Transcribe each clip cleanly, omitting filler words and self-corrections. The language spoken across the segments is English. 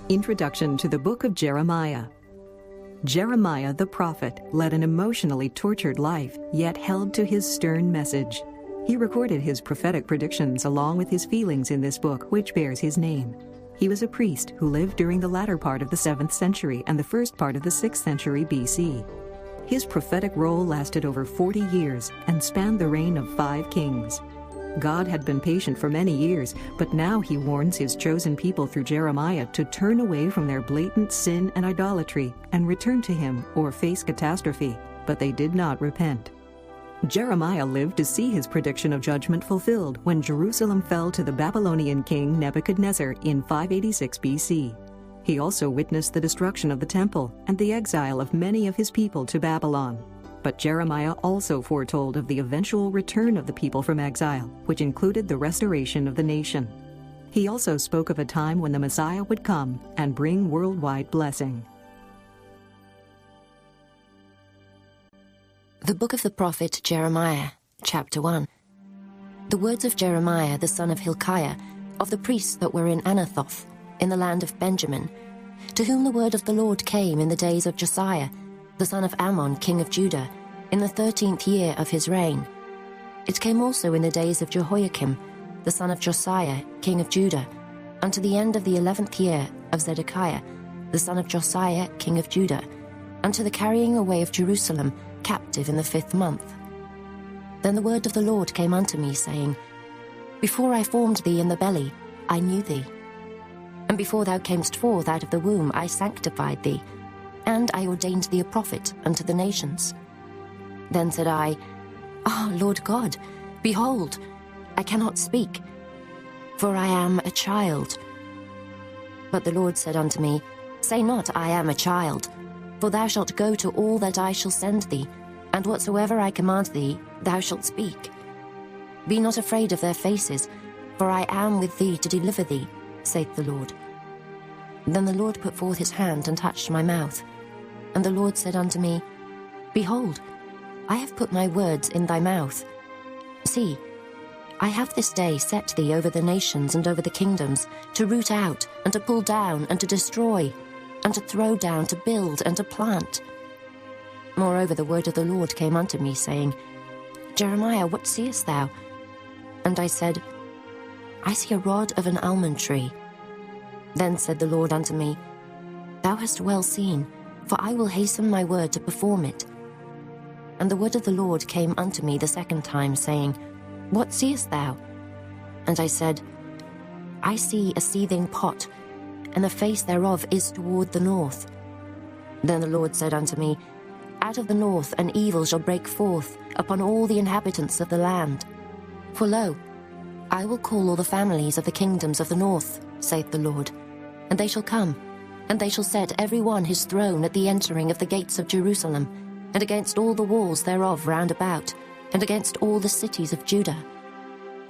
Introduction to the Book of Jeremiah. Jeremiah the prophet led an emotionally tortured life, yet held to his stern message. He recorded his prophetic predictions along with his feelings in this book, which bears his name. He was a priest who lived during the latter part of the 7th century and the first part of the 6th century BC. His prophetic role lasted over 40 years and spanned the reign of 5 kings. God had been patient for many years, but now he warns his chosen people through Jeremiah to turn away from their blatant sin and idolatry and return to him or face catastrophe, but they did not repent. Jeremiah lived to see his prediction of judgment fulfilled when Jerusalem fell to the Babylonian king Nebuchadnezzar in 586 BC. He also witnessed the destruction of the temple and the exile of many of his people to Babylon. But Jeremiah also foretold of the eventual return of the people from exile, which included the restoration of the nation. He also spoke of a time when the Messiah would come and bring worldwide blessing. The Book of the Prophet Jeremiah, Chapter 1. The words of Jeremiah the son of Hilkiah, of the priests that were in Anathoth, in the land of Benjamin, to whom the word of the Lord came in the days of Josiah, the son of Ammon, king of Judah, in the 13th year of his reign. It came also in the days of Jehoiakim, the son of Josiah, king of Judah, unto the end of the 11th year of Zedekiah, the son of Josiah, king of Judah, unto the carrying away of Jerusalem, captive in the 5th month. Then the word of the Lord came unto me, saying, Before I formed thee in the belly, I knew thee. And before thou camest forth out of the womb, I sanctified thee, and I ordained thee a prophet unto the nations. Then said I, Lord God, behold, I cannot speak, for I am a child. But the Lord said unto me, Say not, I am a child, for thou shalt go to all that I shall send thee, and whatsoever I command thee, thou shalt speak. Be not afraid of their faces, for I am with thee to deliver thee, saith the Lord. Then the Lord put forth his hand and touched my mouth. And the Lord said unto me, Behold, I have put my words in thy mouth. See, I have this day set thee over the nations and over the kingdoms, to root out, and to pull down, and to destroy, and to throw down, to build, and to plant. Moreover, the word of the Lord came unto me, saying, Jeremiah, what seest thou? And I said, I see a rod of an almond tree. Then said the Lord unto me, Thou hast well seen, for I will hasten my word to perform it. And the word of the Lord came unto me the 2nd time, saying, What seest thou? And I said, I see a seething pot, and the face thereof is toward the north. Then the Lord said unto me, Out of the north an evil shall break forth upon all the inhabitants of the land. For lo, I will call all the families of the kingdoms of the north, saith the Lord, and they shall come, and they shall set every one his throne at the entering of the gates of Jerusalem, and against all the walls thereof round about, and against all the cities of Judah.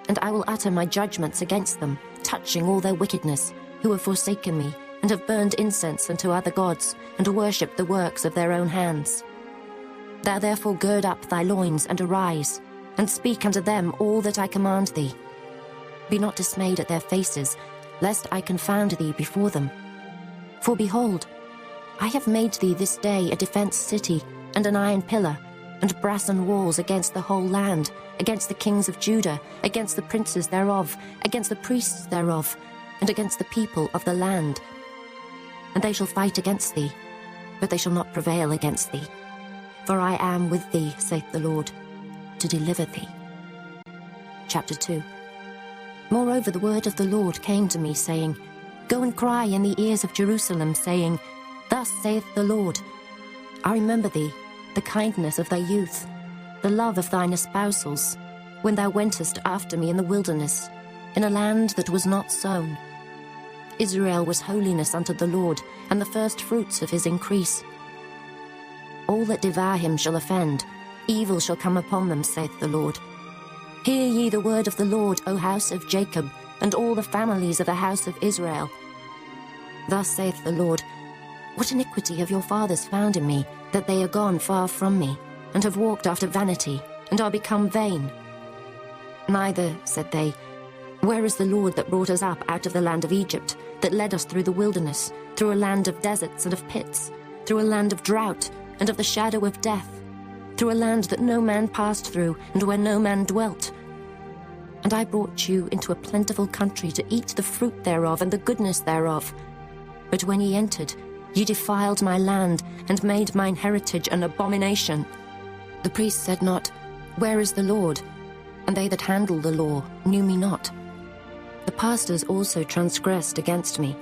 And I will utter my judgments against them, touching all their wickedness, who have forsaken me, and have burned incense unto other gods, and worshipped the works of their own hands. Thou therefore gird up thy loins, and arise, and speak unto them all that I command thee. Be not dismayed at their faces, lest I confound thee before them. For behold, I have made thee this day a defence city, and an iron pillar, and brassen walls against the whole land, against the kings of Judah, against the princes thereof, against the priests thereof, and against the people of the land. And they shall fight against thee, but they shall not prevail against thee. For I am with thee, saith the Lord, to deliver thee. Chapter 2. Moreover, the word of the Lord came to me, saying, Go and cry in the ears of Jerusalem, saying, Thus saith the Lord, I remember thee, the kindness of thy youth, the love of thine espousals, when thou wentest after me in the wilderness, in a land that was not sown. Israel was holiness unto the Lord, and the first fruits of his increase. All that devour him shall offend, evil shall come upon them, saith the Lord. Hear ye the word of the Lord, O house of Jacob, and all the families of the house of Israel. Thus saith the Lord, What iniquity have your fathers found in me, that they are gone far from me, and have walked after vanity, and are become vain? Neither, said they, where is the Lord that brought us up out of the land of Egypt, that led us through the wilderness, through a land of deserts and of pits, through a land of drought and of the shadow of death, through a land that no man passed through and where no man dwelt. And I brought you into a plentiful country to eat the fruit thereof and the goodness thereof. But when ye entered, ye defiled my land and made mine heritage an abomination. The priests said not, Where is the Lord? And they that handle the law knew me not. The pastors also transgressed against me,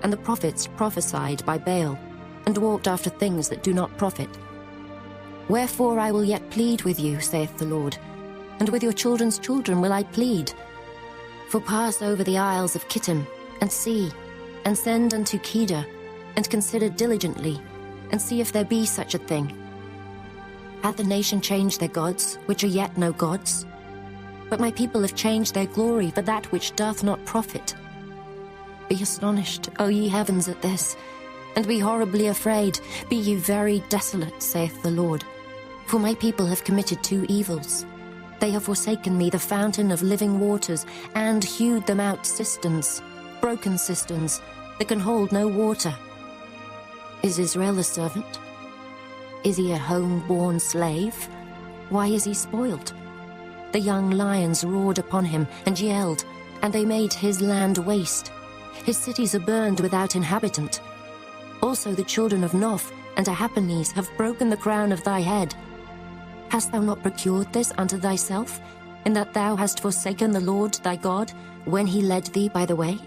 and the prophets prophesied by Baal, and walked after things that do not profit. Wherefore I will yet plead with you, saith the Lord, and with your children's children will I plead. For pass over the isles of Kittim, and see, and send unto Kedar, and consider diligently, and see if there be such a thing. Hath the nation changed their gods, which are yet no gods? But my people have changed their glory for that which doth not profit. Be astonished, O ye heavens, at this, and be horribly afraid. Be ye very desolate, saith the Lord. For my people have committed two evils. They have forsaken me, the fountain of living waters, and hewed them out cisterns, broken cisterns, that can hold no water. Is Israel a servant? Is he a home-born slave? Why is he spoiled? The young lions roared upon him and yelled, and they made his land waste. His cities are burned without inhabitant. Also the children of Noph and Ahaphanes have broken the crown of thy head. Hast thou not procured this unto thyself, in that thou hast forsaken the Lord thy God, when he led thee by the way?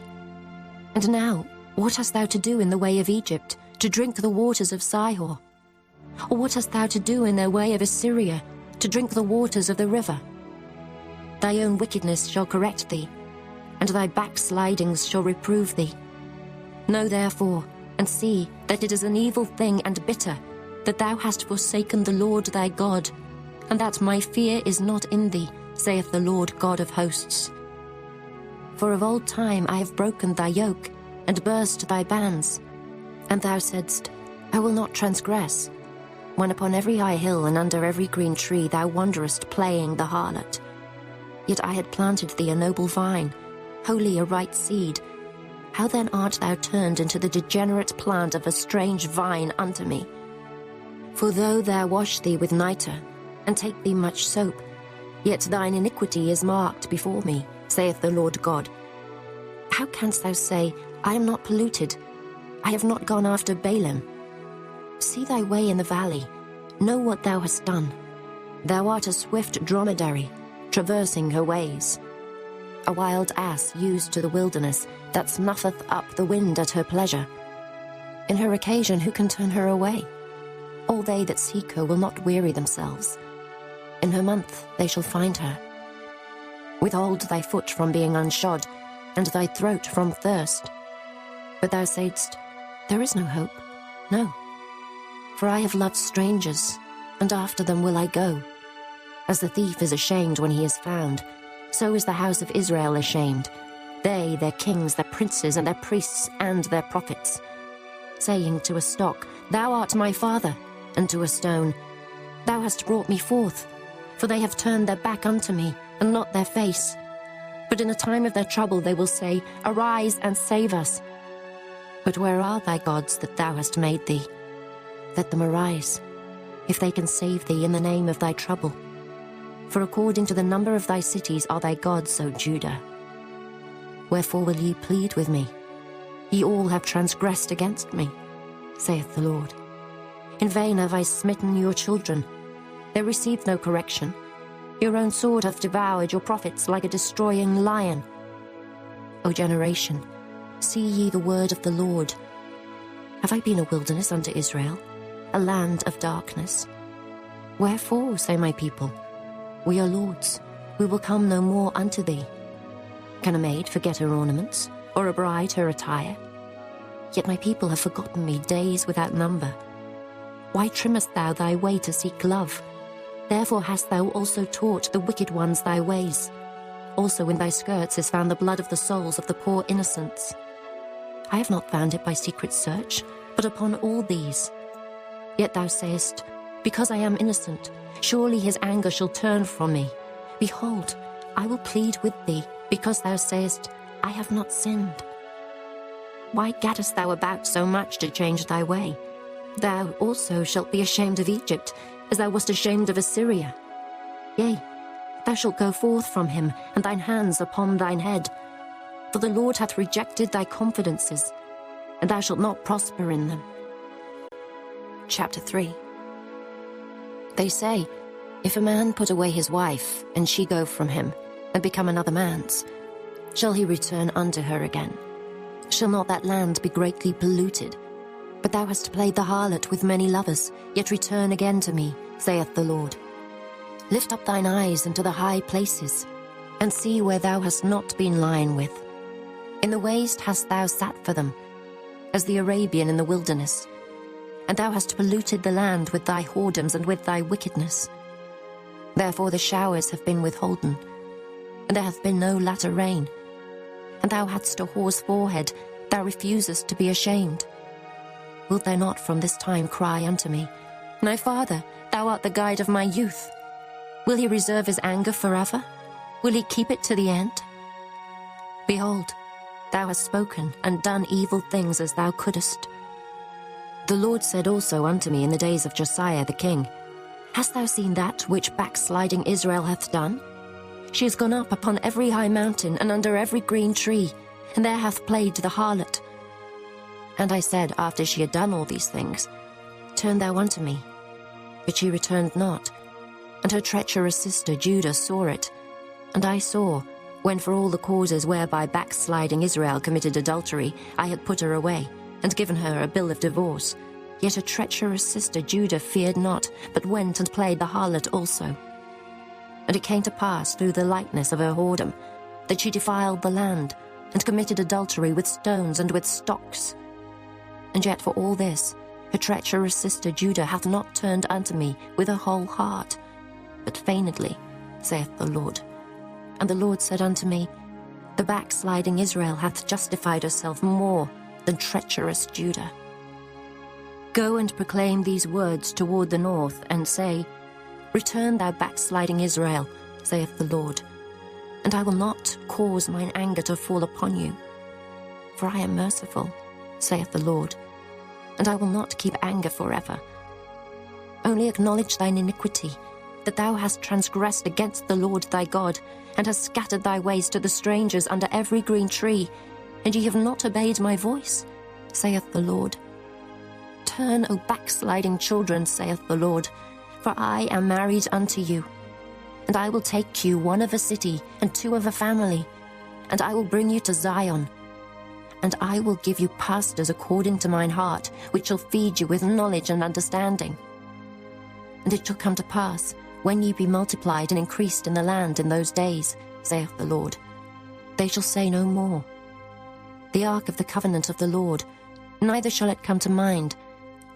And now, what hast thou to do in the way of Egypt, to drink the waters of Sihor? Or what hast thou to do in the way of Assyria, to drink the waters of the river? Thy own wickedness shall correct thee, and thy backslidings shall reprove thee. Know therefore, and see that it is an evil thing and bitter, that thou hast forsaken the Lord thy God, and that my fear is not in thee, saith the Lord God of hosts. For of old time I have broken thy yoke, and burst thy bands. And thou saidst, I will not transgress, when upon every high hill and under every green tree thou wanderest playing the harlot. Yet I had planted thee a noble vine, wholly a right seed. How then art thou turned into the degenerate plant of a strange vine unto me? For though thou wash thee with nitre, and take thee much soap, yet thine iniquity is marked before me, saith the Lord God. How canst thou say, I am not polluted, I have not gone after Balaam? See thy way in the valley, know what thou hast done. Thou art a swift dromedary, traversing her ways. A wild ass used to the wilderness, that snuffeth up the wind at her pleasure. In her occasion who can turn her away? All they that seek her will not weary themselves. In her month they shall find her. Withhold thy foot from being unshod, and thy throat from thirst. But thou saidst, There is no hope, no. For I have loved strangers, and after them will I go. As the thief is ashamed when he is found, so is the house of Israel ashamed, they, their kings, their princes, and their priests, and their prophets. Saying to a stock, Thou art my father, and to a stone, Thou hast brought me forth. For they have turned their back unto me, and not their face. But in a time of their trouble they will say, Arise and save us. But where are thy gods that thou hast made thee? Let them arise, if they can save thee in the name of thy trouble. For according to the number of thy cities are thy gods, O Judah. Wherefore will ye plead with me? Ye all have transgressed against me, saith the Lord. In vain have I smitten your children. They received no correction. Your own sword hath devoured your prophets like a destroying lion. O generation, see ye the word of the Lord. Have I been a wilderness unto Israel, a land of darkness? Wherefore, say my people, we are lords, we will come no more unto thee. Can a maid forget her ornaments, or a bride her attire? Yet my people have forgotten me days without number. Why trimmest thou thy way to seek love? Therefore hast thou also taught the wicked ones thy ways. Also in thy skirts is found the blood of the souls of the poor innocents. I have not found it by secret search, but upon all these. Yet thou sayest, Because I am innocent, surely his anger shall turn from me. Behold, I will plead with thee, because thou sayest, I have not sinned. Why gaddest thou about so much to change thy way? Thou also shalt be ashamed of Egypt, as thou wast ashamed of Assyria. Yea, thou shalt go forth from him, and thine hands upon thine head. For the Lord hath rejected thy confidences, and thou shalt not prosper in them. Chapter 3. They say, if a man put away his wife, and she go from him, and become another man's, shall he return unto her again? Shall not that land be greatly polluted? But thou hast played the harlot with many lovers, yet return again to me, saith the Lord. Lift up thine eyes into the high places, and see where thou hast not been lying with. In the waste hast thou sat for them, as the Arabian in the wilderness. And thou hast polluted the land with thy whoredoms and with thy wickedness. Therefore the showers have been withholden, and there hath been no latter rain. And thou hadst a whore's forehead, thou refusest to be ashamed. Wilt thou not from this time cry unto me, My Father, thou art the guide of my youth? Will he reserve his anger forever? Will he keep it to the end? Behold, thou hast spoken and done evil things as thou couldest. The Lord said also unto me in the days of Josiah the king, Hast thou seen that which backsliding Israel hath done? She is gone up upon every high mountain and under every green tree, and there hath played the harlot. And I said, after she had done all these things, Turn thou unto me. But she returned not. And her treacherous sister Judah saw it. And I saw, when for all the causes whereby backsliding Israel committed adultery, I had put her away, and given her a bill of divorce. Yet her treacherous sister Judah feared not, but went and played the harlot also. And it came to pass through the lightness of her whoredom, that she defiled the land, and committed adultery with stones and with stocks. And yet for all this, her treacherous sister Judah hath not turned unto me with her whole heart, but feignedly, saith the Lord. And the Lord said unto me, The backsliding Israel hath justified herself more than treacherous Judah. Go and proclaim these words toward the north, and say, Return, thou backsliding Israel, saith the Lord, and I will not cause mine anger to fall upon you. For I am merciful, saith the Lord, and I will not keep anger forever. Only acknowledge thine iniquity, that thou hast transgressed against the Lord thy God, and hast scattered thy ways to the strangers under every green tree, and ye have not obeyed my voice, saith the Lord. Turn, O backsliding children, saith the Lord, for I am married unto you. And I will take you one of a city, and two of a family, and I will bring you to Zion. And I will give you pastors according to mine heart, which shall feed you with knowledge and understanding. And it shall come to pass, when ye be multiplied and increased in the land in those days, saith the Lord, they shall say no more, The ark of the covenant of the Lord, neither shall it come to mind,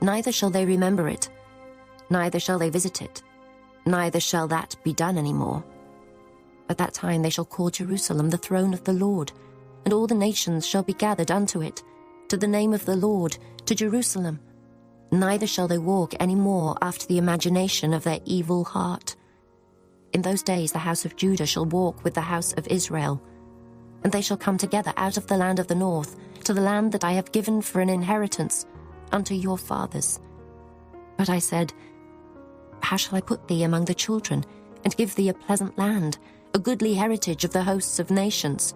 neither shall they remember it, neither shall they visit it, neither shall that be done any more. At that time they shall call Jerusalem the throne of the Lord, and all the nations shall be gathered unto it, to the name of the Lord, to Jerusalem. Neither shall they walk any more after the imagination of their evil heart. In those days the house of Judah shall walk with the house of Israel, and they shall come together out of the land of the north, to the land that I have given for an inheritance unto your fathers. But I said, How shall I put thee among the children, and give thee a pleasant land, a goodly heritage of the hosts of nations?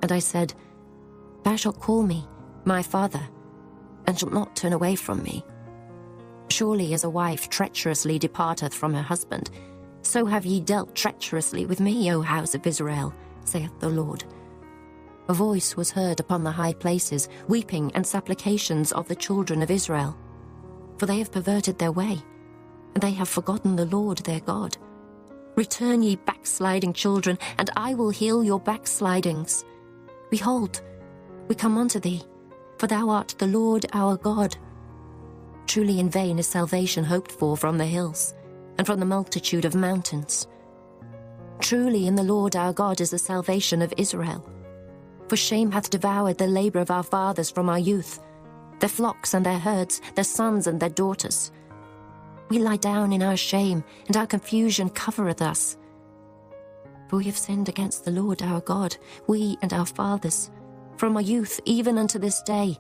And I said, Thou shalt call me, my father, and shalt not turn away from me. Surely as a wife treacherously departeth from her husband, so have ye dealt treacherously with me, O house of Israel, saith the Lord. A voice was heard upon the high places, weeping and supplications of the children of Israel. For they have perverted their way, and they have forgotten the Lord their God. Return, ye backsliding children, and I will heal your backslidings. Behold, we come unto thee, for thou art the Lord our God. Truly in vain is salvation hoped for from the hills, and from the multitude of mountains. Truly in the Lord our God is the salvation of Israel. For shame hath devoured the labor of our fathers from our youth, their flocks and their herds, their sons and their daughters. We lie down in our shame, and our confusion covereth us. For we have sinned against the Lord our God, we and our fathers, from our youth even unto this day,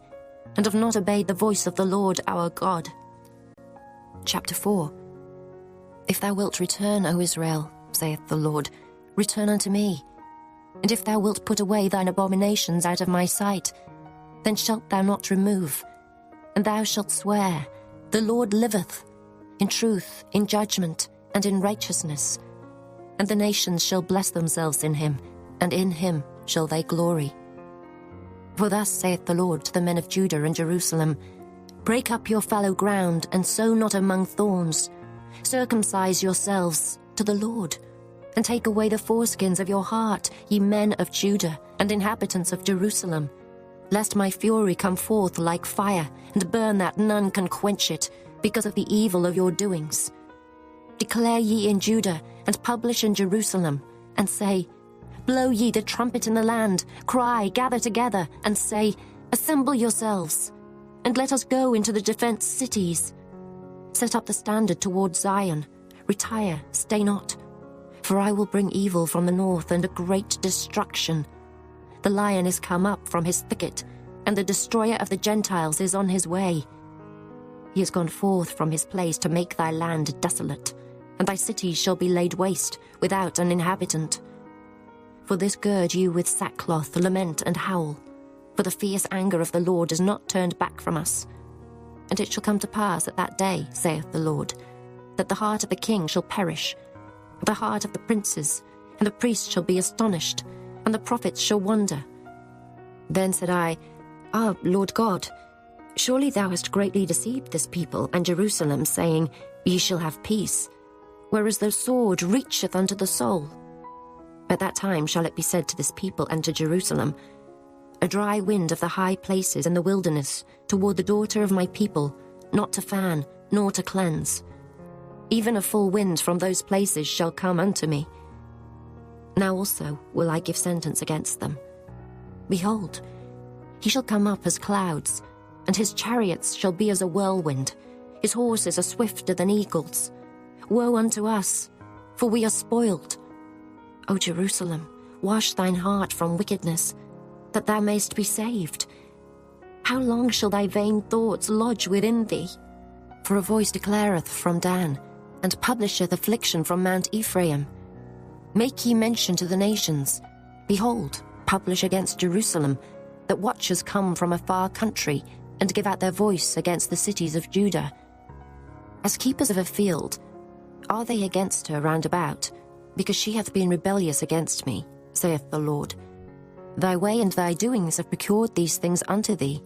and have not obeyed the voice of the Lord our God. Chapter 4. If thou wilt return, O Israel, saith the Lord, return unto me. And if thou wilt put away thine abominations out of my sight, then shalt thou not remove. And thou shalt swear, the Lord liveth, in truth, in judgment, and in righteousness. And the nations shall bless themselves in him, and in him shall they glory. For thus saith the Lord to the men of Judah and Jerusalem, break up your fallow ground, and sow not among thorns. Circumcise yourselves to the Lord, and take away the foreskins of your heart, ye men of Judah and inhabitants of Jerusalem, lest my fury come forth like fire, and burn that none can quench it, because of the evil of your doings. Declare ye in Judah, and publish in Jerusalem, and say, blow ye the trumpet in the land, cry, gather together, and say, assemble yourselves, and let us go into the defence cities. Set up the standard toward Zion, retire, stay not. For I will bring evil from the north, and a great destruction. The lion is come up from his thicket, and the destroyer of the Gentiles is on his way. He is gone forth from his place to make thy land desolate, and thy cities shall be laid waste, without an inhabitant. For this gird you with sackcloth, lament, and howl, for the fierce anger of the Lord is not turned back from us. And it shall come to pass at that day, saith the Lord, that the heart of the king shall perish, the heart of the princes, and the priests shall be astonished, and the prophets shall wonder. Then said I, Ah, Lord God, surely thou hast greatly deceived this people and Jerusalem, saying, Ye shall have peace, whereas the sword reacheth unto the soul. At that time shall it be said to this people and to Jerusalem, a dry wind of the high places in the wilderness toward the daughter of my people, not to fan, nor to cleanse. Even a full wind from those places shall come unto me. Now also will I give sentence against them. Behold, he shall come up as clouds, and his chariots shall be as a whirlwind. His horses are swifter than eagles. Woe unto us, for we are spoiled. O Jerusalem, wash thine heart from wickedness, that thou mayst be saved. How long shall thy vain thoughts lodge within thee? For a voice declareth from Dan, and publisheth affliction from Mount Ephraim. Make ye mention to the nations. Behold, publish against Jerusalem, that watchers come from a far country, and give out their voice against the cities of Judah. As keepers of a field, are they against her round about, because she hath been rebellious against me, saith the Lord. Thy way and thy doings have procured these things unto thee.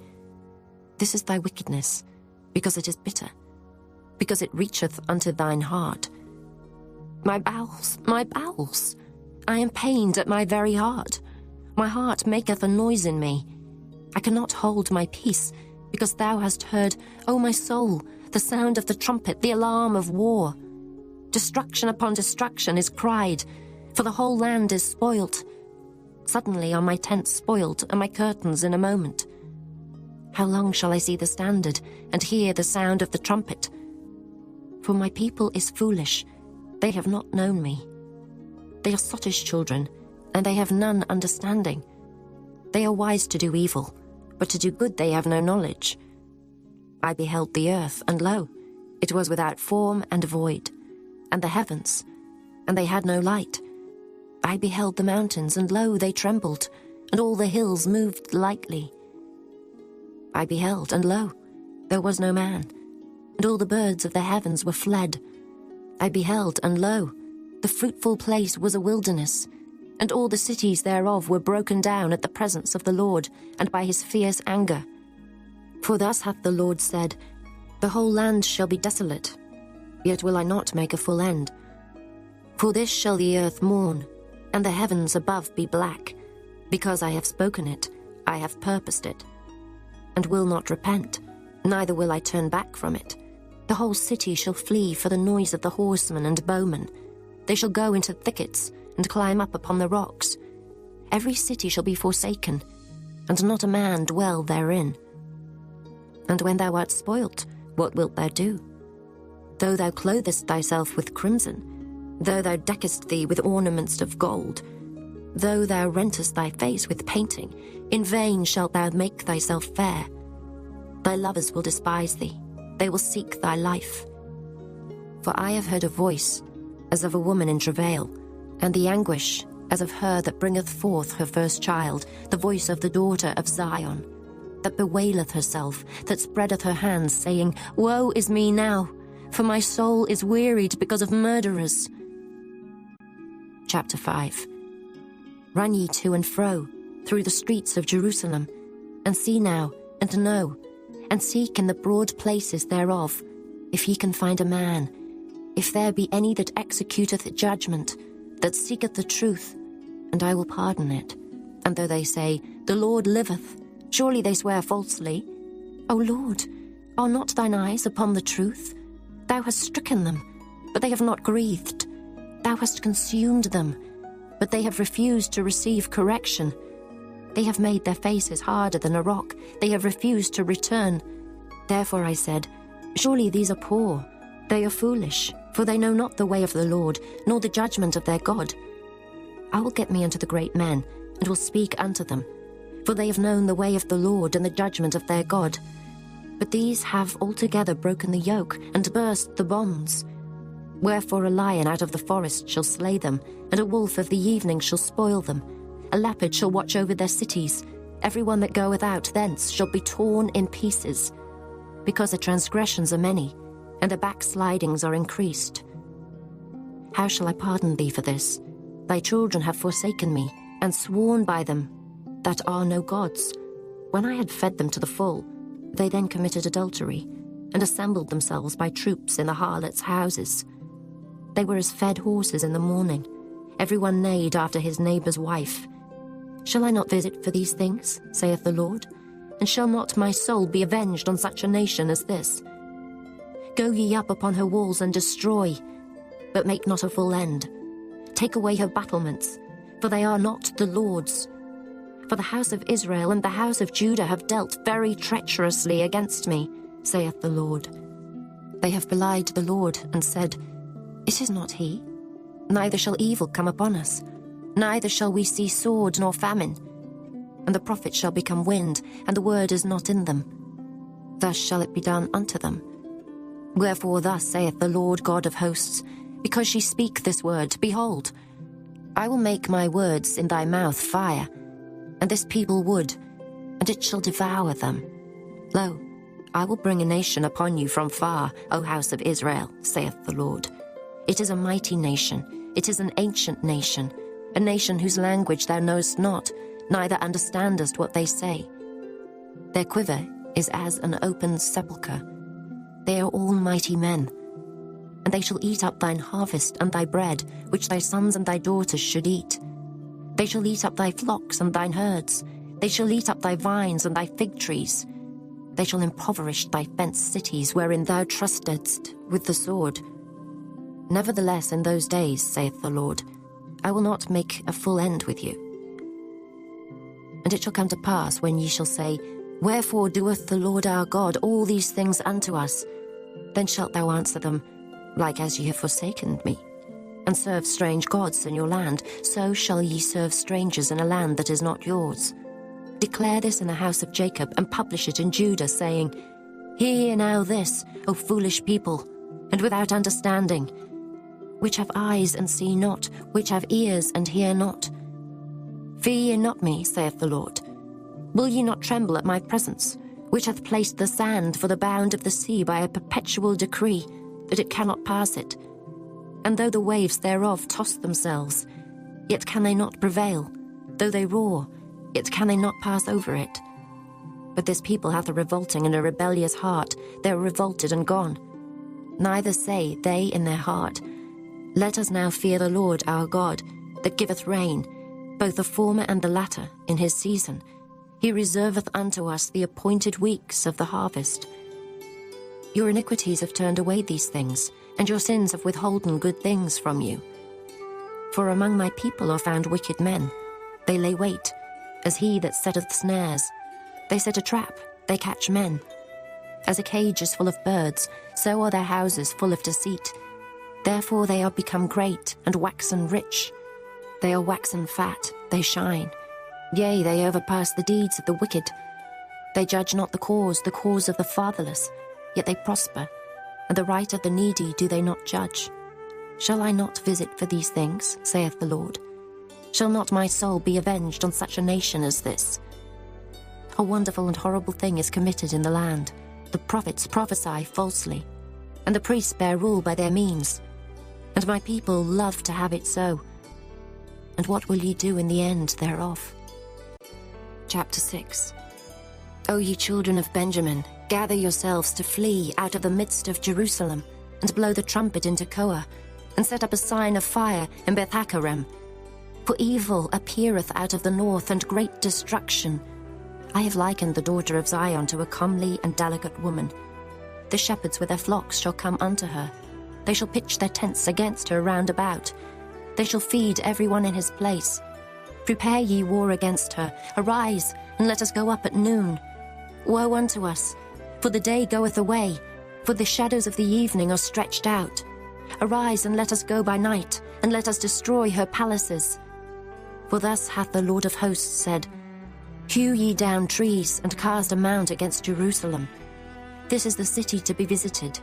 This is thy wickedness, because it is bitter, because it reacheth unto thine heart. My bowels, I am pained at my very heart. My heart maketh a noise in me. I cannot hold my peace, because thou hast heard, O my soul, the sound of the trumpet, the alarm of war. Destruction upon destruction is cried, for the whole land is spoilt. Suddenly are my tents spoiled, and my curtains in a moment. How long shall I see the standard, and hear the sound of the trumpet? For my people is foolish, they have not known me. They are sottish children, and they have none understanding. They are wise to do evil, but to do good they have no knowledge. I beheld the earth, and lo, it was without form and void, and the heavens, and they had no light. I beheld the mountains, and lo, they trembled, and all the hills moved lightly. I beheld, and lo, there was no man, and all the birds of the heavens were fled. I beheld, and lo, the fruitful place was a wilderness, and all the cities thereof were broken down at the presence of the Lord, and by his fierce anger. For thus hath the Lord said, The whole land shall be desolate, yet will I not make a full end. For this shall the earth mourn, and the heavens above be black, because I have spoken it, I have purposed it, and will not repent, neither will I turn back from it. The whole city shall flee for the noise of the horsemen and bowmen. They shall go into thickets, and climb up upon the rocks. Every city shall be forsaken, and not a man dwell therein. And when thou art spoilt, what wilt thou do? Though thou clothest thyself with crimson, though thou deckest thee with ornaments of gold, Though thou rentest thy face with painting, in vain shalt thou make thyself fair. Thy lovers will despise thee, they will seek thy life. For I have heard a voice, as of a woman in travail, and the anguish, as of her that bringeth forth her first child, the voice of the daughter of Zion, that bewaileth herself, that spreadeth her hands, saying, Woe is me now, for my soul is wearied because of murderers. Chapter 5. Run ye to and fro through the streets of Jerusalem, and see now, and know, and seek in the broad places thereof, if ye can find a man, if there be any that executeth judgment, that seeketh the truth, and I will pardon it. And though they say, The Lord liveth, surely they swear falsely. O Lord, are not thine eyes upon the truth? Thou hast stricken them, but they have not grieved. Thou hast consumed them, but they have refused to receive correction. They have made their faces harder than a rock. They have refused to return. Therefore I said, Surely these are poor. They are foolish, for they know not the way of the Lord, nor the judgment of their God. I will get me unto the great men, and will speak unto them. For they have known the way of the Lord and the judgment of their God. But these have altogether broken the yoke, and burst the bonds. Wherefore a lion out of the forest shall slay them, and a wolf of the evening shall spoil them. A leopard shall watch over their cities. Every one that goeth out thence shall be torn in pieces. Because the transgressions are many, and the backslidings are increased. How shall I pardon thee for this? Thy children have forsaken me, and sworn by them that are no gods. When I had fed them to the full, they then committed adultery, and assembled themselves by troops in the harlots' houses. They were as fed horses in the morning. Every one neighed after his neighbour's wife. Shall I not visit for these things, saith the Lord? And shall not my soul be avenged on such a nation as this? Go ye up upon her walls and destroy, but make not a full end. Take away her battlements, for they are not the Lord's. For the house of Israel and the house of Judah have dealt very treacherously against me, saith the Lord. They have belied the Lord, and said, It is not he. Neither shall evil come upon us, neither shall we see sword nor famine. And the prophets shall become wind, and the word is not in them. Thus shall it be done unto them. Wherefore thus saith the Lord God of hosts, because ye speak this word, behold, I will make my words in thy mouth fire, and this people wood, and it shall devour them. Lo, I will bring a nation upon you from far, O house of Israel, saith the Lord. It is a mighty nation, it is an ancient nation, a nation whose language thou knowest not, neither understandest what they say. Their quiver is as an open sepulchre. They are all mighty men. And they shall eat up thine harvest and thy bread, which thy sons and thy daughters should eat. They shall eat up thy flocks and thine herds. They shall eat up thy vines and thy fig trees. They shall impoverish thy fenced cities, wherein thou trustedst with the sword. Nevertheless, in those days, saith the Lord, I will not make a full end with you. And it shall come to pass, when ye shall say, Wherefore doeth the Lord our God all these things unto us? Then shalt thou answer them, Like as ye have forsaken me, and served strange gods in your land, so shall ye serve strangers in a land that is not yours. Declare this in the house of Jacob, and publish it in Judah, saying, Hear ye now this, O foolish people, and without understanding, which have eyes and see not, which have ears and hear not. Fear ye not me, saith the Lord. Will ye not tremble at my presence, which hath placed the sand for the bound of the sea by a perpetual decree, that it cannot pass it? And though the waves thereof toss themselves, yet can they not prevail. Though they roar, yet can they not pass over it. But this people hath a revolting and a rebellious heart. They are revolted and gone. Neither say they in their heart, Let us now fear the Lord our God, that giveth rain, both the former and the latter, in his season. He reserveth unto us the appointed weeks of the harvest. Your iniquities have turned away these things, and your sins have withholden good things from you. For among my people are found wicked men. They lay wait, as he that setteth snares. They set a trap, they catch men. As a cage is full of birds, so are their houses full of deceit. Therefore they are become great and waxen rich. They are waxen fat, they shine. Yea, they overpass the deeds of the wicked. They judge not the cause of the fatherless, yet they prosper, and the right of the needy do they not judge. Shall I not visit for these things, saith the Lord? Shall not my soul be avenged on such a nation as this? A wonderful and horrible thing is committed in the land. The prophets prophesy falsely, and the priests bear rule by their means. And my people love to have it so. And what will ye do in the end thereof? Chapter 6. O ye children of Benjamin, gather yourselves to flee out of the midst of Jerusalem, and blow the trumpet into Koa, and set up a sign of fire in Beth-Hakerem. For evil appeareth out of the north, and great destruction. I have likened the daughter of Zion to a comely and delicate woman. The shepherds with their flocks shall come unto her. They shall pitch their tents against her round about. They shall feed every one in his place. Prepare ye war against her. Arise, and let us go up at noon. Woe unto us, for the day goeth away, for the shadows of the evening are stretched out. Arise, and let us go by night, and let us destroy her palaces. For thus hath the Lord of hosts said, Hew ye down trees, and cast a mount against Jerusalem. This is the city to be visited.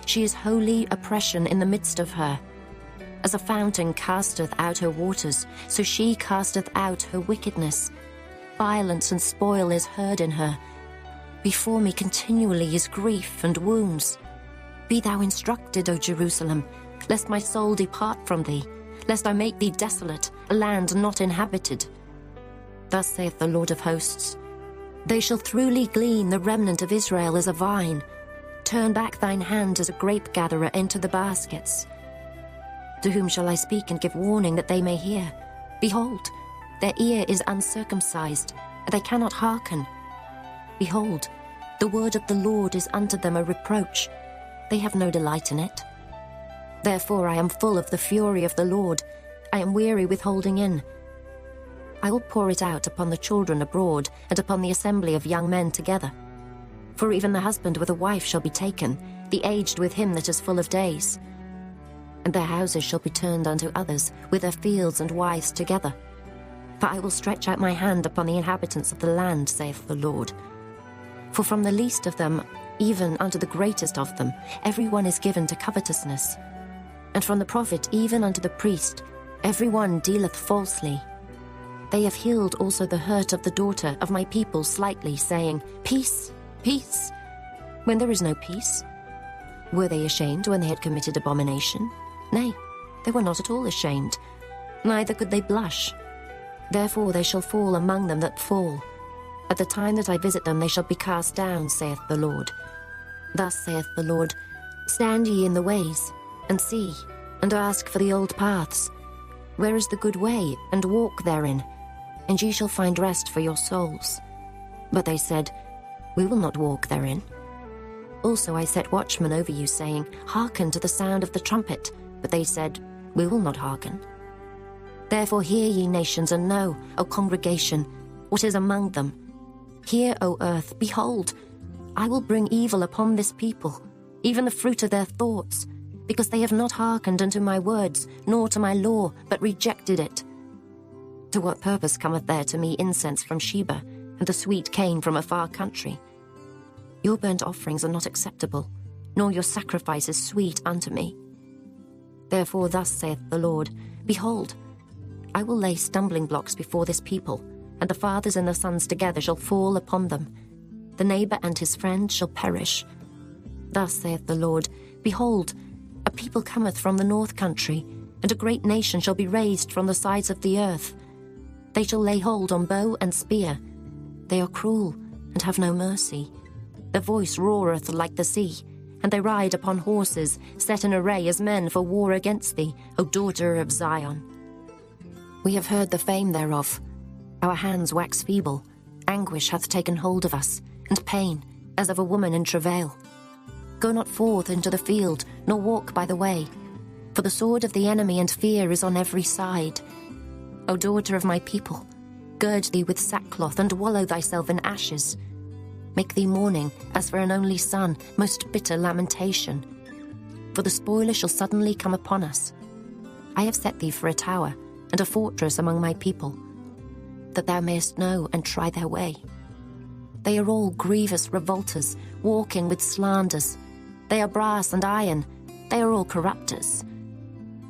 She is holy oppression in the midst of her. As a fountain casteth out her waters, so she casteth out her wickedness. Violence and spoil is heard in her. Before me continually is grief and wounds. Be thou instructed, O Jerusalem, lest my soul depart from thee, lest I make thee desolate, a land not inhabited. Thus saith the Lord of hosts, They shall throughly glean the remnant of Israel as a vine. Turn back thine hand as a grape-gatherer into the baskets. To whom shall I speak and give warning that they may hear? Behold, their ear is uncircumcised, and they cannot hearken. Behold, the word of the Lord is unto them a reproach. They have no delight in it. Therefore I am full of the fury of the Lord. I am weary with holding in. I will pour it out upon the children abroad, and upon the assembly of young men together. For even the husband with a wife shall be taken, the aged with him that is full of days. And their houses shall be turned unto others, with their fields and wives together. For I will stretch out my hand upon the inhabitants of the land, saith the Lord. For from the least of them, even unto the greatest of them, every one is given to covetousness. And from the prophet even unto the priest, every one dealeth falsely. They have healed also the hurt of the daughter of my people slightly, saying, Peace, peace, when there is no peace. Were they ashamed when they had committed abomination? Nay, they were not at all ashamed, neither could they blush. Therefore they shall fall among them that fall. At the time that I visit them they shall be cast down, saith the Lord. Thus saith the Lord, Stand ye in the ways, and see, and ask for the old paths. Where is the good way, and walk therein, and ye shall find rest for your souls. But they said, We will not walk therein. Also I set watchmen over you, saying, Hearken to the sound of the trumpet. But they said, We will not hearken. Therefore hear, ye nations, and know, O congregation, what is among them. Hear, O earth, behold, I will bring evil upon this people, even the fruit of their thoughts, because they have not hearkened unto my words, nor to my law, but rejected it. To what purpose cometh there to me incense from Sheba, and the sweet cane from a far country? Your burnt offerings are not acceptable, nor your sacrifices sweet unto me. Therefore thus saith the Lord, Behold, I will lay stumbling blocks before this people, and the fathers and the sons together shall fall upon them. The neighbor and his friend shall perish. Thus saith the Lord, Behold, a people cometh from the north country, and a great nation shall be raised from the sides of the earth. They shall lay hold on bow and spear. They are cruel, and have no mercy. Their voice roareth like the sea, and they ride upon horses, set in array as men for war against thee, O daughter of Zion. We have heard the fame thereof. Our hands wax feeble. Anguish hath taken hold of us, and pain, as of a woman in travail. Go not forth into the field, nor walk by the way, for the sword of the enemy and fear is on every side. O daughter of my people, gird thee with sackcloth, and wallow thyself in ashes. Make thee mourning, as for an only son, most bitter lamentation. For the spoiler shall suddenly come upon us. I have set thee for a tower, and a fortress among my people, that thou mayest know and try their way. They are all grievous revolters, walking with slanders. They are brass and iron, they are all corrupters.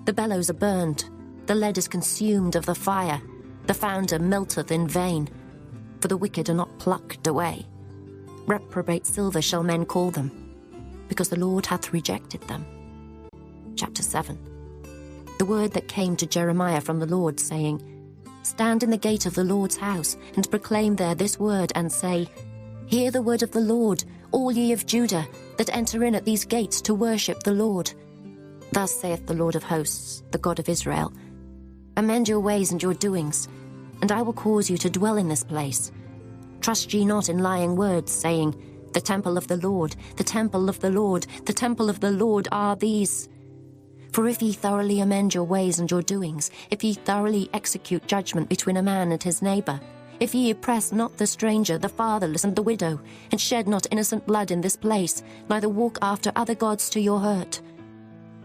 The bellows are burned, the lead is consumed of the fire, the founder melteth in vain, for the wicked are not plucked away. Reprobate silver shall men call them, because the Lord hath rejected them. Chapter 7. The word that came to Jeremiah from the Lord, saying, Stand in the gate of the Lord's house, and proclaim there this word, and say, Hear the word of the Lord, all ye of Judah, that enter in at these gates to worship the Lord. Thus saith the Lord of hosts, the God of Israel, Amend your ways and your doings, and I will cause you to dwell in this place. Trust ye not in lying words, saying, The temple of the Lord, the temple of the Lord, the temple of the Lord are these. For if ye thoroughly amend your ways and your doings, if ye thoroughly execute judgment between a man and his neighbour, if ye oppress not the stranger, the fatherless, and the widow, and shed not innocent blood in this place, neither walk after other gods to your hurt,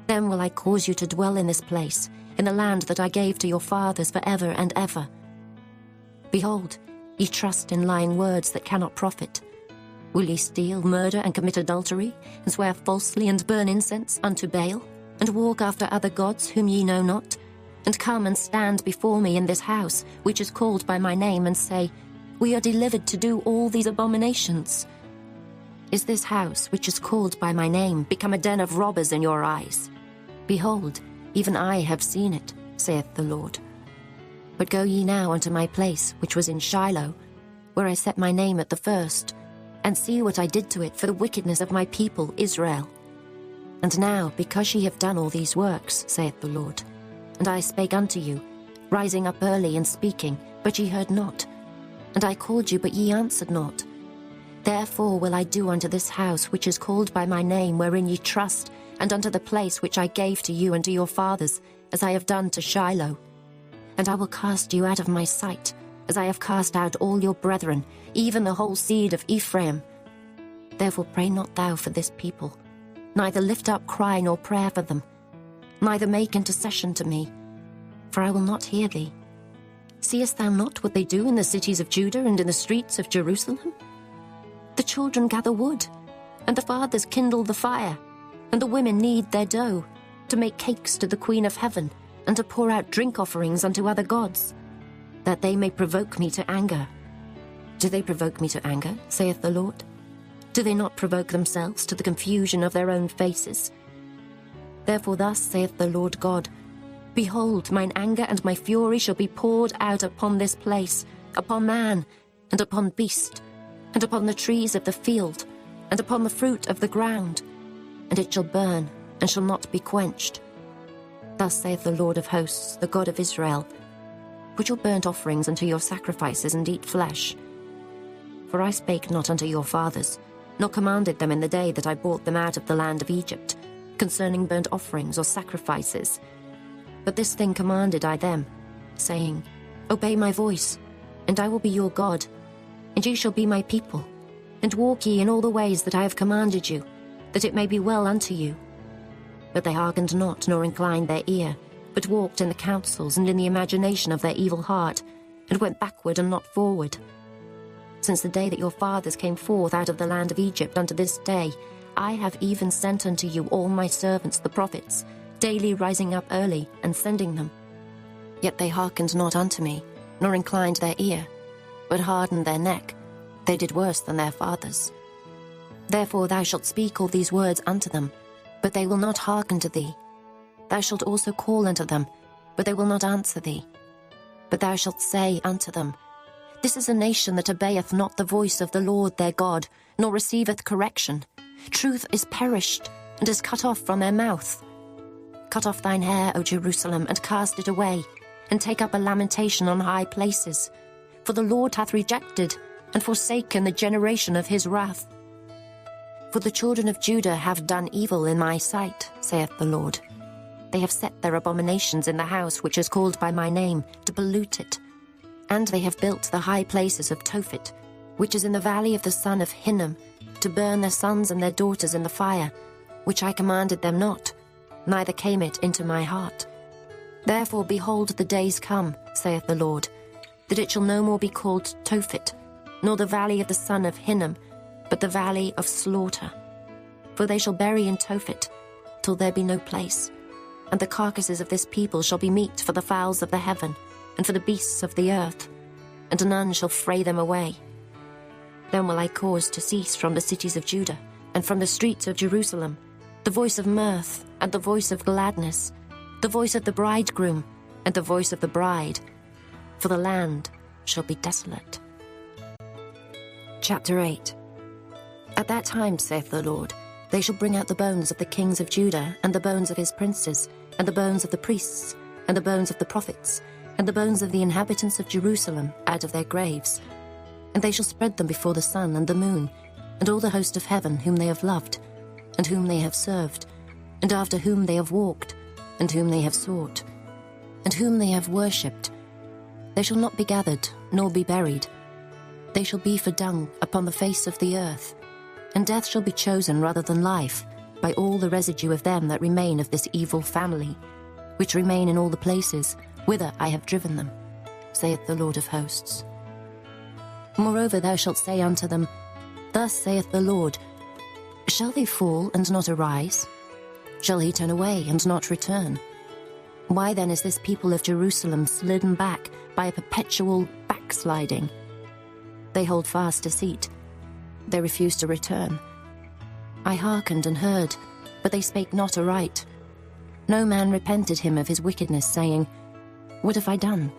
then will I cause you to dwell in this place, in the land that I gave to your fathers for ever and ever. Behold, ye trust in lying words that cannot profit. Will ye steal, murder, and commit adultery, and swear falsely, and burn incense unto Baal, and walk after other gods whom ye know not, and come and stand before me in this house, which is called by my name, and say, We are delivered to do all these abominations? Is this house, which is called by my name, become a den of robbers in your eyes? Behold, even I have seen it, saith the Lord. But go ye now unto my place, which was in Shiloh, where I set my name at the first, and see what I did to it for the wickedness of my people Israel. And now, because ye have done all these works, saith the Lord, and I spake unto you, rising up early and speaking, but ye heard not, and I called you, but ye answered not. Therefore will I do unto this house which is called by my name, wherein ye trust, and unto the place which I gave to you and to your fathers, as I have done to Shiloh. And I will cast you out of my sight, as I have cast out all your brethren, even the whole seed of Ephraim. Therefore pray not thou for this people, neither lift up cry nor prayer for them, neither make intercession to me, for I will not hear thee. Seest thou not what they do in the cities of Judah and in the streets of Jerusalem? The children gather wood, and the fathers kindle the fire, and the women knead their dough, to make cakes to the Queen of Heaven, and to pour out drink offerings unto other gods, that they may provoke me to anger. Do they provoke me to anger, saith the Lord? Do they not provoke themselves to the confusion of their own faces? Therefore thus saith the Lord God, Behold, mine anger and my fury shall be poured out upon this place, upon man, and upon beast, and upon the trees of the field, and upon the fruit of the ground, and it shall burn, and shall not be quenched. Thus saith the Lord of hosts, the God of Israel, Put your burnt offerings unto your sacrifices, and eat flesh. For I spake not unto your fathers, nor commanded them in the day that I brought them out of the land of Egypt, concerning burnt offerings or sacrifices. But this thing commanded I them, saying, Obey my voice, and I will be your God, and ye shall be my people, and walk ye in all the ways that I have commanded you, that it may be well unto you. But they hearkened not, nor inclined their ear, but walked in the counsels and in the imagination of their evil heart, and went backward and not forward. Since the day that your fathers came forth out of the land of Egypt unto this day, I have even sent unto you all my servants the prophets, daily rising up early and sending them. Yet they hearkened not unto me, nor inclined their ear, but hardened their neck. They did worse than their fathers. Therefore thou shalt speak all these words unto them, but they will not hearken to thee. Thou shalt also call unto them, but they will not answer thee. But thou shalt say unto them, This is a nation that obeyeth not the voice of the Lord their God, nor receiveth correction. Truth is perished, and is cut off from their mouth. Cut off thine hair, O Jerusalem, and cast it away, and take up a lamentation on high places. For the Lord hath rejected, and forsaken the generation of his wrath. For the children of Judah have done evil in my sight, saith the Lord. They have set their abominations in the house which is called by my name, to pollute it. And they have built the high places of Tophet, which is in the valley of the son of Hinnom, to burn their sons and their daughters in the fire, which I commanded them not, neither came it into my heart. Therefore, behold, the days come, saith the Lord, that it shall no more be called Tophet, nor the valley of the son of Hinnom, but the valley of slaughter. For they shall bury in Tophet, till there be no place. And the carcasses of this people shall be meat for the fowls of the heaven, and for the beasts of the earth, and none shall fray them away. Then will I cause to cease from the cities of Judah, and from the streets of Jerusalem, the voice of mirth, and the voice of gladness, the voice of the bridegroom, and the voice of the bride, for the land shall be desolate. Chapter 8. At that time, saith the Lord, they shall bring out the bones of the kings of Judah, and the bones of his princes, and the bones of the priests, and the bones of the prophets, and the bones of the inhabitants of Jerusalem out of their graves. And they shall spread them before the sun and the moon, and all the host of heaven whom they have loved, and whom they have served, and after whom they have walked, and whom they have sought, and whom they have worshipped. They shall not be gathered, nor be buried. They shall be for dung upon the face of the earth, and death shall be chosen rather than life, by all the residue of them that remain of this evil family, which remain in all the places whither I have driven them, saith the Lord of hosts. Moreover thou shalt say unto them, Thus saith the Lord, Shall they fall and not arise? Shall he turn away and not return? Why then is this people of Jerusalem slidden back by a perpetual backsliding? They hold fast deceit. They refuse to return. I hearkened and heard, but they spake not aright. No man repented him of his wickedness, saying, What have I done?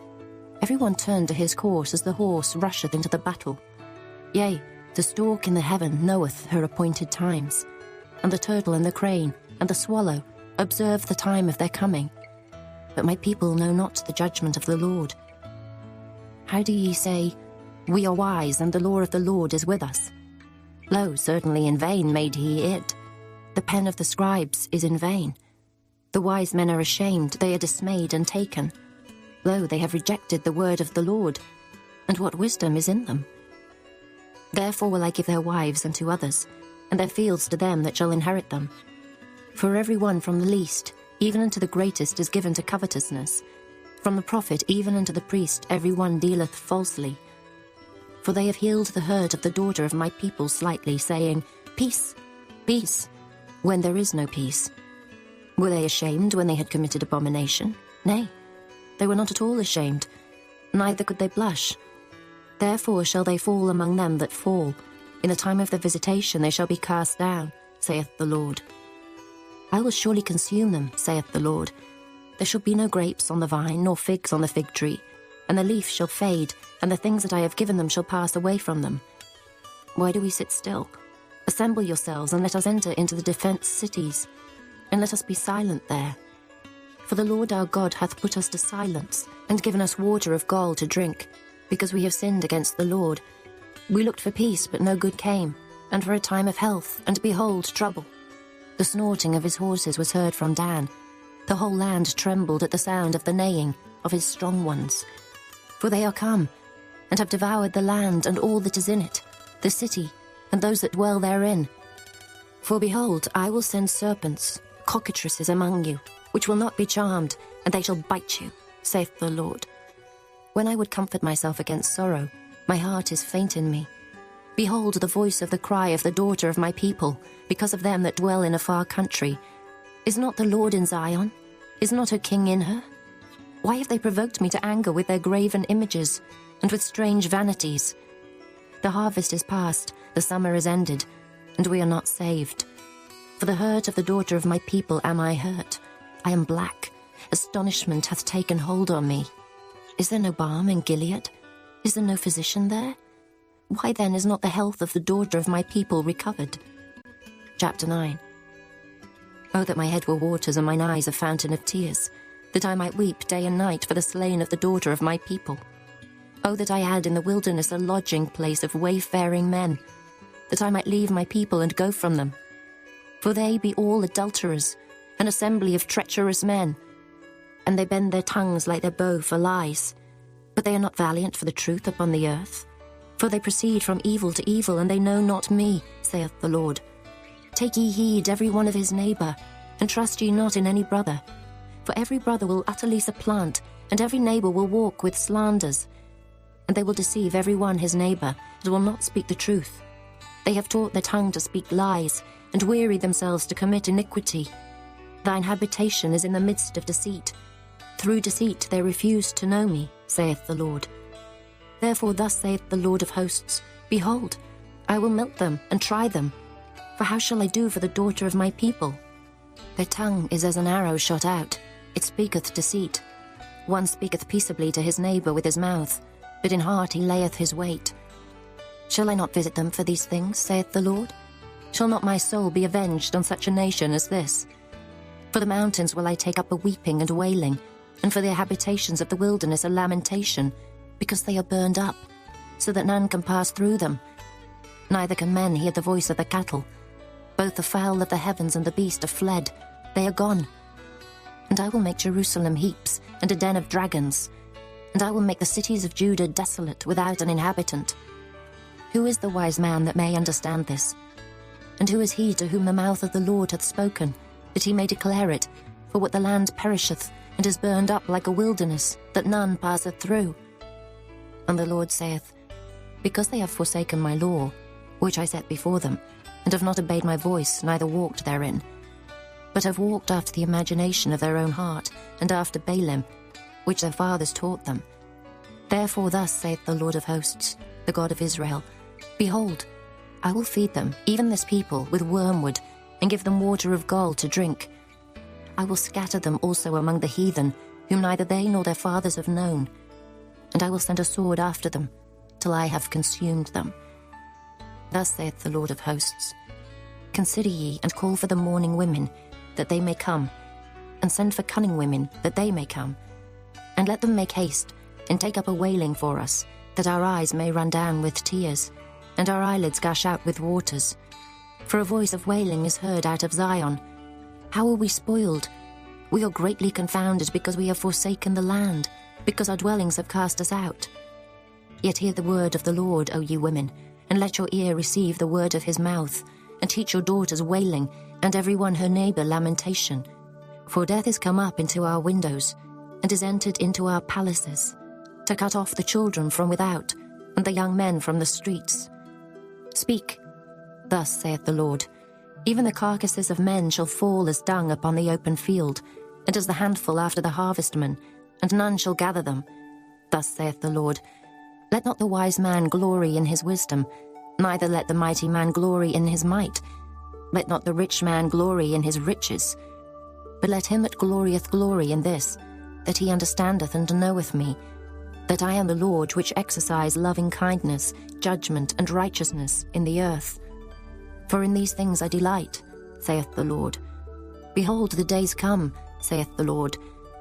Every one turned to his course as the horse rusheth into the battle. Yea, the stork in the heaven knoweth her appointed times, and the turtle and the crane and the swallow observe the time of their coming. But my people know not the judgment of the Lord. How do ye say, We are wise, and the law of the Lord is with us? Lo, certainly in vain made he it. The pen of the scribes is in vain. The wise men are ashamed, they are dismayed and taken. Lo, they have rejected the word of the Lord, and what wisdom is in them? Therefore will I give their wives unto others, and their fields to them that shall inherit them. For every one from the least, even unto the greatest, is given to covetousness. From the prophet even unto the priest every one dealeth falsely. For they have healed the hurt of the daughter of my people slightly, saying, Peace, peace, when there is no peace. Were they ashamed when they had committed abomination? Nay, they were not at all ashamed, neither could they blush. Therefore shall they fall among them that fall. In the time of their visitation they shall be cast down, saith the Lord. I will surely consume them, saith the Lord. There shall be no grapes on the vine, nor figs on the fig tree, and the leaf shall fade, and the things that I have given them shall pass away from them. Why do we sit still? Assemble yourselves, and let us enter into the defenced cities, and let us be silent there. For the Lord our God hath put us to silence, and given us water of gall to drink, because we have sinned against the Lord. We looked for peace, but no good came, and for a time of health, and behold, trouble. The snorting of his horses was heard from Dan. The whole land trembled at the sound of the neighing of his strong ones. For they are come, and have devoured the land and all that is in it, the city, and those that dwell therein. For behold, I will send serpents, cockatrices among you, which will not be charmed, and they shall bite you, saith the Lord. When I would comfort myself against sorrow, my heart is faint in me. Behold the voice of the cry of the daughter of my people, because of them that dwell in a far country. Is not the Lord in Zion? Is not her king in her? Why have they provoked me to anger with their graven images, and with strange vanities? The harvest is past, the summer is ended, and we are not saved. For the hurt of the daughter of my people am I hurt. I am black. Astonishment hath taken hold on me. Is there no balm in Gilead? Is there no physician there? Why then is not the health of the daughter of my people recovered? Chapter 9. Oh, that my head were waters and mine eyes a fountain of tears, that I might weep day and night for the slain of the daughter of my people. Oh, that I had in the wilderness a lodging place of wayfaring men, that I might leave my people and go from them. For they be all adulterers, an assembly of treacherous men, and they bend their tongues like their bow for lies. But they are not valiant for the truth upon the earth. For they proceed from evil to evil, and they know not me, saith the Lord. Take ye heed every one of his neighbour, and trust ye not in any brother. For every brother will utterly supplant, and every neighbor will walk with slanders. And they will deceive every one his neighbor, and will not speak the truth. They have taught their tongue to speak lies, and weary themselves to commit iniquity. Thine habitation is in the midst of deceit. Through deceit they refuse to know me, saith the Lord. Therefore thus saith the Lord of hosts, Behold, I will melt them and try them. For how shall I do for the daughter of my people? Their tongue is as an arrow shot out, it speaketh deceit. One speaketh peaceably to his neighbor with his mouth, but in heart he layeth his wait. Shall I not visit them for these things, saith the Lord? Shall not my soul be avenged on such a nation as this? For the mountains will I take up a weeping and wailing, and for the habitations of the wilderness a lamentation, because they are burned up, so that none can pass through them. Neither can men hear the voice of the cattle. Both the fowl of the heavens and the beast are fled, they are gone. And I will make Jerusalem heaps, and a den of dragons, and I will make the cities of Judah desolate without an inhabitant. Who is the wise man that may understand this? And who is he to whom the mouth of the Lord hath spoken, that he may declare it? For what the land perisheth, and is burned up like a wilderness, that none passeth through. And the Lord saith, Because they have forsaken my law, which I set before them, and have not obeyed my voice, neither walked therein, but have walked after the imagination of their own heart, and after Baalim, which their fathers taught them. Therefore thus saith the Lord of hosts, the God of Israel, Behold, I will feed them, even this people, with wormwood, and give them water of gall to drink. I will scatter them also among the heathen, whom neither they nor their fathers have known. And I will send a sword after them, till I have consumed them. Thus saith the Lord of hosts, Consider ye, and call for the mourning women, that they may come, and send for cunning women, that they may come. And let them make haste, and take up a wailing for us, that our eyes may run down with tears, and our eyelids gush out with waters. For a voice of wailing is heard out of Zion. How are we spoiled? We are greatly confounded, because we have forsaken the land, because our dwellings have cast us out. Yet hear the word of the Lord, O ye women, and let your ear receive the word of his mouth, and teach your daughters wailing, and every one her neighbor lamentation. For death is come up into our windows, and is entered into our palaces, to cut off the children from without, and the young men from the streets. Speak, thus saith the Lord, Even the carcasses of men shall fall as dung upon the open field, and as the handful after the harvestman, and none shall gather them. Thus saith the Lord, Let not the wise man glory in his wisdom, neither let the mighty man glory in his might. Let not the rich man glory in his riches, but let him that glorieth glory in this, that he understandeth and knoweth me, that I am the Lord which exercise loving kindness, judgment, and righteousness in the earth. For in these things I delight, saith the Lord. Behold, the days come, saith the Lord,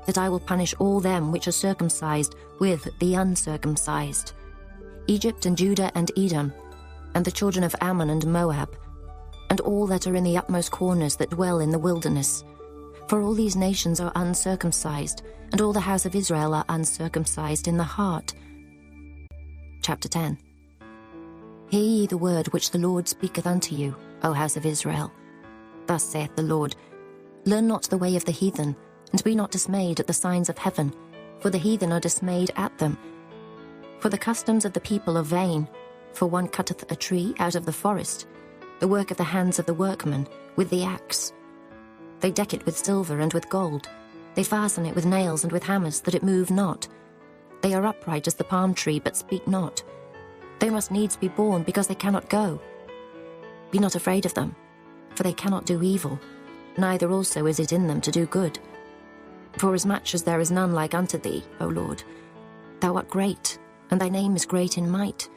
that I will punish all them which are circumcised with the uncircumcised, Egypt and Judah and Edom, and the children of Ammon and Moab, and all that are in the utmost corners that dwell in the wilderness. For all these nations are uncircumcised, and all the house of Israel are uncircumcised in the heart. Chapter 10. Hear ye the word which the Lord speaketh unto you, O house of Israel. Thus saith the Lord, Learn not the way of the heathen, and be not dismayed at the signs of heaven, for the heathen are dismayed at them. For the customs of the people are vain, for one cutteth a tree out of the forest, the work of the hands of the workman, with the axe. They deck it with silver and with gold. They fasten it with nails and with hammers, that it move not. They are upright as the palm tree, but speak not. They must needs be born, because they cannot go. Be not afraid of them, for they cannot do evil, neither also is it in them to do good. Forasmuch as there is none like unto thee, O Lord, thou art great, and thy name is great in might.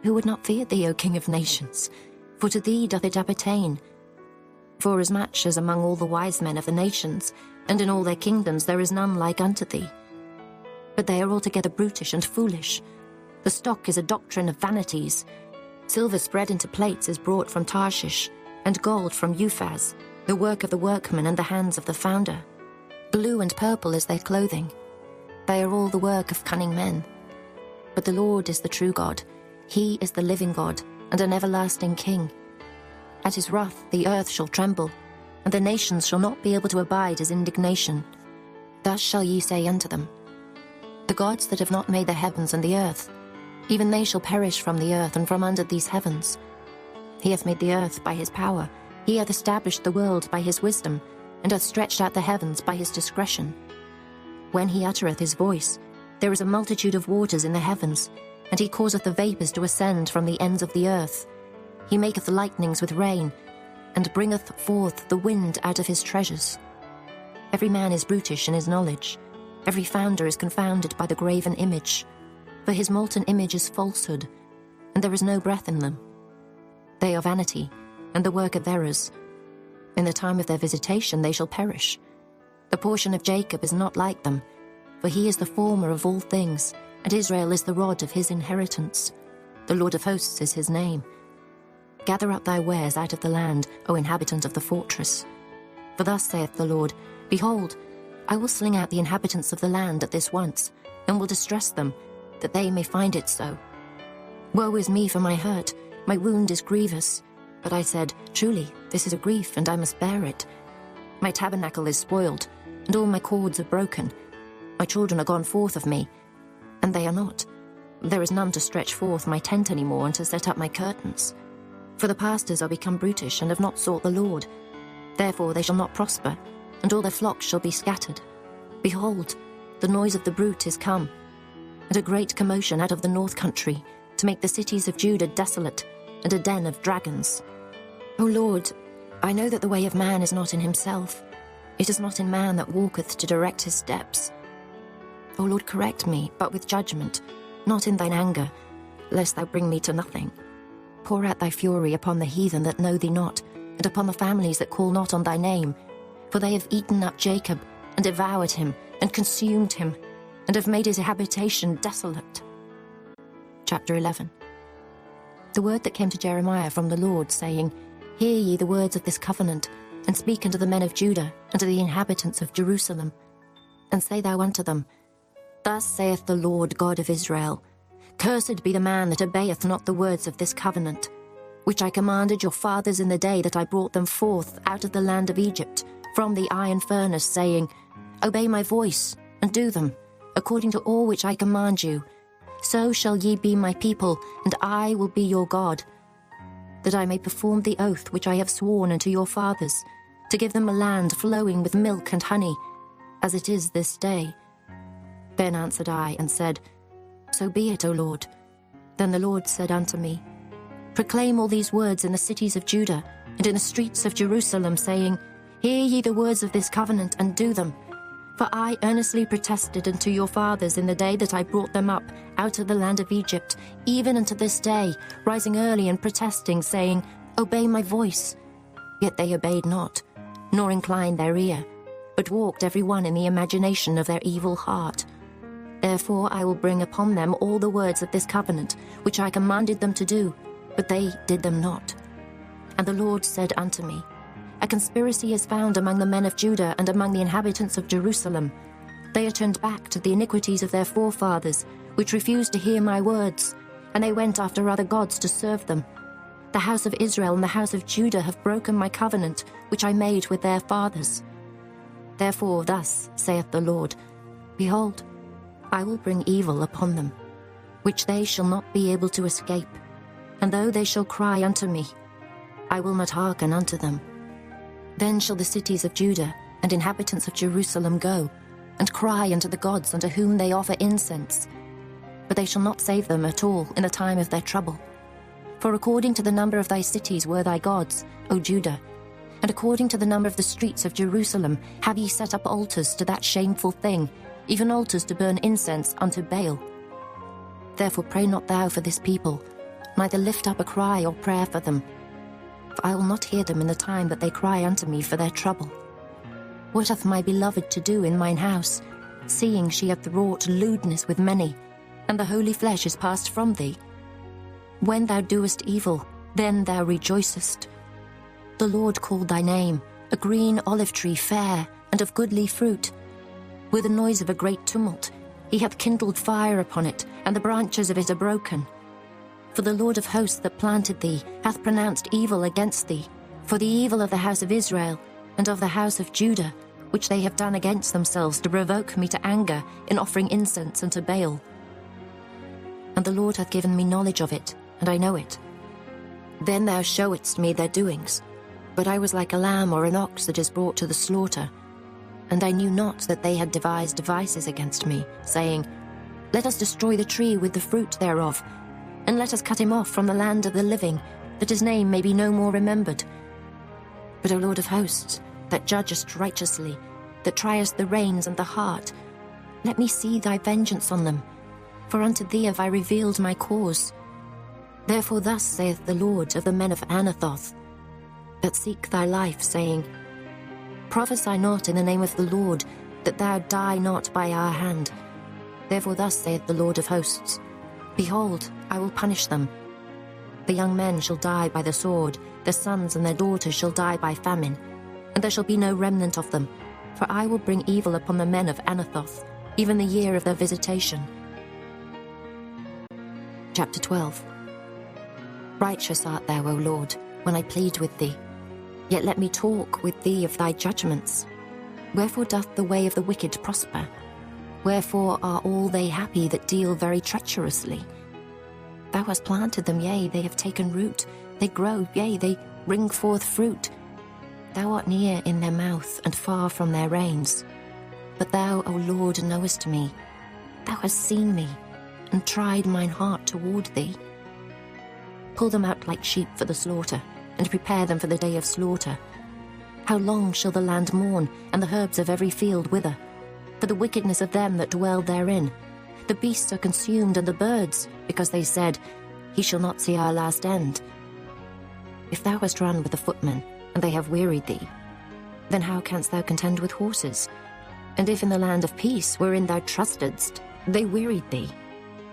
Who would not fear thee, O King of nations? For to thee doth it appertain. Forasmuch as among all the wise men of the nations, and in all their kingdoms, there is none like unto thee. But they are altogether brutish and foolish. The stock is a doctrine of vanities. Silver spread into plates is brought from Tarshish, and gold from Uphaz, the work of the workman and the hands of the founder. Blue and purple is their clothing. They are all the work of cunning men. But the Lord is the true God. He is the living God, and an everlasting King. At his wrath the earth shall tremble, and the nations shall not be able to abide his indignation. Thus shall ye say unto them, The gods that have not made the heavens and the earth, even they shall perish from the earth and from under these heavens. He hath made the earth by his power, he hath established the world by his wisdom, and hath stretched out the heavens by his discretion. When he uttereth his voice, there is a multitude of waters in the heavens, and he causeth the vapours to ascend from the ends of the earth. He maketh lightnings with rain, and bringeth forth the wind out of his treasures. Every man is brutish in his knowledge. Every founder is confounded by the graven image. For his molten image is falsehood, and there is no breath in them. They are vanity, and the work of errors. In the time of their visitation they shall perish. The portion of Jacob is not like them, for he is the former of all things, and Israel is the rod of his inheritance. The Lord of hosts is his name. Gather up thy wares out of the land, O inhabitant of the fortress. For thus saith the Lord, Behold, I will sling out the inhabitants of the land at this once, and will distress them, that they may find it so. Woe is me for my hurt, my wound is grievous. But I said, Truly, this is a grief, and I must bear it. My tabernacle is spoiled, and all my cords are broken. My children are gone forth of me, and they are not. There is none to stretch forth my tent any more, and to set up my curtains. For the pastors are become brutish, and have not sought the Lord. Therefore they shall not prosper, and all their flocks shall be scattered. Behold, the noise of the brute is come, and a great commotion out of the north country, to make the cities of Judah desolate, and a den of dragons. O Lord, I know that the way of man is not in himself. It is not in man that walketh to direct his steps. O Lord, correct me, but with judgment, not in thine anger, lest thou bring me to nothing. Pour out thy fury upon the heathen that know thee not, and upon the families that call not on thy name. For they have eaten up Jacob, and devoured him, and consumed him, and have made his habitation desolate. Chapter 11. The word that came to Jeremiah from the Lord, saying, Hear ye the words of this covenant, and speak unto the men of Judah, and to the inhabitants of Jerusalem. And say thou unto them, Thus saith the Lord God of Israel, Cursed be the man that obeyeth not the words of this covenant, which I commanded your fathers in the day that I brought them forth out of the land of Egypt, from the iron furnace, saying, Obey my voice, and do them, according to all which I command you. So shall ye be my people, and I will be your God, that I may perform the oath which I have sworn unto your fathers, to give them a land flowing with milk and honey, as it is this day. Then answered I, and said, So be it, O Lord. Then the Lord said unto me, Proclaim all these words in the cities of Judah, and in the streets of Jerusalem, saying, Hear ye the words of this covenant, and do them. For I earnestly protested unto your fathers in the day that I brought them up out of the land of Egypt, even unto this day, rising early and protesting, saying, Obey my voice. Yet they obeyed not, nor inclined their ear, but walked every one in the imagination of their evil heart. Therefore I will bring upon them all the words of this covenant, which I commanded them to do, but they did them not. And the Lord said unto me, A conspiracy is found among the men of Judah and among the inhabitants of Jerusalem. They are turned back to the iniquities of their forefathers, which refused to hear my words, and they went after other gods to serve them. The house of Israel and the house of Judah have broken my covenant, which I made with their fathers. Therefore thus saith the Lord, Behold, I will bring evil upon them, which they shall not be able to escape. And though they shall cry unto me, I will not hearken unto them. Then shall the cities of Judah and inhabitants of Jerusalem go, and cry unto the gods unto whom they offer incense. But they shall not save them at all in the time of their trouble. For according to the number of thy cities were thy gods, O Judah, and according to the number of the streets of Jerusalem have ye set up altars to that shameful thing, even altars to burn incense unto Baal. Therefore pray not thou for this people, neither lift up a cry or prayer for them. For I will not hear them in the time that they cry unto me for their trouble. What hath my beloved to do in mine house, seeing she hath wrought lewdness with many, and the holy flesh is passed from thee? When thou doest evil, then thou rejoicest. The Lord called thy name, a green olive tree fair, and of goodly fruit. With the noise of a great tumult, he hath kindled fire upon it, and the branches of it are broken. For the Lord of hosts that planted thee hath pronounced evil against thee, for the evil of the house of Israel and of the house of Judah, which they have done against themselves to provoke me to anger in offering incense unto Baal. And the Lord hath given me knowledge of it, and I know it. Then thou showedst me their doings, but I was like a lamb or an ox that is brought to the slaughter. And I knew not that they had devised devices against me, saying, Let us destroy the tree with the fruit thereof, and let us cut him off from the land of the living, that his name may be no more remembered. But, O Lord of hosts, that judgest righteously, that triest the reins and the heart, let me see thy vengeance on them, for unto thee have I revealed my cause. Therefore thus saith the Lord of the men of Anathoth, that seek thy life, saying, Prophesy not in the name of the Lord, that thou die not by our hand. Therefore thus saith the Lord of hosts, Behold, I will punish them. The young men shall die by the sword, their sons and their daughters shall die by famine, and there shall be no remnant of them, for I will bring evil upon the men of Anathoth, even the year of their visitation. Chapter 12. Righteous art thou, O Lord, when I plead with thee. Yet let me talk with thee of thy judgments. Wherefore doth the way of the wicked prosper? Wherefore are all they happy that deal very treacherously? Thou hast planted them, yea, they have taken root. They grow, yea, they bring forth fruit. Thou art near in their mouth, and far from their reins. But thou, O Lord, knowest me. Thou hast seen me, and tried mine heart toward thee. Pull them out like sheep for the slaughter, and prepare them for the day of slaughter. How long shall the land mourn, and the herbs of every field wither? For the wickedness of them that dwell therein. The beasts are consumed, and the birds, because they said, He shall not see our last end. If thou hast run with the footmen, and they have wearied thee, then how canst thou contend with horses? And if in the land of peace, wherein thou trustedst, they wearied thee,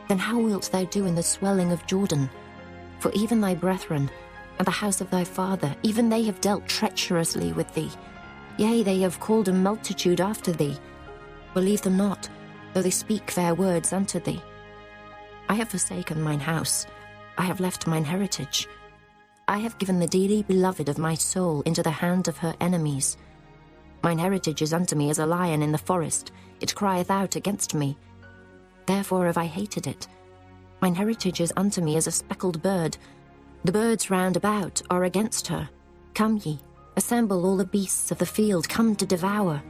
then how wilt thou do in the swelling of Jordan? For even thy brethren, and the house of thy father, even they have dealt treacherously with thee. Yea, they have called a multitude after thee. Believe them not, though they speak fair words unto thee. I have forsaken mine house, I have left mine heritage. I have given the dearly beloved of my soul into the hand of her enemies. Mine heritage is unto me as a lion in the forest, it crieth out against me. Therefore have I hated it. Mine heritage is unto me as a speckled bird. The birds round about are against her. Come ye, assemble all the beasts of the field, come to devour.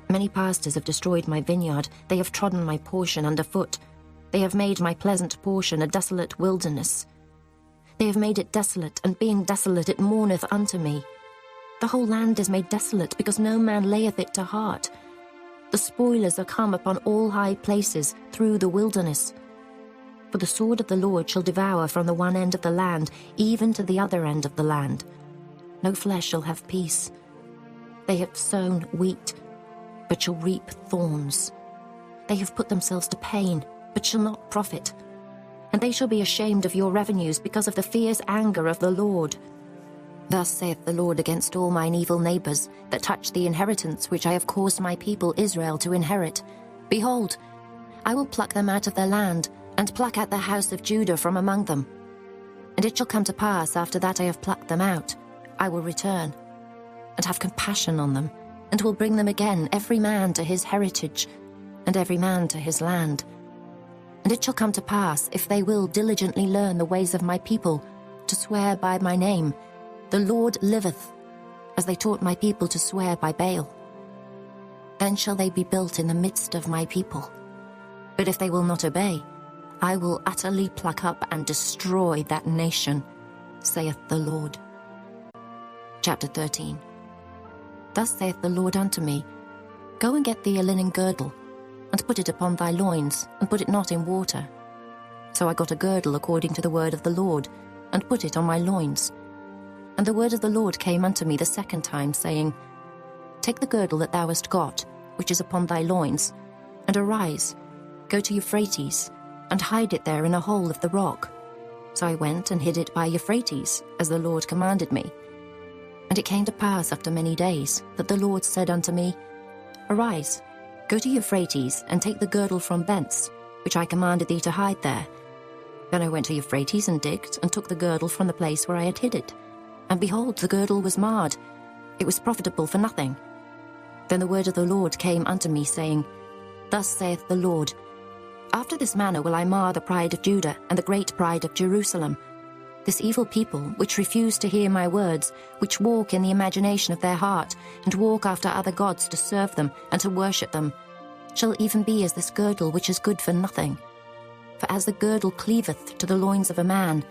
Many pastors have destroyed my vineyard, they have trodden my portion under foot. They have made my pleasant portion a desolate wilderness. They have made it desolate, and being desolate it mourneth unto me. The whole land is made desolate, because no man layeth it to heart. The spoilers are come upon all high places through the wilderness. For the sword of the Lord shall devour from the one end of the land, even to the other end of the land. No flesh shall have peace. They have sown wheat, but shall reap thorns. They have put themselves to pain, but shall not profit. And they shall be ashamed of your revenues because of the fierce anger of the Lord. Thus saith the Lord against all mine evil neighbours that touch the inheritance which I have caused my people Israel to inherit. Behold, I will pluck them out of their land, and pluck out the house of Judah from among them. And it shall come to pass, after that I have plucked them out, I will return, and have compassion on them, and will bring them again, every man to his heritage, and every man to his land. And it shall come to pass, if they will diligently learn the ways of my people, to swear by my name, the Lord liveth, as they taught my people to swear by Baal. Then shall they be built in the midst of my people. But if they will not obey, I will utterly pluck up and destroy that nation, saith the Lord. Chapter 13. Thus saith the Lord unto me, Go and get thee a linen girdle, and put it upon thy loins, and put it not in water. So I got a girdle according to the word of the Lord, and put it on my loins. And the word of the Lord came unto me the second time, saying, Take the girdle that thou hast got, which is upon thy loins, and arise, go to Euphrates, and hide it there in a hole of the rock. So I went and hid it by Euphrates, as the Lord commanded me. And it came to pass after many days, that the Lord said unto me, Arise, go to Euphrates, and take the girdle from thence, which I commanded thee to hide there. Then I went to Euphrates, and digged, and took the girdle from the place where I had hid it. And behold, the girdle was marred. It was profitable for nothing. Then the word of the Lord came unto me, saying, Thus saith the Lord, After this manner will I mar the pride of Judah and the great pride of Jerusalem. This evil people, which refuse to hear my words, which walk in the imagination of their heart, and walk after other gods to serve them and to worship them, shall even be as this girdle which is good for nothing. For as the girdle cleaveth to the loins of a man,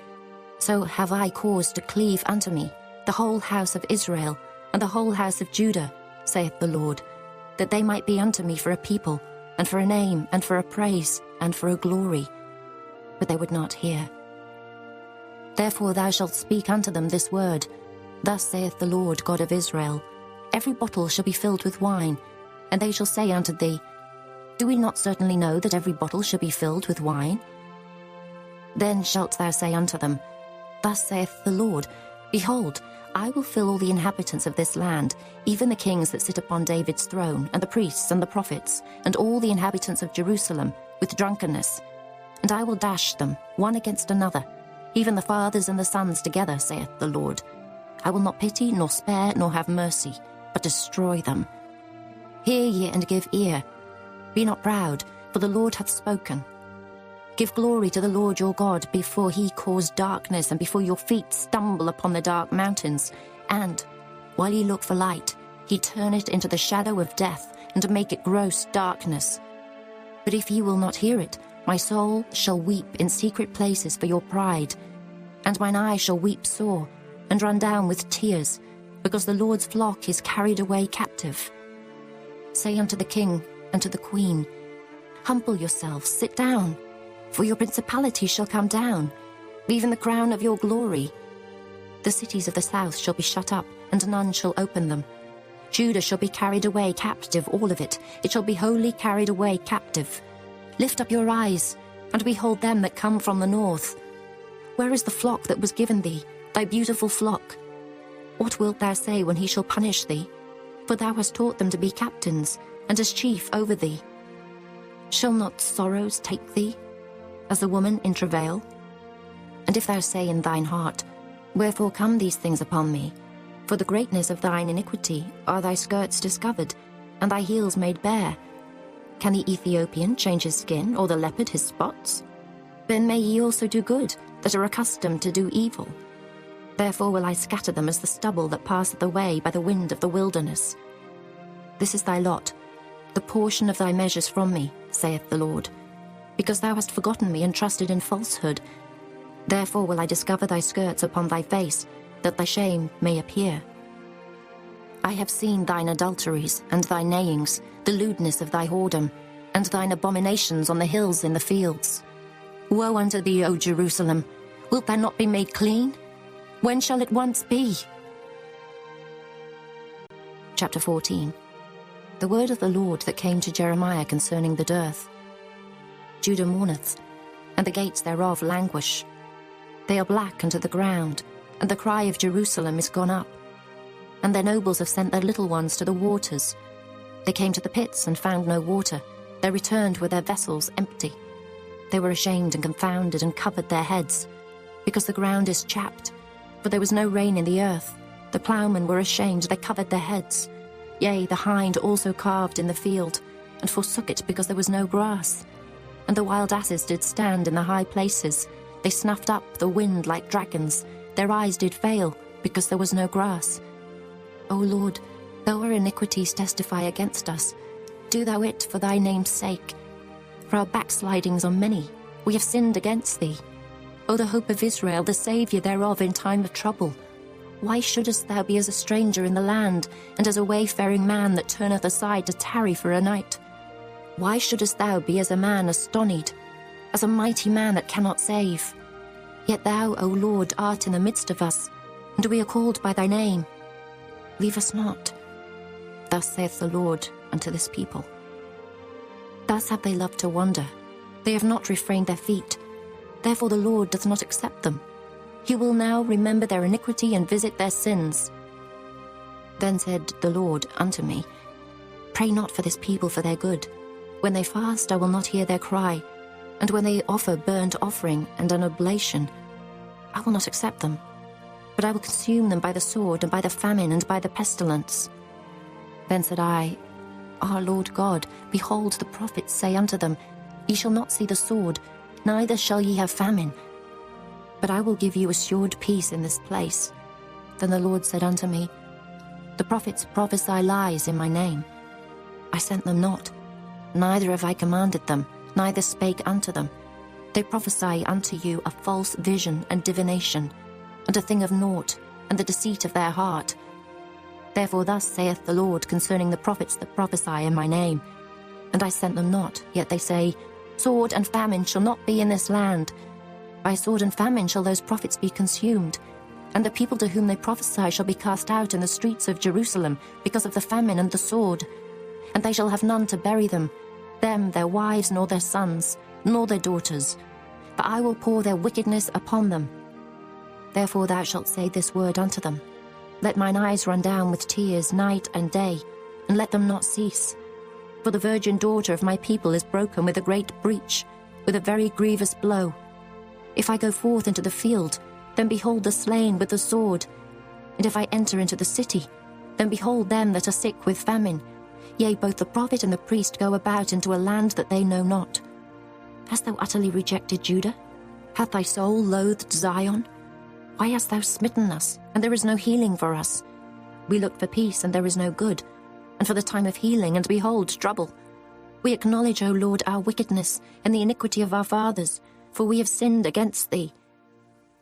so have I caused to cleave unto me the whole house of Israel and the whole house of Judah, saith the Lord, that they might be unto me for a people, and for a name, and for a praise, and for a glory. But they would not hear. Therefore thou shalt speak unto them this word, Thus saith the Lord God of Israel, Every bottle shall be filled with wine, and they shall say unto thee, Do we not certainly know that every bottle shall be filled with wine? Then shalt thou say unto them, Thus saith the Lord, Behold, I will fill all the inhabitants of this land, even the kings that sit upon David's throne, and the priests and the prophets, and all the inhabitants of Jerusalem, with drunkenness. And I will dash them, one against another, even the fathers and the sons together, saith the Lord. I will not pity, nor spare, nor have mercy, but destroy them. Hear ye and give ear. Be not proud, for the Lord hath spoken. Give glory to the Lord your God before he cause darkness, and before your feet stumble upon the dark mountains. And, while ye look for light, he turn it into the shadow of death, and make it gross darkness. But if ye will not hear it, my soul shall weep in secret places for your pride, and mine eye shall weep sore, and run down with tears, because the Lord's flock is carried away captive. Say unto the king and to the queen, Humble yourselves, sit down, for your principality shall come down, even the crown of your glory. The cities of the south shall be shut up, and none shall open them. Judah shall be carried away captive, all of it. It shall be wholly carried away captive. Lift up your eyes, and behold them that come from the north. Where is the flock that was given thee, thy beautiful flock? What wilt thou say when he shall punish thee? For thou hast taught them to be captains, and as chief over thee. Shall not sorrows take thee, as a woman in travail? And if thou say in thine heart, Wherefore come these things upon me? For the greatness of thine iniquity are thy skirts discovered, and thy heels made bare. Can the Ethiopian change his skin, or the leopard his spots? Then may ye also do good, that are accustomed to do evil. Therefore will I scatter them as the stubble that passeth away by the wind of the wilderness. This is thy lot, the portion of thy measures from me, saith the Lord. Because thou hast forgotten me and trusted in falsehood, therefore will I discover thy skirts upon thy face, that thy shame may appear. I have seen thine adulteries and thy neighings, the lewdness of thy whoredom, and thine abominations on the hills in the fields. Woe unto thee, O Jerusalem! Wilt thou not be made clean? When shall it once be? Chapter 14. The word of the Lord that came to Jeremiah concerning the dearth. Judah mourneth, and the gates thereof languish. They are black unto the ground, and the cry of Jerusalem is gone up. And their nobles have sent their little ones to the waters. They came to the pits and found no water. They returned with their vessels empty. They were ashamed and confounded and covered their heads, because the ground is chapped, for there was no rain in the earth. The ploughmen were ashamed, they covered their heads. Yea, the hind also calved in the field, and forsook it because there was no grass. And the wild asses did stand in the high places. They snuffed up the wind like dragons. Their eyes did fail, because there was no grass. O Lord, though our iniquities testify against us, do thou it for thy name's sake. For our backslidings are many, we have sinned against thee. O the hope of Israel, the Saviour thereof in time of trouble. Why shouldest thou be as a stranger in the land, and as a wayfaring man that turneth aside to tarry for a night? Why shouldest thou be as a man astonied, as a mighty man that cannot save? Yet thou, O Lord, art in the midst of us, and we are called by thy name. Leave us not. Thus saith the Lord unto this people. Thus have they loved to wander. They have not refrained their feet. Therefore the Lord doth not accept them. He will now remember their iniquity and visit their sins. Then said the Lord unto me, Pray not for this people for their good. When they fast, I will not hear their cry. And when they offer burnt offering and an oblation, I will not accept them. But I will consume them by the sword, and by the famine, and by the pestilence. Then said I, Our Lord God, behold, the prophets say unto them, Ye shall not see the sword, neither shall ye have famine. But I will give you assured peace in this place. Then the Lord said unto me, The prophets prophesy lies in my name. I sent them not, neither have I commanded them, neither spake unto them. They prophesy unto you a false vision and divination, and a thing of naught, and the deceit of their heart. Therefore thus saith the Lord concerning the prophets that prophesy in my name. And I sent them not, yet they say, Sword and famine shall not be in this land. By sword and famine shall those prophets be consumed, and the people to whom they prophesy shall be cast out in the streets of Jerusalem because of the famine and the sword. And they shall have none to bury them, their wives, nor their sons, nor their daughters. For I will pour their wickedness upon them. Therefore thou shalt say this word unto them, Let mine eyes run down with tears night and day, and let them not cease. For the virgin daughter of my people is broken with a great breach, with a very grievous blow. If I go forth into the field, then behold the slain with the sword. And if I enter into the city, then behold them that are sick with famine. Yea, both the prophet and the priest go about into a land that they know not. Hast thou utterly rejected Judah? Hath thy soul loathed Zion? Why hast thou smitten us, and there is no healing for us? We look for peace, and there is no good, and for the time of healing, and behold, trouble. We acknowledge, O Lord, our wickedness, and the iniquity of our fathers, for we have sinned against thee.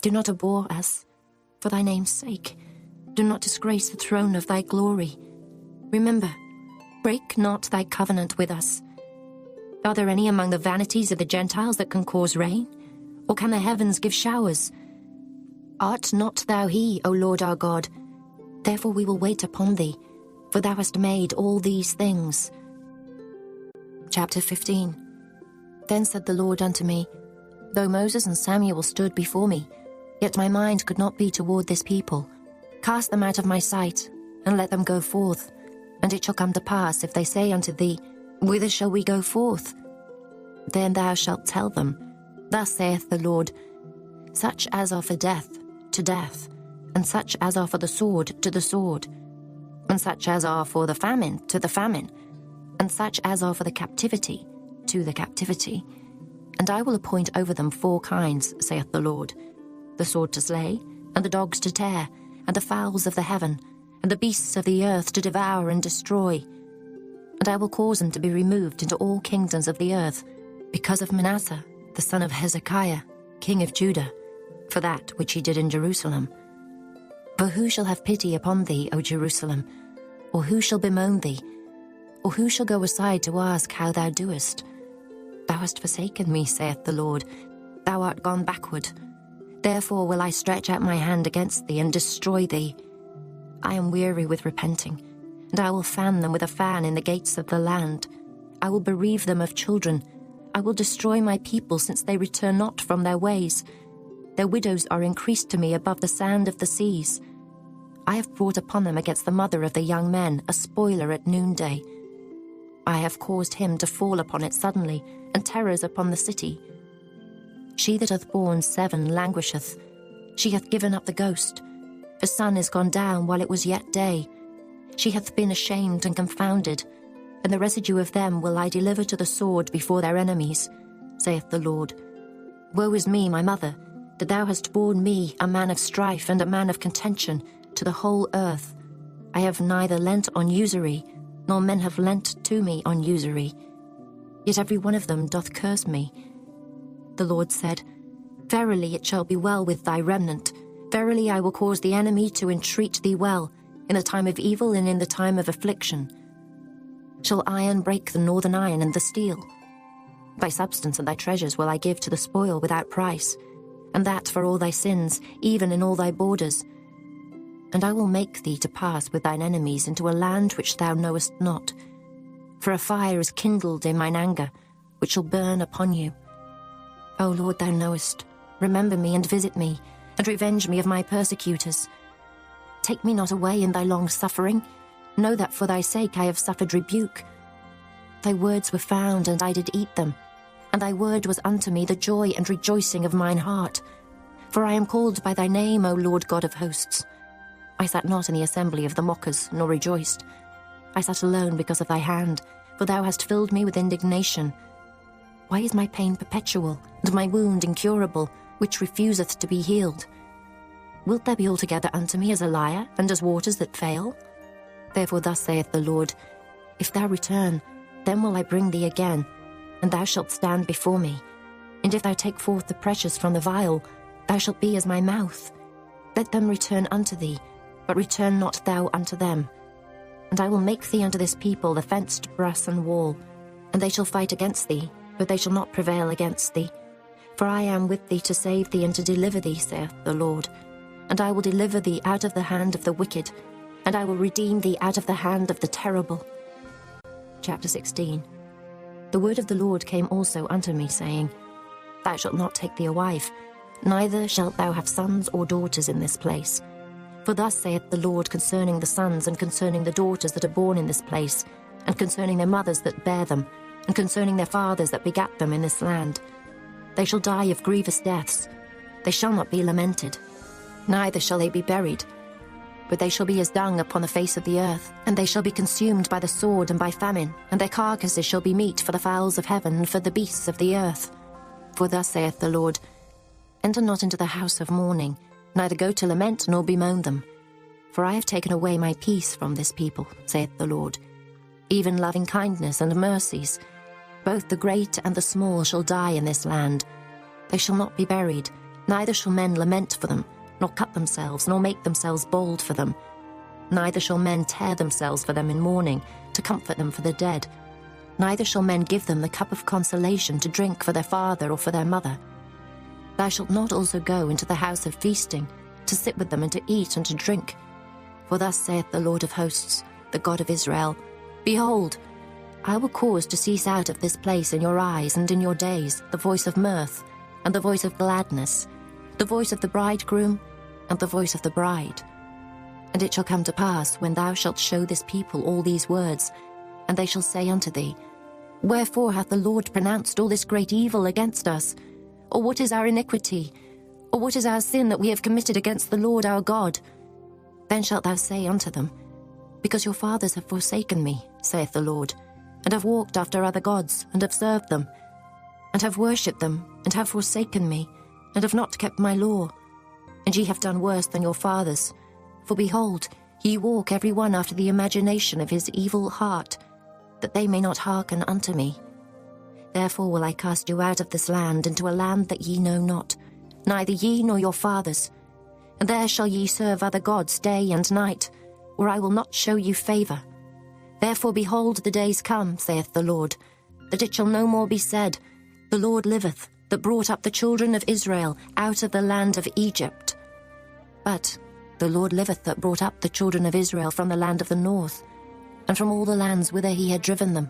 Do not abhor us, for thy name's sake. Do not disgrace the throne of thy glory. Remember, break not thy covenant with us. Are there any among the vanities of the Gentiles that can cause rain? Or can the heavens give showers? Art not thou he, O Lord our God? Therefore we will wait upon thee, for thou hast made all these things. Chapter 15. Then said the Lord unto me, Though Moses and Samuel stood before me, yet my mind could not be toward this people. Cast them out of my sight, and let them go forth. And it shall come to pass, if they say unto thee, Whither shall we go forth? Then thou shalt tell them, Thus saith the Lord, Such as are for death, to death, and such as are for the sword, to the sword, and such as are for the famine, to the famine, and such as are for the captivity, to the captivity. And I will appoint over them 4 kinds, saith the Lord, the sword to slay, and the dogs to tear, and the fowls of the heaven, and the beasts of the earth to devour and destroy. And I will cause them to be removed into all kingdoms of the earth, because of Manasseh, the son of Hezekiah, king of Judah, for that which he did in Jerusalem. For who shall have pity upon thee, O Jerusalem? Or who shall bemoan thee? Or who shall go aside to ask how thou doest? Thou hast forsaken me, saith the Lord. Thou art gone backward. Therefore will I stretch out my hand against thee and destroy thee. I am weary with repenting, and I will fan them with a fan in the gates of the land. I will bereave them of children. I will destroy my people, since they return not from their ways. Their widows are increased to me above the sand of the seas. I have brought upon them against the mother of the young men a spoiler at noonday. I have caused him to fall upon it suddenly, and terrors upon the city. She that hath borne 7 languisheth. She hath given up the ghost. Her sun is gone down while it was yet day. She hath been ashamed and confounded, and the residue of them will I deliver to the sword before their enemies, saith the Lord. Woe is me, my mother, that thou hast borne me, a man of strife and a man of contention, to the whole earth. I have neither lent on usury, nor men have lent to me on usury. Yet every one of them doth curse me. The Lord said, Verily it shall be well with thy remnant. Verily I will cause the enemy to entreat thee well, in the time of evil and in the time of affliction. Shall iron break the northern iron and the steel? Thy substance and thy treasures will I give to the spoil without price, and that for all thy sins, even in all thy borders. And I will make thee to pass with thine enemies into a land which thou knowest not. For a fire is kindled in mine anger, which shall burn upon you. O Lord, thou knowest, remember me and visit me, and revenge me of my persecutors. Take me not away in thy long suffering. Know that for thy sake I have suffered rebuke. Thy words were found, and I did eat them, and thy word was unto me the joy and rejoicing of mine heart. For I am called by thy name, O Lord God of hosts. I sat not in the assembly of the mockers, nor rejoiced. I sat alone because of thy hand, for thou hast filled me with indignation. Why is my pain perpetual, and my wound incurable, which refuseth to be healed? Wilt thou be altogether unto me as a liar, and as waters that fail? Therefore thus saith the Lord, If thou return, then will I bring thee again, and thou shalt stand before me. And if thou take forth the precious from the vial, thou shalt be as my mouth. Let them return unto thee, but return not thou unto them. And I will make thee unto this people the fenced brassen wall, and they shall fight against thee, but they shall not prevail against thee. For I am with thee to save thee and to deliver thee, saith the Lord. And I will deliver thee out of the hand of the wicked, and I will redeem thee out of the hand of the terrible. Chapter 16. The word of the Lord came also unto me, saying, Thou shalt not take thee a wife, neither shalt thou have sons or daughters in this place. For thus saith the Lord concerning the sons and concerning the daughters that are born in this place, and concerning their mothers that bear them, and concerning their fathers that begat them in this land. They shall die of grievous deaths. They shall not be lamented, neither shall they be buried. But they shall be as dung upon the face of the earth, and they shall be consumed by the sword and by famine, and their carcasses shall be meat for the fowls of heaven and for the beasts of the earth. For thus saith the Lord, Enter not into the house of mourning, neither go to lament nor bemoan them. For I have taken away my peace from this people, saith the Lord. Even loving kindness and mercies, both the great and the small shall die in this land. They shall not be buried, neither shall men lament for them, nor cut themselves, nor make themselves bald for them. Neither shall men tear themselves for them in mourning, to comfort them for the dead. Neither shall men give them the cup of consolation to drink for their father or for their mother. Thou shalt not also go into the house of feasting, to sit with them and to eat and to drink. For thus saith the Lord of hosts, the God of Israel, Behold, I will cause to cease out of this place in your eyes and in your days the voice of mirth, and the voice of gladness, the voice of the bridegroom, and the voice of the bride. And it shall come to pass, when thou shalt show this people all these words, and they shall say unto thee, Wherefore hath the Lord pronounced all this great evil against us? Or what is our iniquity? Or what is our sin that we have committed against the Lord our God? Then shalt thou say unto them, Because your fathers have forsaken me, saith the Lord, and have walked after other gods, and have served them, and have worshipped them, and have forsaken me, and have not kept my law. And ye have done worse than your fathers. For behold, ye walk every one after the imagination of his evil heart, that they may not hearken unto me. Therefore will I cast you out of this land into a land that ye know not, neither ye nor your fathers. And there shall ye serve other gods day and night, where I will not show you favour. Therefore behold, the days come, saith the Lord, that it shall no more be said, The Lord liveth, that brought up the children of Israel out of the land of Egypt. But the Lord liveth, that brought up the children of Israel from the land of the north, and from all the lands whither he had driven them.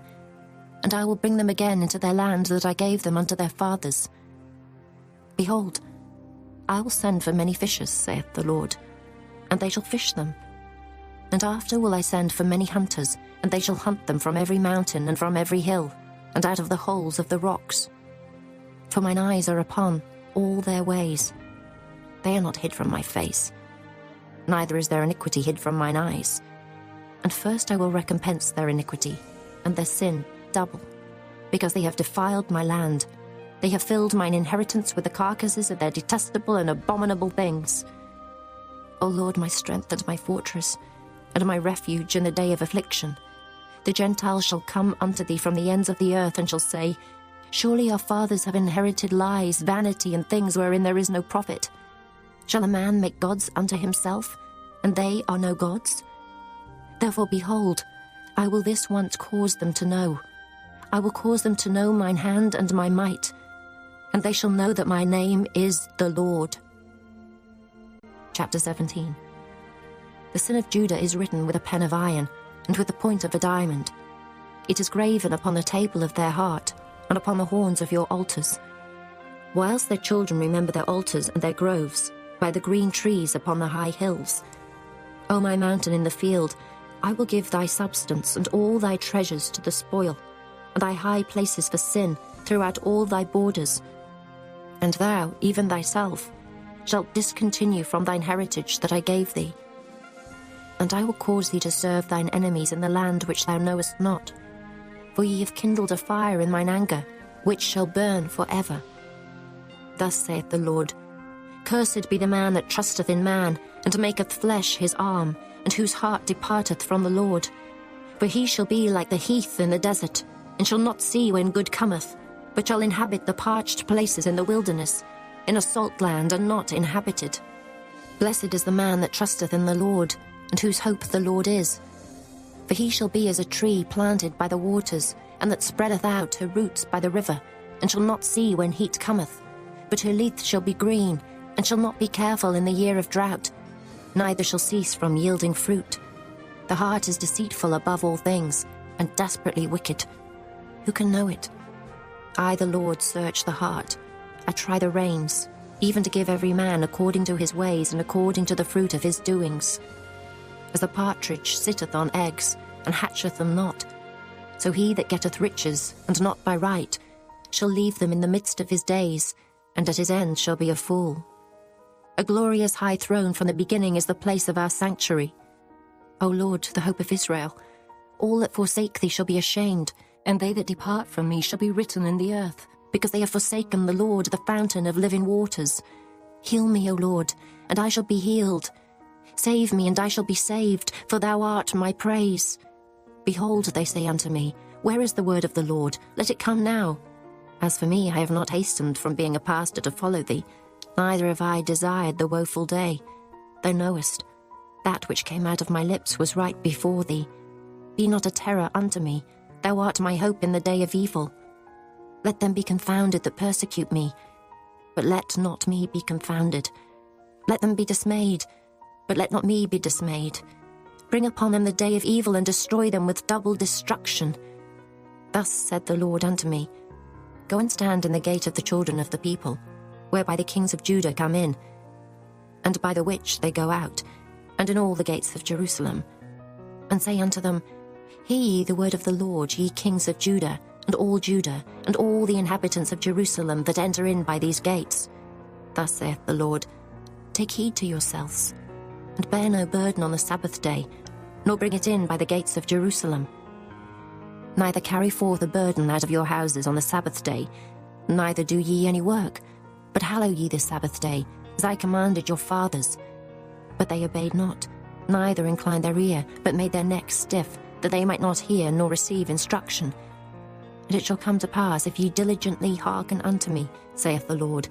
And I will bring them again into their land that I gave them unto their fathers. Behold, I will send for many fishers, saith the Lord, and they shall fish them. And after will I send for many hunters, and they shall hunt them from every mountain and from every hill, and out of the holes of the rocks. For mine eyes are upon all their ways. They are not hid from my face, neither is their iniquity hid from mine eyes. And first I will recompense their iniquity, and their sin double, because they have defiled my land. They have filled mine inheritance with the carcasses of their detestable and abominable things. O Lord, my strength and my fortress, and my refuge in the day of affliction, the Gentiles shall come unto thee from the ends of the earth, and shall say, Surely our fathers have inherited lies, vanity, and things wherein there is no profit. Shall a man make gods unto himself, and they are no gods? Therefore, behold, I will this once cause them to know. I will cause them to know mine hand and my might, and they shall know that my name is the Lord. Chapter 17. The sin of Judah is written with a pen of iron, and with the point of a diamond. It is graven upon the table of their heart, and upon the horns of your altars. Whilst their children remember their altars and their groves, by the green trees upon the high hills. O my mountain in the field, I will give thy substance and all thy treasures to the spoil, and thy high places for sin throughout all thy borders. And thou, even thyself, shalt discontinue from thine heritage that I gave thee. And I will cause thee to serve thine enemies in the land which thou knowest not. For ye have kindled a fire in mine anger, which shall burn for ever. Thus saith the Lord, Cursed be the man that trusteth in man, and maketh flesh his arm, and whose heart departeth from the Lord. For he shall be like the heath in the desert, and shall not see when good cometh, but shall inhabit the parched places in the wilderness, in a salt land and not inhabited. Blessed is the man that trusteth in the Lord, and whose hope the Lord is. For he shall be as a tree planted by the waters, and that spreadeth out her roots by the river, and shall not see when heat cometh, but her leaf shall be green, and shall not be careful in the year of drought, neither shall cease from yielding fruit. The heart is deceitful above all things, and desperately wicked. Who can know it? I, the Lord, search the heart. I try the reins, even to give every man according to his ways and according to the fruit of his doings. As the partridge sitteth on eggs, and hatcheth them not, so he that getteth riches, and not by right, shall leave them in the midst of his days, and at his end shall be a fool. A glorious high throne from the beginning is the place of our sanctuary. O Lord, the hope of Israel, all that forsake thee shall be ashamed, and they that depart from me shall be written in the earth, because they have forsaken the Lord, the fountain of living waters. Heal me, O Lord, and I shall be healed. Save me, and I shall be saved, for thou art my praise. Behold, they say unto me, Where is the word of the Lord? Let it come now. As for me, I have not hastened from being a pastor to follow thee, neither have I desired the woeful day. Thou knowest, that which came out of my lips was right before thee. Be not a terror unto me, thou art my hope in the day of evil. Let them be confounded that persecute me, but let not me be confounded. Let them be dismayed, but let not me be dismayed. Bring upon them the day of evil, and destroy them with double destruction. Thus said the Lord unto me, Go and stand in the gate of the children of the people, whereby the kings of Judah come in, and by the which they go out, and in all the gates of Jerusalem. And say unto them, Hear ye the word of the Lord, ye kings of Judah, and all the inhabitants of Jerusalem that enter in by these gates. Thus saith the Lord, Take heed to yourselves, and bear no burden on the Sabbath day, nor bring it in by the gates of Jerusalem. Neither carry forth a burden out of your houses on the Sabbath day, neither do ye any work, but hallow ye the Sabbath day, as I commanded your fathers. But they obeyed not, neither inclined their ear, but made their necks stiff, that they might not hear nor receive instruction. And it shall come to pass, if ye diligently hearken unto me, saith the Lord,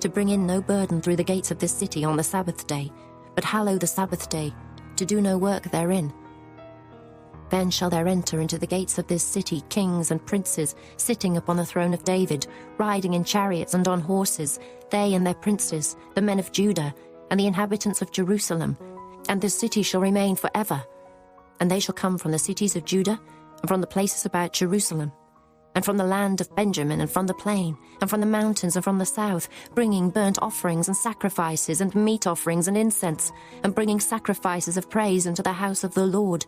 to bring in no burden through the gates of this city on the Sabbath day, but hallow the Sabbath day, to do no work therein. Then shall there enter into the gates of this city kings and princes, sitting upon the throne of David, riding in chariots and on horses, they and their princes, the men of Judah, and the inhabitants of Jerusalem. And this city shall remain forever. And they shall come from the cities of Judah, and from the places about Jerusalem, and from the land of Benjamin, and from the plain, and from the mountains, and from the south, bringing burnt offerings and sacrifices, and meat offerings and incense, and bringing sacrifices of praise into the house of the Lord.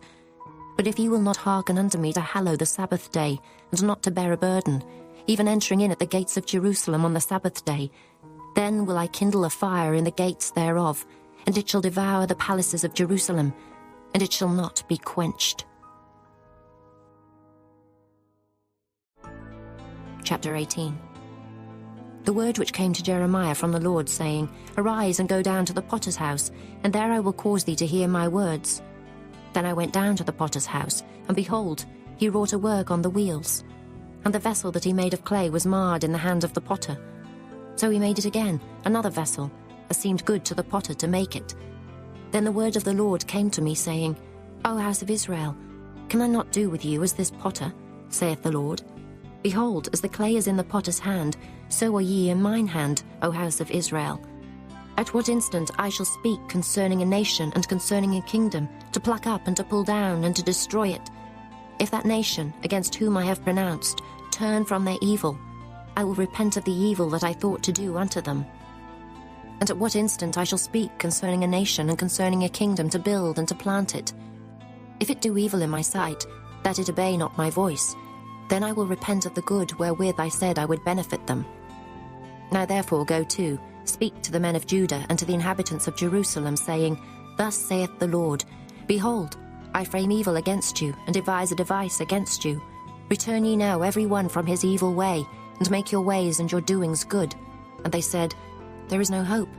But if ye will not hearken unto me to hallow the Sabbath day, and not to bear a burden, even entering in at the gates of Jerusalem on the Sabbath day, then will I kindle a fire in the gates thereof, and it shall devour the palaces of Jerusalem, and it shall not be quenched. Chapter 18. The word which came to Jeremiah from the Lord, saying, Arise and go down to the potter's house, and there I will cause thee to hear my words. Then I went down to the potter's house, and behold, he wrought a work on the wheels. And the vessel that he made of clay was marred in the hand of the potter. So he made it again, another vessel, as seemed good to the potter to make it. Then the word of the Lord came to me, saying, O house of Israel, can I not do with you as this potter, saith the Lord? Behold, as the clay is in the potter's hand, so are ye in mine hand, O house of Israel. At what instant I shall speak concerning a nation and concerning a kingdom, to pluck up and to pull down and to destroy it. If that nation, against whom I have pronounced, turn from their evil, I will repent of the evil that I thought to do unto them. And at what instant I shall speak concerning a nation and concerning a kingdom, to build and to plant it. If it do evil in my sight, that it obey not my voice, then I will repent of the good wherewith I said I would benefit them. Now therefore go to, speak to the men of Judah and to the inhabitants of Jerusalem, saying, Thus saith the Lord, Behold, I frame evil against you, and devise a device against you. Return ye now every one from his evil way, and make your ways and your doings good. And they said, There is no hope,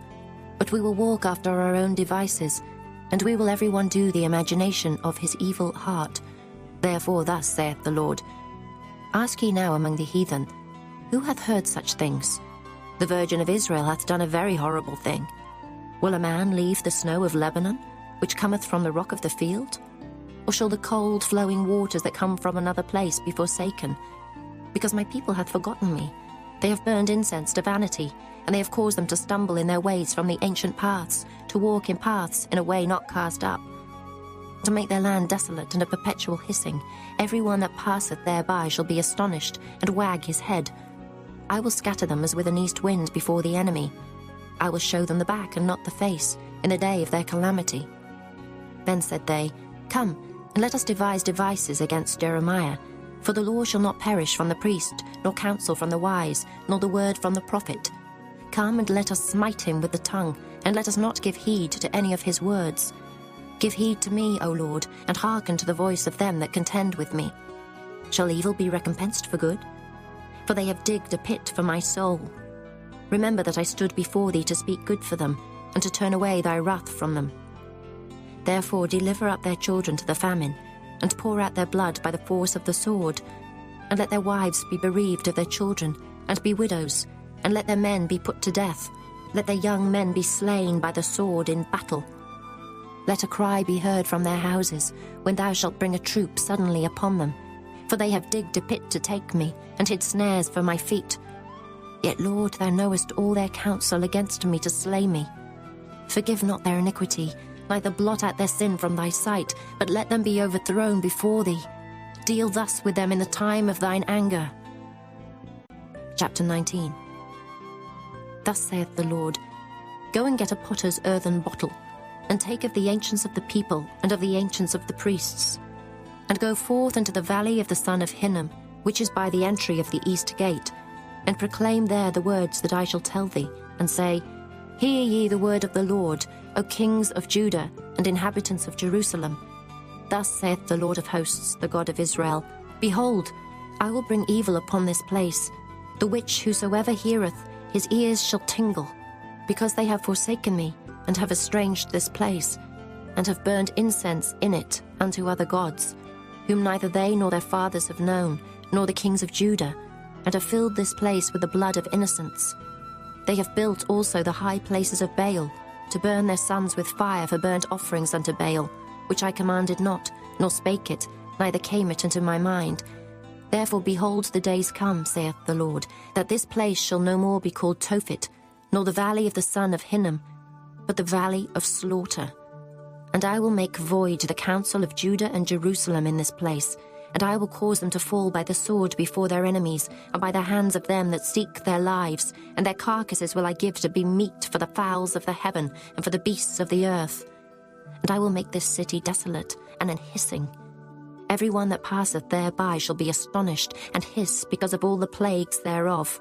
but we will walk after our own devices, and we will every one do the imagination of his evil heart. Therefore thus saith the Lord, Ask ye now among the heathen, who hath heard such things? The Virgin of Israel hath done a very horrible thing. Will a man leave the snow of Lebanon, which cometh from the rock of the field? Or shall the cold flowing waters that come from another place be forsaken? Because my people hath forgotten me. They have burned incense to vanity, and they have caused them to stumble in their ways from the ancient paths, to walk in paths in a way not cast up. To make their land desolate and a perpetual hissing, every one that passeth thereby shall be astonished, and wag his head. I will scatter them as with an east wind before the enemy. I will show them the back and not the face, in the day of their calamity. Then said they, Come, and let us devise devices against Jeremiah. For the law shall not perish from the priest, nor counsel from the wise, nor the word from the prophet. Come and let us smite him with the tongue, and let us not give heed to any of his words. Give heed to me, O Lord, and hearken to the voice of them that contend with me. Shall evil be recompensed for good? For they have digged a pit for my soul. Remember that I stood before thee to speak good for them, and to turn away thy wrath from them. Therefore deliver up their children to the famine, and pour out their blood by the force of the sword. And let their wives be bereaved of their children, and be widows, and let their men be put to death. Let their young men be slain by the sword in battle. Let a cry be heard from their houses, when thou shalt bring a troop suddenly upon them. For they have digged a pit to take me, and hid snares for my feet. Yet, Lord, thou knowest all their counsel against me to slay me. Forgive not their iniquity, neither blot out their sin from thy sight, but let them be overthrown before thee. Deal thus with them in the time of thine anger. Chapter 19. Thus saith the Lord, Go and get a potter's earthen bottle, and take of the ancients of the people, and of the ancients of the priests, and go forth into the valley of the son of Hinnom, which is by the entry of the east gate, and proclaim there the words that I shall tell thee, and say, Hear ye the word of the Lord, O kings of Judah, and inhabitants of Jerusalem. Thus saith the Lord of hosts, the God of Israel, Behold, I will bring evil upon this place, the which whosoever heareth, his ears shall tingle, because they have forsaken me, and have estranged this place, and have burned incense in it unto other gods, whom neither they nor their fathers have known, nor the kings of Judah, and have filled this place with the blood of innocents. They have built also the high places of Baal, to burn their sons with fire for burnt offerings unto Baal, which I commanded not, nor spake it, neither came it into my mind. Therefore behold, the days come, saith the Lord, that this place shall no more be called Tophet, nor the valley of the son of Hinnom, but the valley of slaughter. And I will make void the counsel of Judah and Jerusalem in this place, and I will cause them to fall by the sword before their enemies, and by the hands of them that seek their lives, and their carcasses will I give to be meat for the fowls of the heaven, and for the beasts of the earth. And I will make this city desolate, and an hissing. Every one that passeth thereby shall be astonished, and hiss because of all the plagues thereof.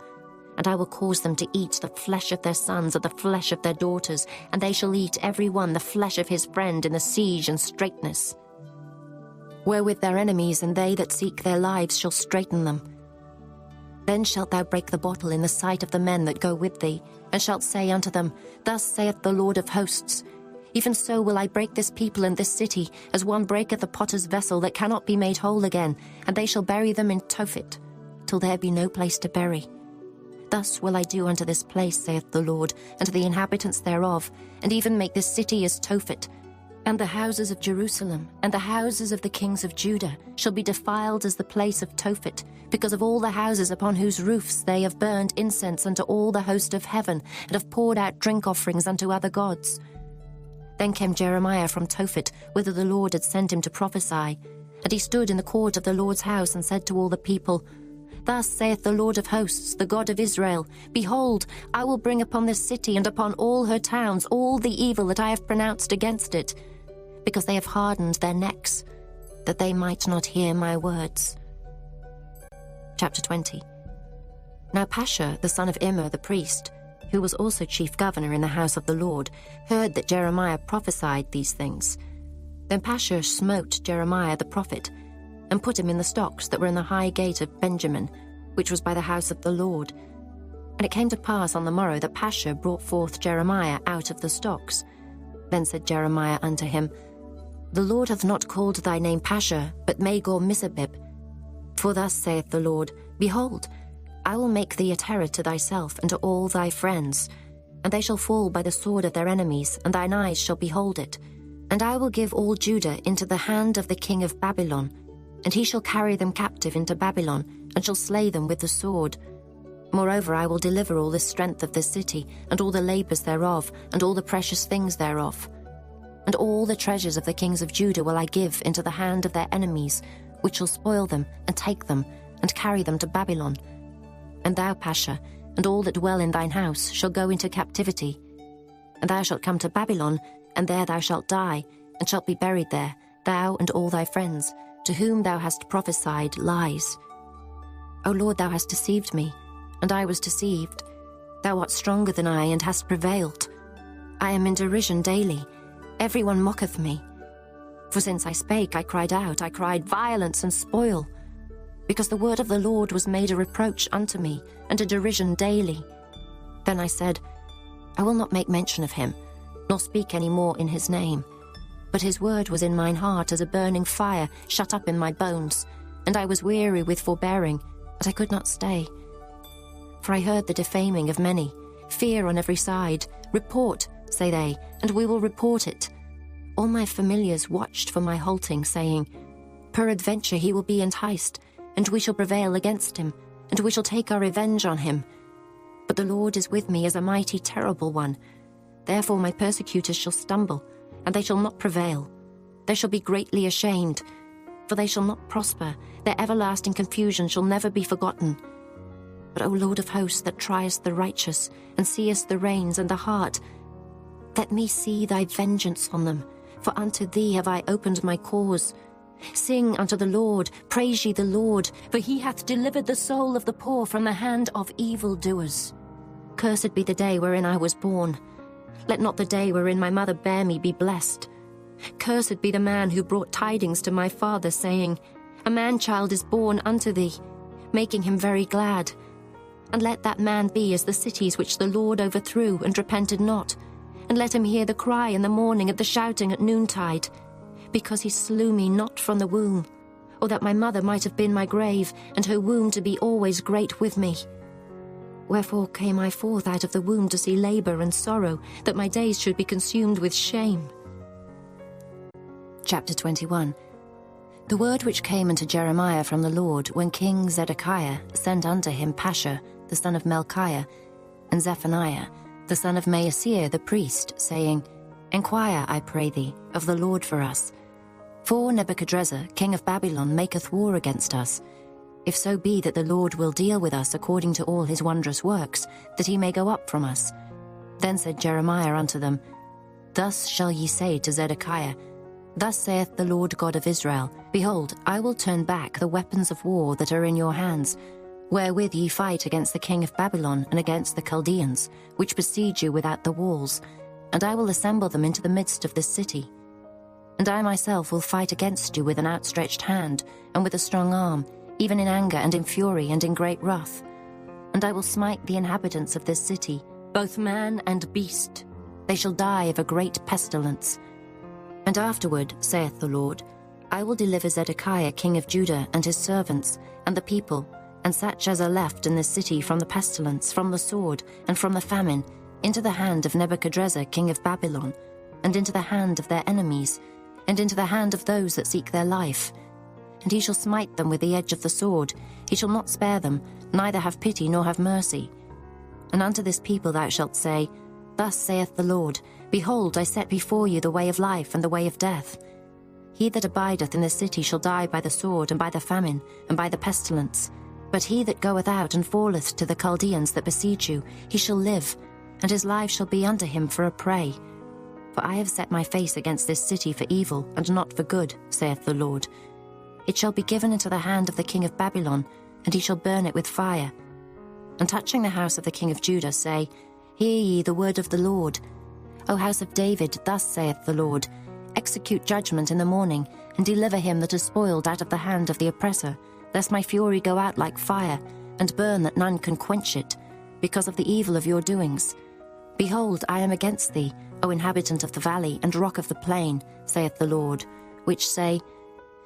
And I will cause them to eat the flesh of their sons and the flesh of their daughters, and they shall eat every one the flesh of his friend in the siege and straitness. Wherewith their enemies and they that seek their lives shall straiten them. Then shalt thou break the bottle in the sight of the men that go with thee, and shalt say unto them, Thus saith the Lord of hosts, Even so will I break this people and this city, as one breaketh a potter's vessel that cannot be made whole again, and they shall bury them in Tophet, till there be no place to bury. Thus will I do unto this place, saith the Lord, and to the inhabitants thereof, and even make this city as Tophet. And the houses of Jerusalem, and the houses of the kings of Judah, shall be defiled as the place of Tophet, because of all the houses upon whose roofs they have burned incense unto all the host of heaven, and have poured out drink offerings unto other gods. Then came Jeremiah from Tophet, whither the Lord had sent him to prophesy. And he stood in the court of the Lord's house, and said to all the people, Thus saith the Lord of hosts, the God of Israel, Behold, I will bring upon this city and upon all her towns all the evil that I have pronounced against it, because they have hardened their necks, that they might not hear my words. Chapter 20. Now Pashur, the son of Immer the priest, who was also chief governor in the house of the Lord, heard that Jeremiah prophesied these things. Then Pashur smote Jeremiah the prophet, and put him in the stocks that were in the high gate of Benjamin, which was by the house of the Lord. And it came to pass on the morrow that Pashur brought forth Jeremiah out of the stocks. Then said Jeremiah unto him, The Lord hath not called thy name Pashur, but Magor-Missabib. For thus saith the Lord, Behold, I will make thee a terror to thyself and to all thy friends, and they shall fall by the sword of their enemies, and thine eyes shall behold it. And I will give all Judah into the hand of the king of Babylon, and he shall carry them captive into Babylon, and shall slay them with the sword. Moreover, I will deliver all the strength of the city, and all the labours thereof, and all the precious things thereof. And all the treasures of the kings of Judah will I give into the hand of their enemies, which shall spoil them, and take them, and carry them to Babylon. And thou, Pashur, and all that dwell in thine house shall go into captivity. And thou shalt come to Babylon, and there thou shalt die, and shalt be buried there, thou and all thy friends, to whom thou hast prophesied lies. O Lord, thou hast deceived me, and I was deceived. Thou art stronger than I, and hast prevailed. I am in derision daily. Every one mocketh me. For since I spake, I cried out, I cried violence and spoil. Because the word of the Lord was made a reproach unto me, and a derision daily. Then I said, I will not make mention of him, nor speak any more in his name. But his word was in mine heart as a burning fire shut up in my bones, and I was weary with forbearing, but I could not stay. For I heard the defaming of many, fear on every side. Report, say they, and we will report it. All my familiars watched for my halting, saying, Peradventure he will be enticed, and we shall prevail against him, and we shall take our revenge on him. But the Lord is with me as a mighty terrible one. Therefore my persecutors shall stumble, and they shall not prevail. They shall be greatly ashamed, for they shall not prosper. Their everlasting confusion shall never be forgotten. But, O Lord of hosts, that triest the righteous, and seest the reins and the heart, let me see thy vengeance on them, for unto thee have I opened my cause. Sing unto the Lord, praise ye the Lord, for he hath delivered the soul of the poor from the hand of evildoers. Cursed be the day wherein I was born. Let not the day wherein my mother bare me be blessed. Cursed be the man who brought tidings to my father, saying, A man-child is born unto thee, making him very glad. And let that man be as the cities which the Lord overthrew and repented not. And let him hear the cry in the morning and the shouting at noontide. Because he slew me not from the womb, or that my mother might have been my grave, and her womb to be always great with me. Wherefore came I forth out of the womb to see labour and sorrow, that my days should be consumed with shame. Chapter 21. The word which came unto Jeremiah from the Lord, when King Zedekiah sent unto him Pashur, the son of Melchiah, and Zephaniah, the son of Maaseiah the priest, saying, Enquire, I pray thee, of the Lord for us. For Nebuchadrezzar, king of Babylon, maketh war against us. If so be that the Lord will deal with us according to all his wondrous works, that he may go up from us. Then said Jeremiah unto them, Thus shall ye say to Zedekiah, Thus saith the Lord God of Israel, Behold, I will turn back the weapons of war that are in your hands, wherewith ye fight against the king of Babylon and against the Chaldeans, which besiege you without the walls, and I will assemble them into the midst of this city. And I myself will fight against you with an outstretched hand, and with a strong arm, even in anger and in fury and in great wrath. And I will smite the inhabitants of this city, both man and beast. They shall die of a great pestilence. And afterward, saith the Lord, I will deliver Zedekiah king of Judah and his servants, and the people, and such as are left in this city from the pestilence, from the sword, and from the famine, into the hand of Nebuchadrezzar king of Babylon, and into the hand of their enemies, and into the hand of those that seek their life. And he shall smite them with the edge of the sword. He shall not spare them, neither have pity nor have mercy. And unto this people thou shalt say, Thus saith the Lord, Behold, I set before you the way of life and the way of death. He that abideth in the city shall die by the sword, and by the famine, and by the pestilence. But he that goeth out and falleth to the Chaldeans that besiege you, he shall live, and his life shall be unto him for a prey. For I have set my face against this city for evil, and not for good, saith the Lord. It shall be given into the hand of the king of Babylon, and he shall burn it with fire. And touching the house of the king of Judah, say, Hear ye the word of the Lord. O house of David, thus saith the Lord, execute judgment in the morning, and deliver him that is spoiled out of the hand of the oppressor, lest my fury go out like fire, and burn that none can quench it, because of the evil of your doings. Behold, I am against thee, O inhabitant of the valley and rock of the plain, saith the Lord, which say,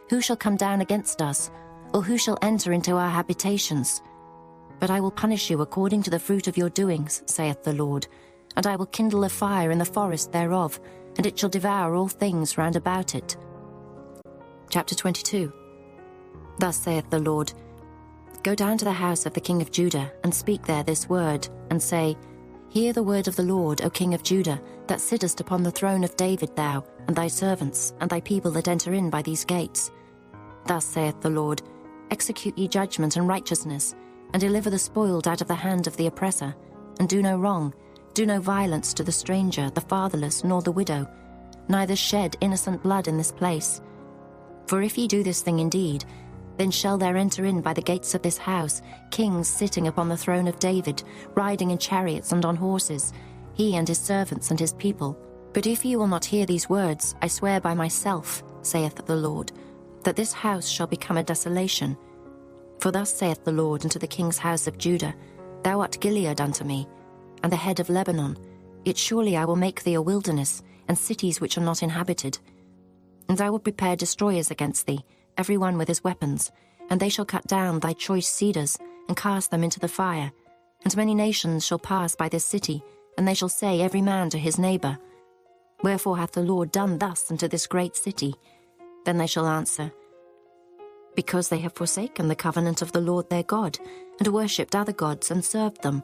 Who shall come down against us, or who shall enter into our habitations? But I will punish you according to the fruit of your doings, saith the Lord, and I will kindle a fire in the forest thereof, and it shall devour all things round about it. Chapter 22. Thus saith the Lord, Go down to the house of the king of Judah, and speak there this word, and say, Hear the word of the Lord, O king of Judah, that sittest upon the throne of David thou, and thy servants, and thy people that enter in by these gates. Thus saith the Lord, Execute ye judgment and righteousness, and deliver the spoiled out of the hand of the oppressor, and do no wrong, do no violence to the stranger, the fatherless, nor the widow, neither shed innocent blood in this place. For if ye do this thing indeed, then shall there enter in by the gates of this house kings sitting upon the throne of David, riding in chariots and on horses, he and his servants and his people. But if ye will not hear these words, I swear by myself, saith the Lord, that this house shall become a desolation. For thus saith the Lord unto the king's house of Judah, Thou art Gilead unto me, and the head of Lebanon, yet surely I will make thee a wilderness, and cities which are not inhabited. And I will prepare destroyers against thee, every one with his weapons, and they shall cut down thy choice cedars, and cast them into the fire. And many nations shall pass by this city, and they shall say every man to his neighbour, Wherefore hath the Lord done thus unto this great city? Then they shall answer, Because they have forsaken the covenant of the Lord their God, and worshipped other gods, and served them.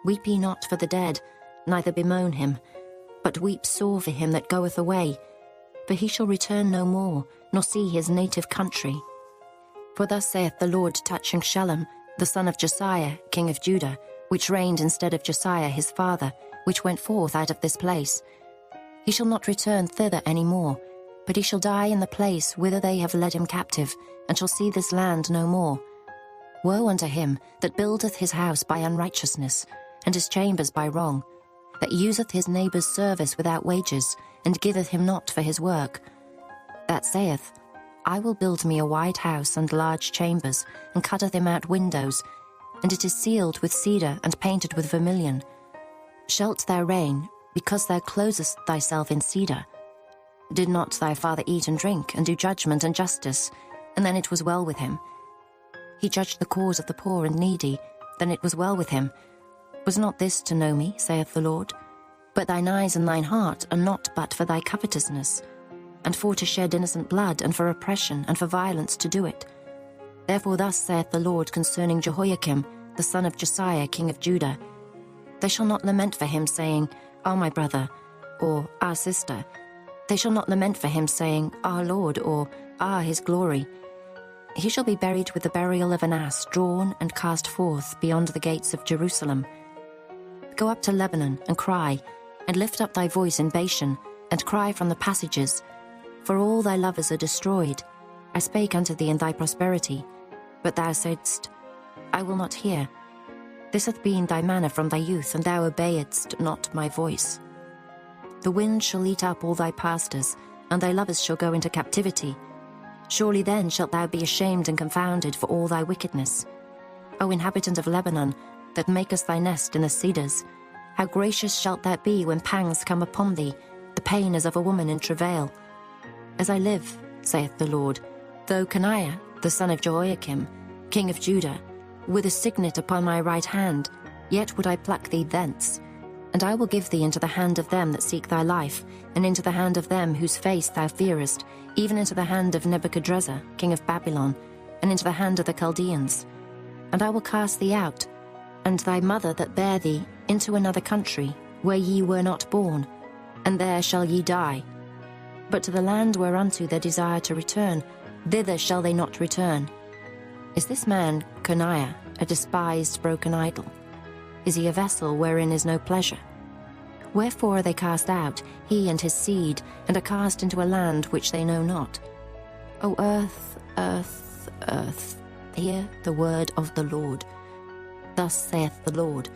Weep ye not for the dead, neither bemoan him, but weep sore for him that goeth away, for he shall return no more, nor see his native country. For thus saith the Lord touching Shallum, the son of Josiah, king of Judah, which reigned instead of Josiah his father, which went forth out of this place. He shall not return thither any more, but he shall die in the place whither they have led him captive, and shall see this land no more. Woe unto him that buildeth his house by unrighteousness, and his chambers by wrong, that useth his neighbour's service without wages, and giveth him not for his work. That saith, I will build me a wide house and large chambers, and cutteth him out windows, and it is sealed with cedar and painted with vermilion. Shalt thou reign, because thou closest thyself in cedar? Did not thy father eat and drink, and do judgment and justice, and then it was well with him? He judged the cause of the poor and needy, then it was well with him. Was not this to know me, saith the Lord? But thine eyes and thine heart are not but for thy covetousness, and for to shed innocent blood, and for oppression, and for violence to do it. Therefore thus saith the Lord concerning Jehoiakim, the son of Josiah, king of Judah, They shall not lament for him, saying, Our my brother, or our sister. They shall not lament for him, saying, Our Lord, or his glory. He shall be buried with the burial of an ass, drawn and cast forth beyond the gates of Jerusalem. Go up to Lebanon, and cry, and lift up thy voice in Bashan, and cry from the passages. For all thy lovers are destroyed. I spake unto thee in thy prosperity, but thou saidst, I will not hear. This hath been thy manner from thy youth, and thou obeyedst not my voice. The wind shall eat up all thy pastors, and thy lovers shall go into captivity. Surely then shalt thou be ashamed and confounded for all thy wickedness. O inhabitant of Lebanon, that makest thy nest in the cedars, how gracious shalt thou be when pangs come upon thee, the pain as of a woman in travail. As I live, saith the Lord, though Coniah, the son of Jehoiakim, king of Judah, with a signet upon my right hand, yet would I pluck thee thence. And I will give thee into the hand of them that seek thy life, and into the hand of them whose face thou fearest, even into the hand of Nebuchadrezzar, king of Babylon, and into the hand of the Chaldeans. And I will cast thee out, and thy mother that bare thee, into another country, where ye were not born, and there shall ye die. But to the land whereunto they desire to return, thither shall they not return. Is this man, Coniah, a despised broken idol? Is he a vessel wherein is no pleasure? Wherefore are they cast out, he and his seed, and are cast into a land which they know not? O earth, earth, earth, hear the word of the Lord. Thus saith the Lord,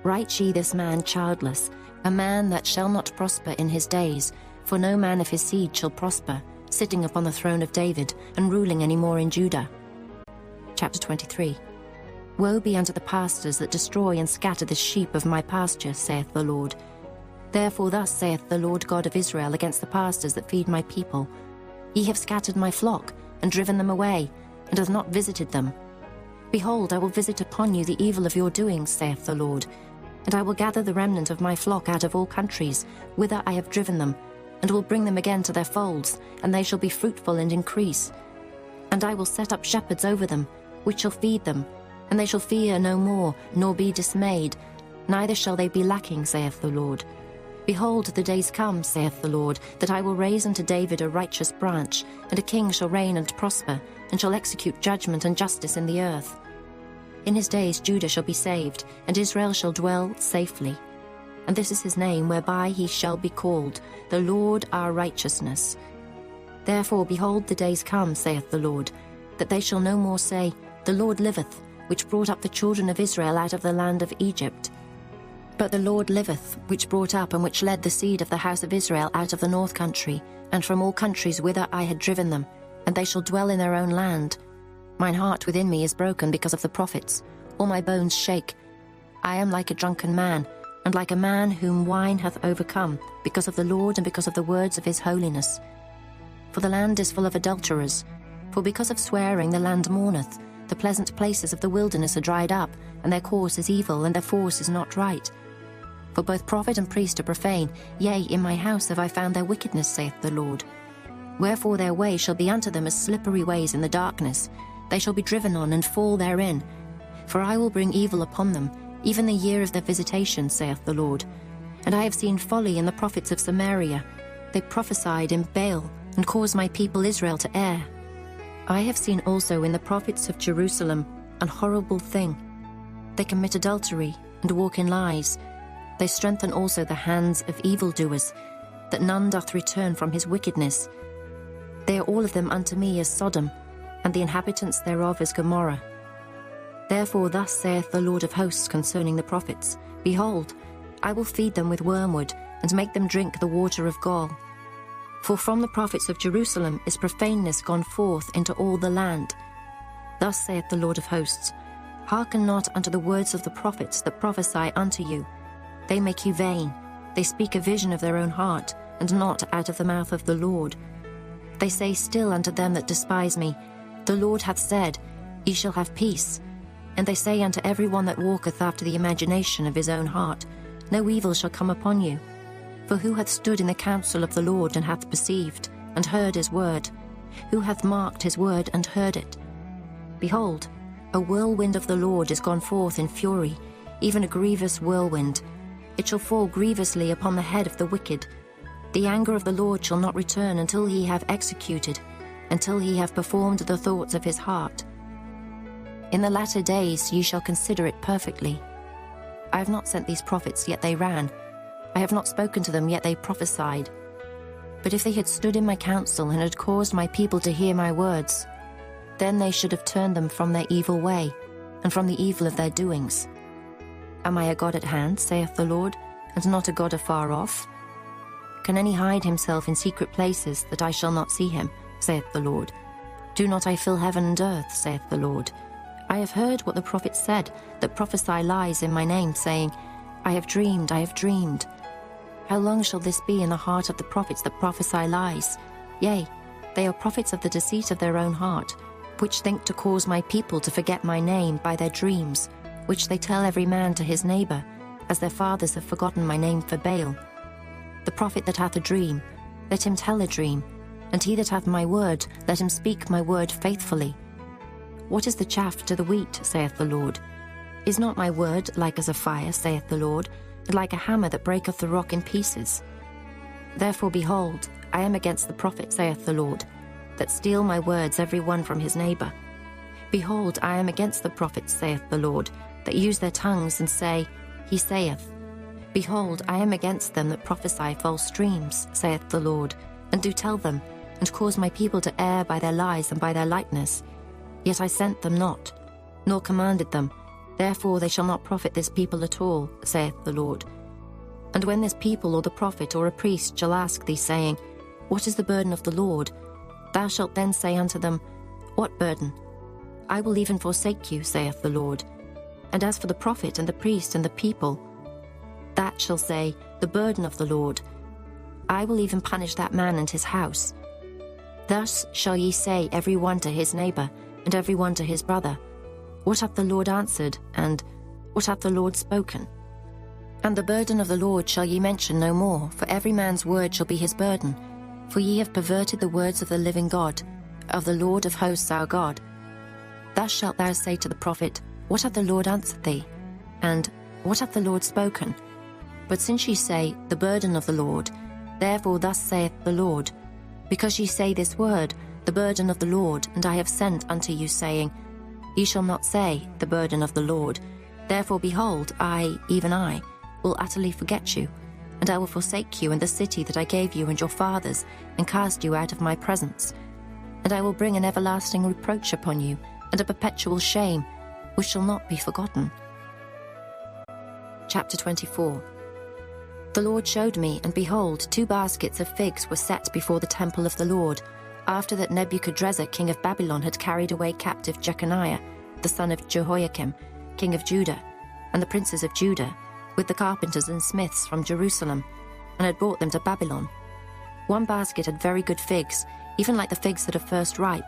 Write ye this man childless, a man that shall not prosper in his days, For no man of his seed shall prosper, sitting upon the throne of David, and ruling any more in Judah. Chapter 23. Woe be unto the pastors that destroy and scatter the sheep of my pasture, saith the Lord. Therefore thus saith the Lord God of Israel against the pastors that feed my people. Ye have scattered my flock, and driven them away, and have not visited them. Behold, I will visit upon you the evil of your doings, saith the Lord. And I will gather the remnant of my flock out of all countries, whither I have driven them, and will bring them again to their folds, and they shall be fruitful and increase. And I will set up shepherds over them, which shall feed them, and they shall fear no more, nor be dismayed, neither shall they be lacking, saith the Lord. Behold, the days come, saith the Lord, that I will raise unto David a righteous branch, and a king shall reign and prosper, and shall execute judgment and justice in the earth. In his days Judah shall be saved, and Israel shall dwell safely. And this is his name, whereby he shall be called, the Lord our righteousness. Therefore, behold, the days come, saith the Lord, that they shall no more say, The Lord liveth, which brought up the children of Israel out of the land of Egypt. But the Lord liveth, which brought up and which led the seed of the house of Israel out of the north country, and from all countries whither I had driven them, and they shall dwell in their own land. Mine heart within me is broken because of the prophets, all my bones shake. I am like a drunken man, and like a man whom wine hath overcome, because of the Lord and because of the words of his holiness. For the land is full of adulterers, for because of swearing the land mourneth. The pleasant places of the wilderness are dried up, and their course is evil, and their force is not right. For both prophet and priest are profane, yea, in my house have I found their wickedness, saith the Lord. Wherefore their way shall be unto them as slippery ways in the darkness. They shall be driven on, and fall therein. For I will bring evil upon them, even the year of their visitation, saith the Lord. And I have seen folly in the prophets of Samaria. They prophesied in Baal, and caused my people Israel to err. I have seen also in the prophets of Jerusalem an horrible thing. They commit adultery, and walk in lies. They strengthen also the hands of evildoers, that none doth return from his wickedness. They are all of them unto me as Sodom, and the inhabitants thereof as Gomorrah. Therefore thus saith the Lord of hosts concerning the prophets, Behold, I will feed them with wormwood, and make them drink the water of gall. For from the prophets of Jerusalem is profaneness gone forth into all the land. Thus saith the Lord of hosts, Hearken not unto the words of the prophets that prophesy unto you. They make you vain. They speak a vision of their own heart, and not out of the mouth of the Lord. They say still unto them that despise me, The Lord hath said, Ye shall have peace. And they say unto every one that walketh after the imagination of his own heart, No evil shall come upon you. For who hath stood in the counsel of the Lord, and hath perceived, and heard his word? Who hath marked his word, and heard it? Behold, a whirlwind of the Lord is gone forth in fury, even a grievous whirlwind. It shall fall grievously upon the head of the wicked. The anger of the Lord shall not return until he have executed, until he have performed the thoughts of his heart. In the latter days ye shall consider it perfectly. I have not sent these prophets, yet they ran. I have not spoken to them, yet they prophesied. But if they had stood in my counsel, and had caused my people to hear my words, then they should have turned them from their evil way, and from the evil of their doings. Am I a God at hand, saith the Lord, and not a God afar off? Can any hide himself in secret places, that I shall not see him, saith the Lord? Do not I fill heaven and earth, saith the Lord? I have heard what the prophets said, that prophesy lies in my name, saying, I have dreamed, I have dreamed. How long shall this be in the heart of the prophets that prophesy lies? Yea, they are prophets of the deceit of their own heart, which think to cause my people to forget my name by their dreams, which they tell every man to his neighbour, as their fathers have forgotten my name for Baal. The prophet that hath a dream, let him tell a dream, and he that hath my word, let him speak my word faithfully. What is the chaff to the wheat, saith the Lord? Is not my word like as a fire, saith the Lord, and like a hammer that breaketh the rock in pieces? Therefore, behold, I am against the prophet, saith the Lord, that steal my words every one from his neighbour. Behold, I am against the prophets, saith the Lord, that use their tongues and say, He saith. Behold, I am against them that prophesy false dreams, saith the Lord, and do tell them, and cause my people to err by their lies and by their lightness. Yet I sent them not, nor commanded them. Therefore they shall not profit this people at all, saith the Lord. And when this people or the prophet or a priest shall ask thee, saying, What is the burden of the Lord? Thou shalt then say unto them, What burden? I will even forsake you, saith the Lord. And as for the prophet and the priest and the people, that shall say, The burden of the Lord. I will even punish that man and his house. Thus shall ye say every one to his neighbour, and every one to his brother, What hath the Lord answered? And what hath the Lord spoken? And the burden of the Lord shall ye mention no more, for every man's word shall be his burden. For ye have perverted the words of the living God, of the Lord of hosts our God. Thus shalt thou say to the prophet, What hath the Lord answered thee? And what hath the Lord spoken? But since ye say, The burden of the Lord, therefore thus saith the Lord, because ye say this word, The burden of the Lord, and I have sent unto you, saying, Ye shall not say, The burden of the Lord. Therefore, behold, I, even I, will utterly forget you, and I will forsake you and the city that I gave you and your fathers, and cast you out of my presence. And I will bring an everlasting reproach upon you, and a perpetual shame, which shall not be forgotten. Chapter 24. The Lord showed me, and behold, 2 baskets of figs were set before the temple of the Lord, after that Nebuchadrezzar king of Babylon had carried away captive Jeconiah, the son of Jehoiakim, king of Judah, and the princes of Judah, with the carpenters and smiths from Jerusalem, and had brought them to Babylon. 1 basket had very good figs, even like the figs that are first ripe,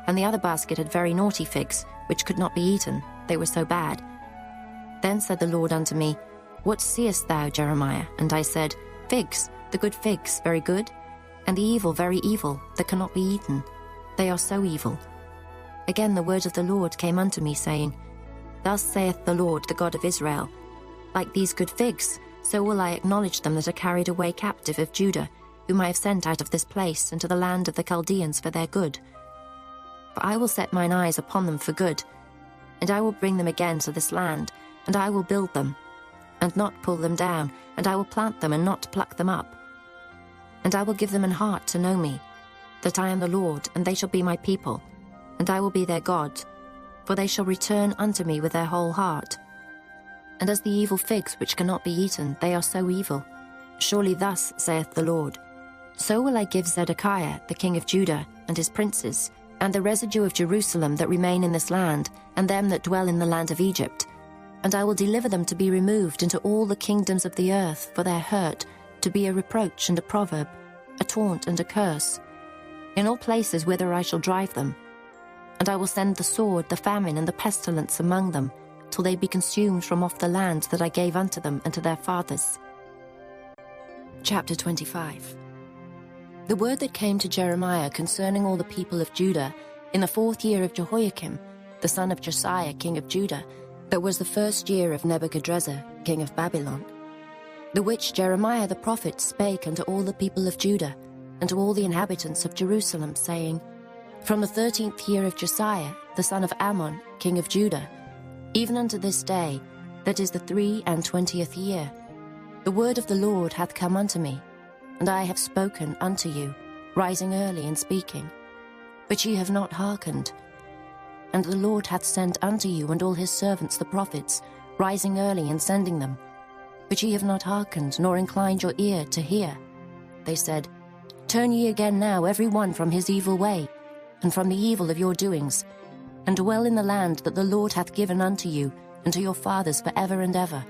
and the other basket had very naughty figs, which could not be eaten, they were so bad. Then said the Lord unto me, What seest thou, Jeremiah? And I said, Figs, the good figs, very good, and the evil, very evil, that cannot be eaten. They are so evil. Again the word of the Lord came unto me, saying, Thus saith the Lord, the God of Israel, Like these good figs, so will I acknowledge them that are carried away captive of Judah, whom I have sent out of this place into the land of the Chaldeans for their good. For I will set mine eyes upon them for good, and I will bring them again to this land, and I will build them, and not pull them down, and I will plant them and not pluck them up. And I will give them an heart to know me, that I am the Lord, and they shall be my people, and I will be their God, for they shall return unto me with their whole heart. And as the evil figs which cannot be eaten, they are so evil. Surely thus saith the Lord, So will I give Zedekiah the king of Judah, and his princes, and the residue of Jerusalem that remain in this land, and them that dwell in the land of Egypt, and I will deliver them to be removed into all the kingdoms of the earth for their hurt, to be a reproach and a proverb, a taunt and a curse, in all places whither I shall drive them. And I will send the sword, the famine, and the pestilence among them, till they be consumed from off the land that I gave unto them and to their fathers. Chapter 25. The word that came to Jeremiah concerning all the people of Judah in the 4th year of Jehoiakim, the son of Josiah, king of Judah, that was the 1st year of Nebuchadrezzar, king of Babylon, the which Jeremiah the prophet spake unto all the people of Judah, and to all the inhabitants of Jerusalem, saying, From the 13th year of Josiah, the son of Ammon, king of Judah, even unto this day, that is the 23 year, the word of the Lord hath come unto me, and I have spoken unto you, rising early and speaking. But ye have not hearkened. And the Lord hath sent unto you and all his servants the prophets, rising early and sending them. But ye have not hearkened, nor inclined your ear to hear. They said, Turn ye again now every one from his evil way, and from the evil of your doings, and dwell in the land that the Lord hath given unto you and to your fathers for ever and ever.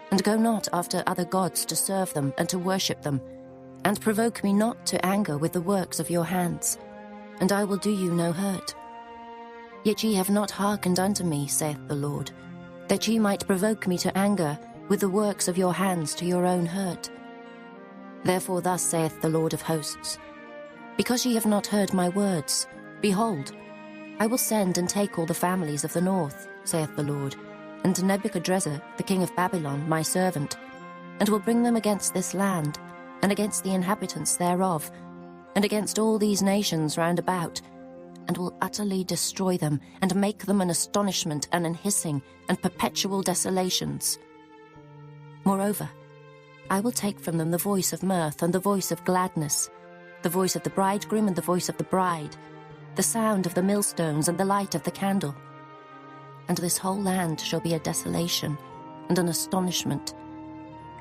And go not after other gods to serve them and to worship them, and provoke me not to anger with the works of your hands, and I will do you no hurt. Yet ye have not hearkened unto me, saith the Lord, that ye might provoke me to anger with the works of your hands to your own hurt. Therefore thus saith the Lord of hosts, Because ye have not heard my words, behold, I will send and take all the families of the north, saith the Lord, and Nebuchadrezzar the king of Babylon my servant, and will bring them against this land, and against the inhabitants thereof, and against all these nations round about, and will utterly destroy them, and make them an astonishment and an hissing, and perpetual desolations. Moreover, I will take from them the voice of mirth and the voice of gladness, the voice of the bridegroom and the voice of the bride, the sound of the millstones and the light of the candle. And this whole land shall be a desolation and an astonishment,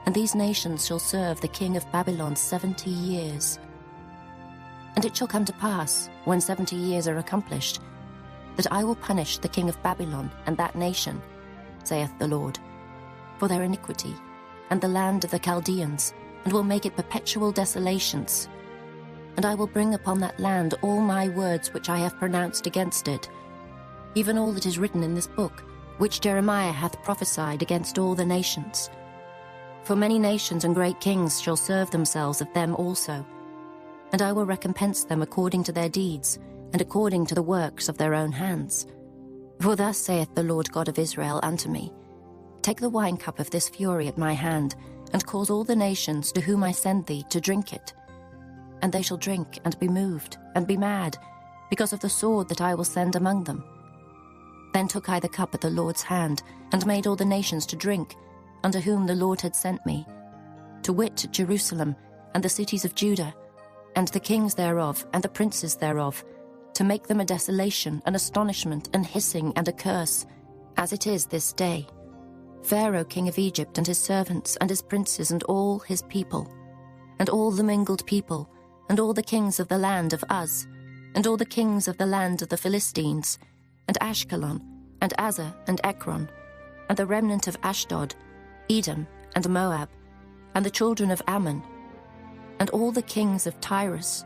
and these nations shall serve the king of Babylon 70 years. And it shall come to pass, when 70 years are accomplished, that I will punish the king of Babylon and that nation, saith the Lord, for their iniquity, and the land of the Chaldeans, and will make it perpetual desolations. And I will bring upon that land all my words which I have pronounced against it, even all that is written in this book, which Jeremiah hath prophesied against all the nations. For many nations and great kings shall serve themselves of them also, and I will recompense them according to their deeds, and according to the works of their own hands. For thus saith the Lord God of Israel unto me, Take the wine cup of this fury at my hand, and cause all the nations to whom I send thee to drink it. And they shall drink and be moved, and be mad, because of the sword that I will send among them. Then took I the cup at the Lord's hand, and made all the nations to drink, unto whom the Lord had sent me, to wit, Jerusalem, and the cities of Judah, and the kings thereof, and the princes thereof, to make them a desolation, an astonishment, an hissing, and a curse, as it is this day. Pharaoh king of Egypt, and his servants, and his princes, and all his people, and all the mingled people, and all the kings of the land of Uz, and all the kings of the land of the Philistines, and Ashkelon, and Azza, and Ekron, and the remnant of Ashdod, Edom, and Moab, and the children of Ammon, and all the kings of Tyrus,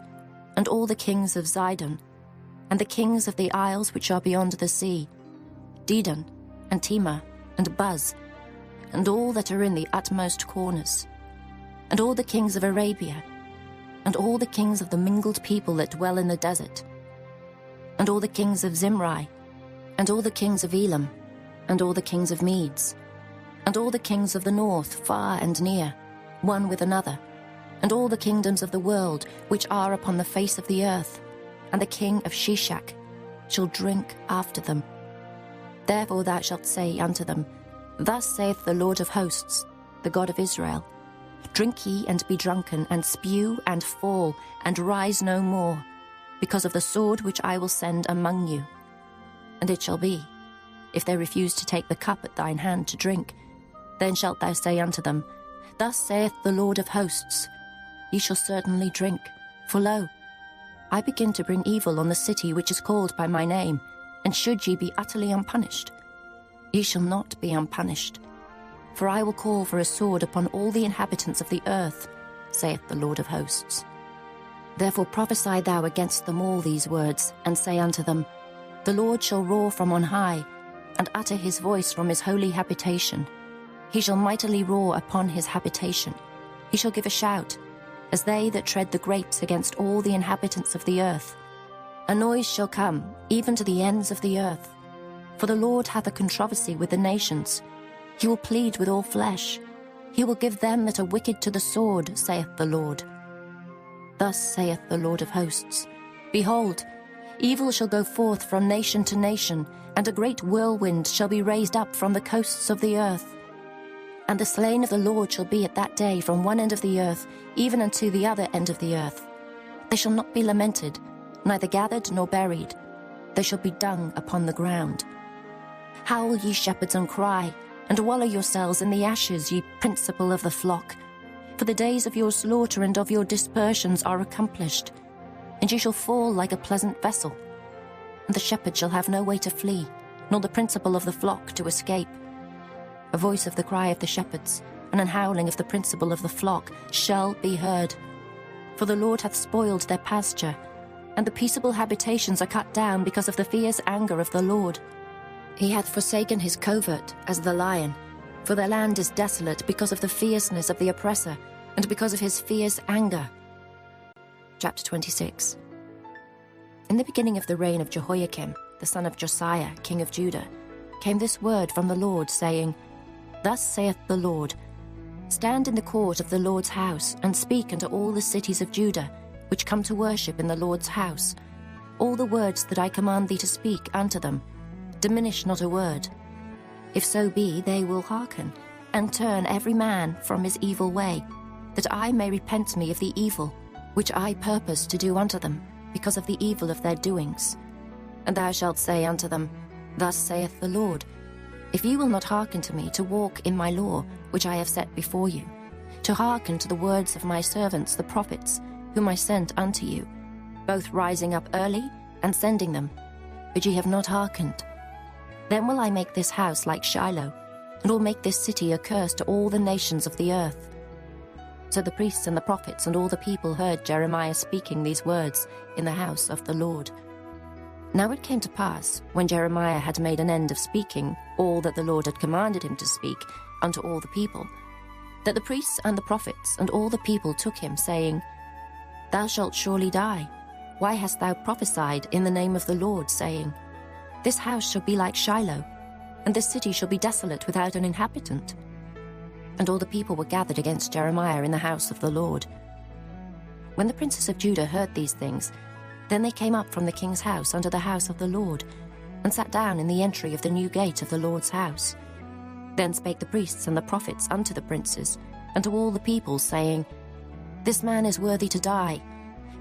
and all the kings of Zidon, and the kings of the isles which are beyond the sea, Dedan, and Tema, and Buz, and all that are in the utmost corners, and all the kings of Arabia, and all the kings of the mingled people that dwell in the desert, and all the kings of Zimri, and all the kings of Elam, and all the kings of Medes, and all the kings of the north, far and near, one with another, and all the kingdoms of the world which are upon the face of the earth, and the king of Shishak shall drink after them. Therefore thou shalt say unto them, Thus saith the Lord of hosts, the God of Israel, Drink ye and be drunken, and spew and fall, and rise no more, because of the sword which I will send among you. And it shall be, if they refuse to take the cup at thine hand to drink, then shalt thou say unto them, Thus saith the Lord of hosts, Ye shall certainly drink, for lo, I begin to bring evil on the city which is called by my name, and should ye be utterly unpunished, ye shall not be unpunished. For I will call for a sword upon all the inhabitants of the earth, saith the Lord of hosts. Therefore prophesy thou against them all these words, and say unto them, The Lord shall roar from on high, and utter his voice from his holy habitation. He shall mightily roar upon his habitation. He shall give a shout, as they that tread the grapes against all the inhabitants of the earth. A noise shall come, even to the ends of the earth. For the Lord hath a controversy with the nations. He will plead with all flesh. He will give them that are wicked to the sword, saith the Lord. Thus saith the Lord of hosts, Behold, evil shall go forth from nation to nation, and a great whirlwind shall be raised up from the coasts of the earth. And the slain of the Lord shall be at that day from one end of the earth, even unto the other end of the earth. They shall not be lamented, neither gathered nor buried. They shall be dung upon the ground. Howl, ye shepherds, and cry, and wallow yourselves in the ashes, ye principal of the flock. For the days of your slaughter and of your dispersions are accomplished, and ye shall fall like a pleasant vessel. And the shepherd shall have no way to flee, nor the principal of the flock to escape. A voice of the cry of the shepherds, and an howling of the principal of the flock shall be heard. For the Lord hath spoiled their pasture, and the peaceable habitations are cut down because of the fierce anger of the Lord. He hath forsaken his covert as the lion, for the land is desolate because of the fierceness of the oppressor, and because of his fierce anger. Chapter 26. In the beginning of the reign of Jehoiakim, the son of Josiah, king of Judah, came this word from the Lord, saying, Thus saith the Lord, Stand in the court of the Lord's house, and speak unto all the cities of Judah, which come to worship in the Lord's house, all the words that I command thee to speak unto them. Diminish not a word. If so be, they will hearken, and turn every man from his evil way, that I may repent me of the evil, which I purpose to do unto them, because of the evil of their doings. And thou shalt say unto them, Thus saith the Lord, If ye will not hearken to me to walk in my law, which I have set before you, to hearken to the words of my servants the prophets, whom I sent unto you, both rising up early and sending them, but ye have not hearkened. Then will I make this house like Shiloh, and will make this city a curse to all the nations of the earth. So the priests and the prophets and all the people heard Jeremiah speaking these words in the house of the Lord. Now it came to pass, when Jeremiah had made an end of speaking all that the Lord had commanded him to speak unto all the people, that the priests and the prophets and all the people took him, saying, Thou shalt surely die. Why hast thou prophesied in the name of the Lord, saying, This house shall be like Shiloh, and this city shall be desolate without an inhabitant? And all the people were gathered against Jeremiah in the house of the Lord. When the princes of Judah heard these things, then they came up from the king's house unto the house of the Lord, and sat down in the entry of the new gate of the Lord's house. Then spake the priests and the prophets unto the princes, and to all the people, saying, This man is worthy to die,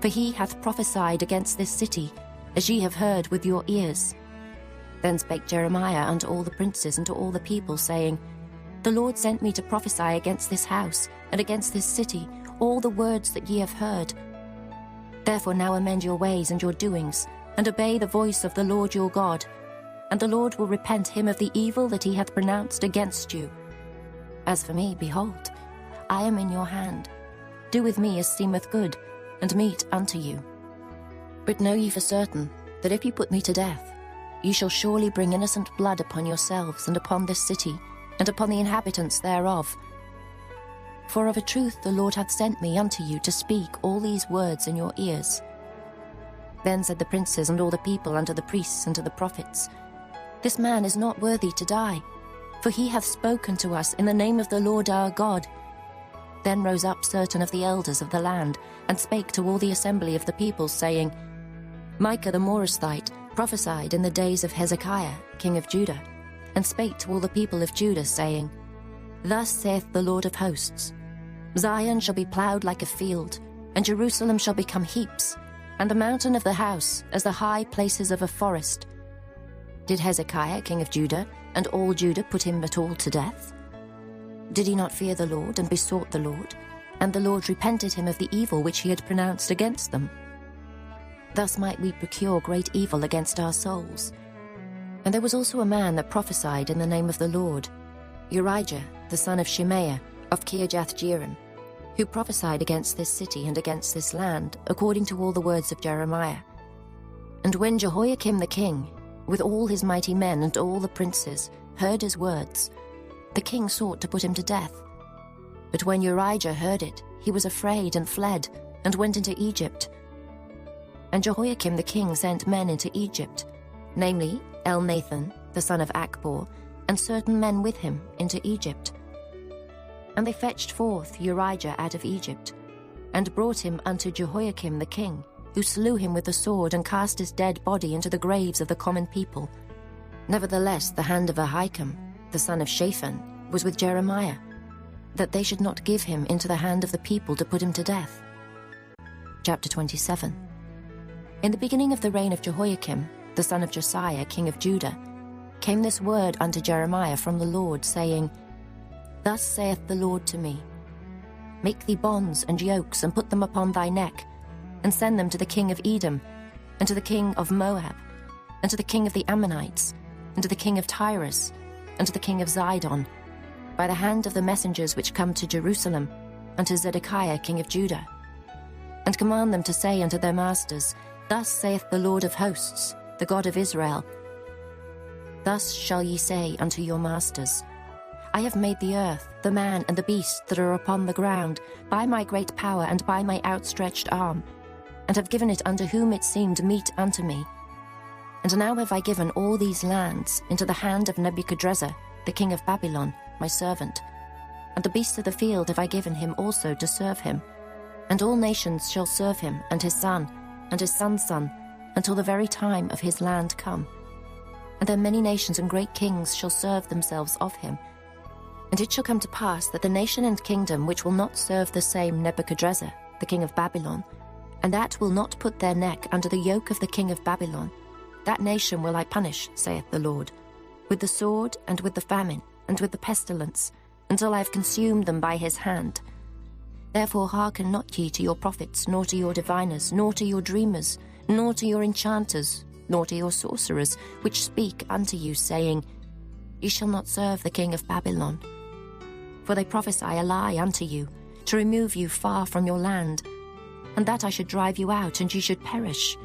for he hath prophesied against this city, as ye have heard with your ears. Then spake Jeremiah unto all the princes and to all the people, saying, The Lord sent me to prophesy against this house, and against this city, all the words that ye have heard. Therefore now amend your ways and your doings, and obey the voice of the Lord your God, and the Lord will repent him of the evil that he hath pronounced against you. As for me, behold, I am in your hand. Do with me as seemeth good, and meet unto you. But know ye for certain, that if ye put me to death, ye shall surely bring innocent blood upon yourselves, and upon this city, and upon the inhabitants thereof. For of a truth the Lord hath sent me unto you to speak all these words in your ears. Then said the princes and all the people unto the priests and to the prophets, This man is not worthy to die, for he hath spoken to us in the name of the Lord our God. Then rose up certain of the elders of the land, and spake to all the assembly of the people, saying, Micah the Morasthite prophesied in the days of Hezekiah, king of Judah, and spake to all the people of Judah, saying, Thus saith the Lord of hosts, Zion shall be ploughed like a field, and Jerusalem shall become heaps, and the mountain of the house as the high places of a forest. Did Hezekiah, king of Judah, and all Judah put him at all to death? Did he not fear the Lord, and besought the Lord? And the Lord repented him of the evil which he had pronounced against them. Thus might we procure great evil against our souls. And there was also a man that prophesied in the name of the Lord, Urijah, the son of Shemaiah, of Kirjath-jearim, who prophesied against this city and against this land, according to all the words of Jeremiah. And when Jehoiakim the king, with all his mighty men and all the princes, heard his words, the king sought to put him to death. But when Urijah heard it, he was afraid and fled, and went into Egypt. And Jehoiakim the king sent men into Egypt, namely Elnathan, the son of Achbor, and certain men with him into Egypt. And they fetched forth Urijah out of Egypt, and brought him unto Jehoiakim the king, who slew him with the sword, and cast his dead body into the graves of the common people. Nevertheless the hand of Ahikam, the son of Shaphan, was with Jeremiah, that they should not give him into the hand of the people to put him to death. Chapter 27. In the beginning of the reign of Jehoiakim, the son of Josiah, king of Judah, came this word unto Jeremiah from the Lord, saying, Thus saith the Lord to me, Make thee bonds and yokes, and put them upon thy neck, and send them to the king of Edom, and to the king of Moab, and to the king of the Ammonites, and to the king of Tyrus, and to the king of Zidon, by the hand of the messengers which come to Jerusalem, unto Zedekiah king of Judah. And command them to say unto their masters, Thus saith the Lord of hosts, the God of Israel, Thus shall ye say unto your masters, I have made the earth, the man, and the beast that are upon the ground, by my great power and by my outstretched arm, and have given it unto whom it seemed meet unto me. And now have I given all these lands into the hand of Nebuchadrezzar, the king of Babylon, my servant. And the beasts of the field have I given him also to serve him. And all nations shall serve him, and his son, and his son's son, until the very time of his land come. And then many nations and great kings shall serve themselves of him. And it shall come to pass that the nation and kingdom which will not serve the same Nebuchadrezzar, the king of Babylon, and that will not put their neck under the yoke of the king of Babylon, that nation will I punish, saith the Lord, with the sword, and with the famine, and with the pestilence, until I have consumed them by his hand, Therefore hearken not ye to your prophets, nor to your diviners, nor to your dreamers, nor to your enchanters, nor to your sorcerers, which speak unto you, saying, Ye shall not serve the king of Babylon. For they prophesy a lie unto you, to remove you far from your land, and that I should drive you out, and ye should perish.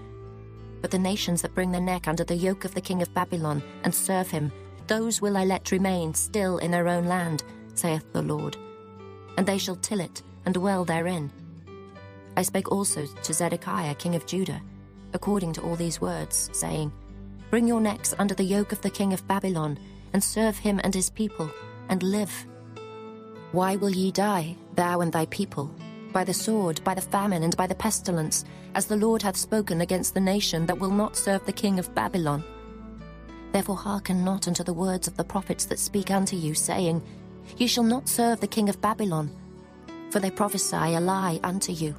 But the nations that bring their neck under the yoke of the king of Babylon, and serve him, those will I let remain still in their own land, saith the Lord. And they shall till it, and dwell therein. I spake also to Zedekiah king of Judah, according to all these words, saying, Bring your necks under the yoke of the king of Babylon, and serve him and his people, and live. Why will ye die, thou and thy people? By the sword, by the famine, and by the pestilence, as the Lord hath spoken against the nation that will not serve the king of Babylon. Therefore hearken not unto the words of the prophets that speak unto you, saying, Ye shall not serve the king of Babylon, for they prophesy a lie unto you.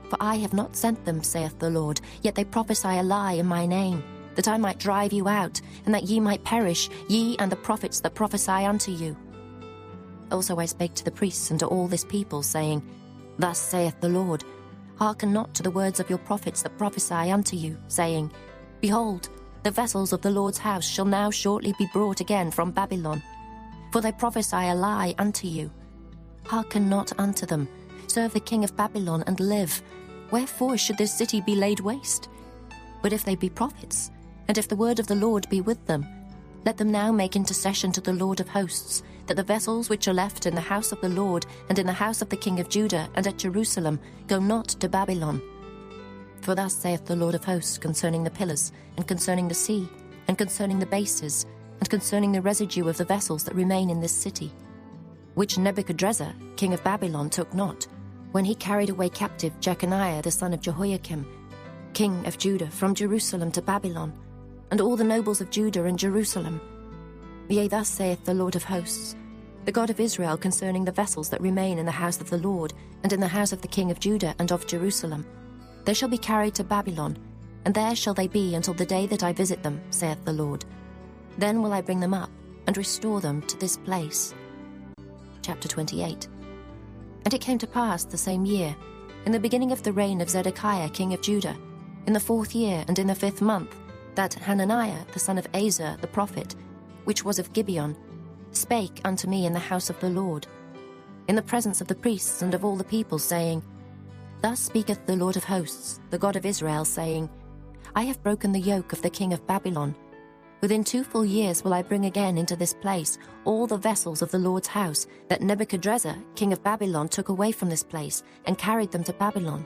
For I have not sent them, saith the Lord, yet they prophesy a lie in my name, that I might drive you out, and that ye might perish, ye and the prophets that prophesy unto you. Also I spake to the priests and to all this people, saying, Thus saith the Lord, Hearken not to the words of your prophets that prophesy unto you, saying, Behold, the vessels of the Lord's house shall now shortly be brought again from Babylon. For they prophesy a lie unto you. Hearken not unto them. Serve the king of Babylon and live. Wherefore should this city be laid waste? But if they be prophets, and if the word of the Lord be with them, let them now make intercession to the Lord of hosts, that the vessels which are left in the house of the Lord and in the house of the king of Judah and at Jerusalem go not to Babylon. For thus saith the Lord of hosts concerning the pillars, and concerning the sea, and concerning the bases, and concerning the residue of the vessels that remain in this city, which Nebuchadrezzar, king of Babylon, took not, when he carried away captive Jeconiah the son of Jehoiakim, king of Judah, from Jerusalem to Babylon, and all the nobles of Judah and Jerusalem. Yea, thus saith the Lord of hosts, the God of Israel, concerning the vessels that remain in the house of the Lord, and in the house of the king of Judah and of Jerusalem. They shall be carried to Babylon, and there shall they be until the day that I visit them, saith the Lord. Then will I bring them up, and restore them to this place. Chapter 28. And it came to pass the same year, in the beginning of the reign of Zedekiah king of Judah, in the 4th year and in the 5th month, that Hananiah the son of Azar the prophet, which was of Gibeon, spake unto me in the house of the Lord, in the presence of the priests and of all the people, saying, Thus speaketh the Lord of hosts, the God of Israel, saying, I have broken the yoke of the king of Babylon. Within 2 full years will I bring again into this place all the vessels of the Lord's house that Nebuchadrezzar, king of Babylon, took away from this place, and carried them to Babylon.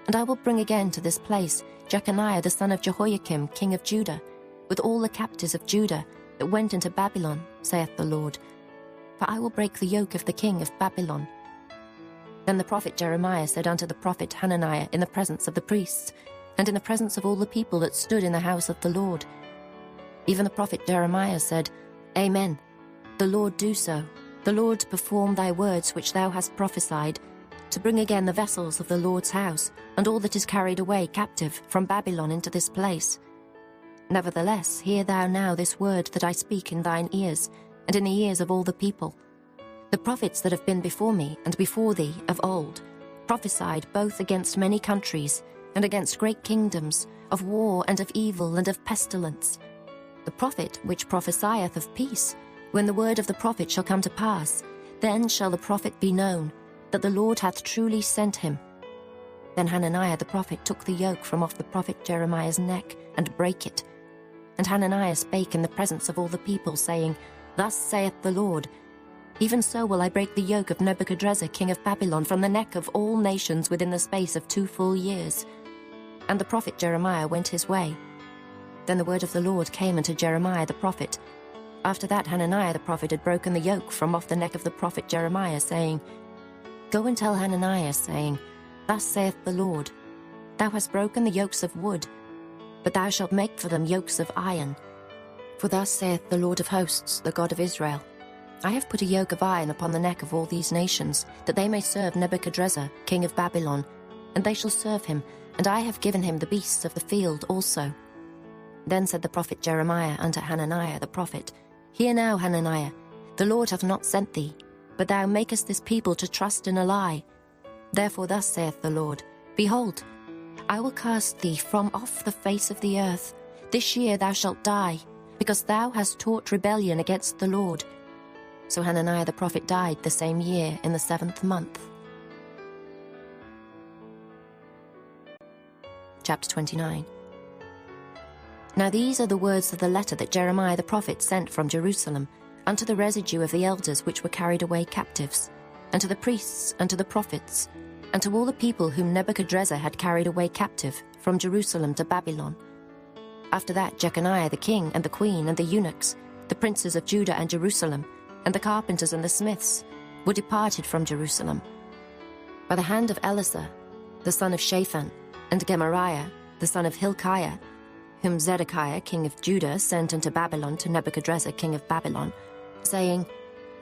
And I will bring again to this place Jeconiah the son of Jehoiakim, king of Judah, with all the captives of Judah that went into Babylon, saith the Lord. For I will break the yoke of the king of Babylon. Then the prophet Jeremiah said unto the prophet Hananiah in the presence of the priests, and in the presence of all the people that stood in the house of the Lord, even the prophet Jeremiah said, Amen. The Lord do so. The Lord perform thy words which thou hast prophesied, to bring again the vessels of the Lord's house, and all that is carried away captive from Babylon into this place. Nevertheless, hear thou now this word that I speak in thine ears, and in the ears of all the people. The prophets that have been before me and before thee of old prophesied both against many countries, and against great kingdoms, of war and of evil and of pestilence. The prophet which prophesieth of peace, when the word of the prophet shall come to pass, then shall the prophet be known, that the Lord hath truly sent him. Then Hananiah the prophet took the yoke from off the prophet Jeremiah's neck, and brake it. And Hananiah spake in the presence of all the people, saying, Thus saith the Lord, Even so will I break the yoke of Nebuchadrezzar king of Babylon from the neck of all nations within the space of 2 full years. And the prophet Jeremiah went his way. Then the word of the Lord came unto Jeremiah the prophet. After that Hananiah the prophet had broken the yoke from off the neck of the prophet Jeremiah, saying, Go and tell Hananiah, saying, Thus saith the Lord, Thou hast broken the yokes of wood, but thou shalt make for them yokes of iron. For thus saith the Lord of hosts, the God of Israel, I have put a yoke of iron upon the neck of all these nations, that they may serve Nebuchadrezzar king of Babylon, and they shall serve him, and I have given him the beasts of the field also. Then said the prophet Jeremiah unto Hananiah the prophet, Hear now, Hananiah, the Lord hath not sent thee, but thou makest this people to trust in a lie, Therefore thus saith the Lord, Behold, I will cast thee from off the face of the earth. This year thou shalt die, because thou hast taught rebellion against the Lord. So Hananiah the prophet died the same year in the 7th month. Chapter 29. Now these are the words of the letter that Jeremiah the prophet sent from Jerusalem unto the residue of the elders which were carried away captives, and to the priests, and to the prophets, and to all the people whom Nebuchadrezzar had carried away captive from Jerusalem to Babylon. After that Jeconiah the king, and the queen, and the eunuchs, the princes of Judah and Jerusalem, and the carpenters and the smiths, were departed from Jerusalem. By the hand of Elisah, the son of Shaphan, and Gemariah, the son of Hilkiah, whom Zedekiah king of Judah sent into Babylon to Nebuchadrezzar king of Babylon, saying,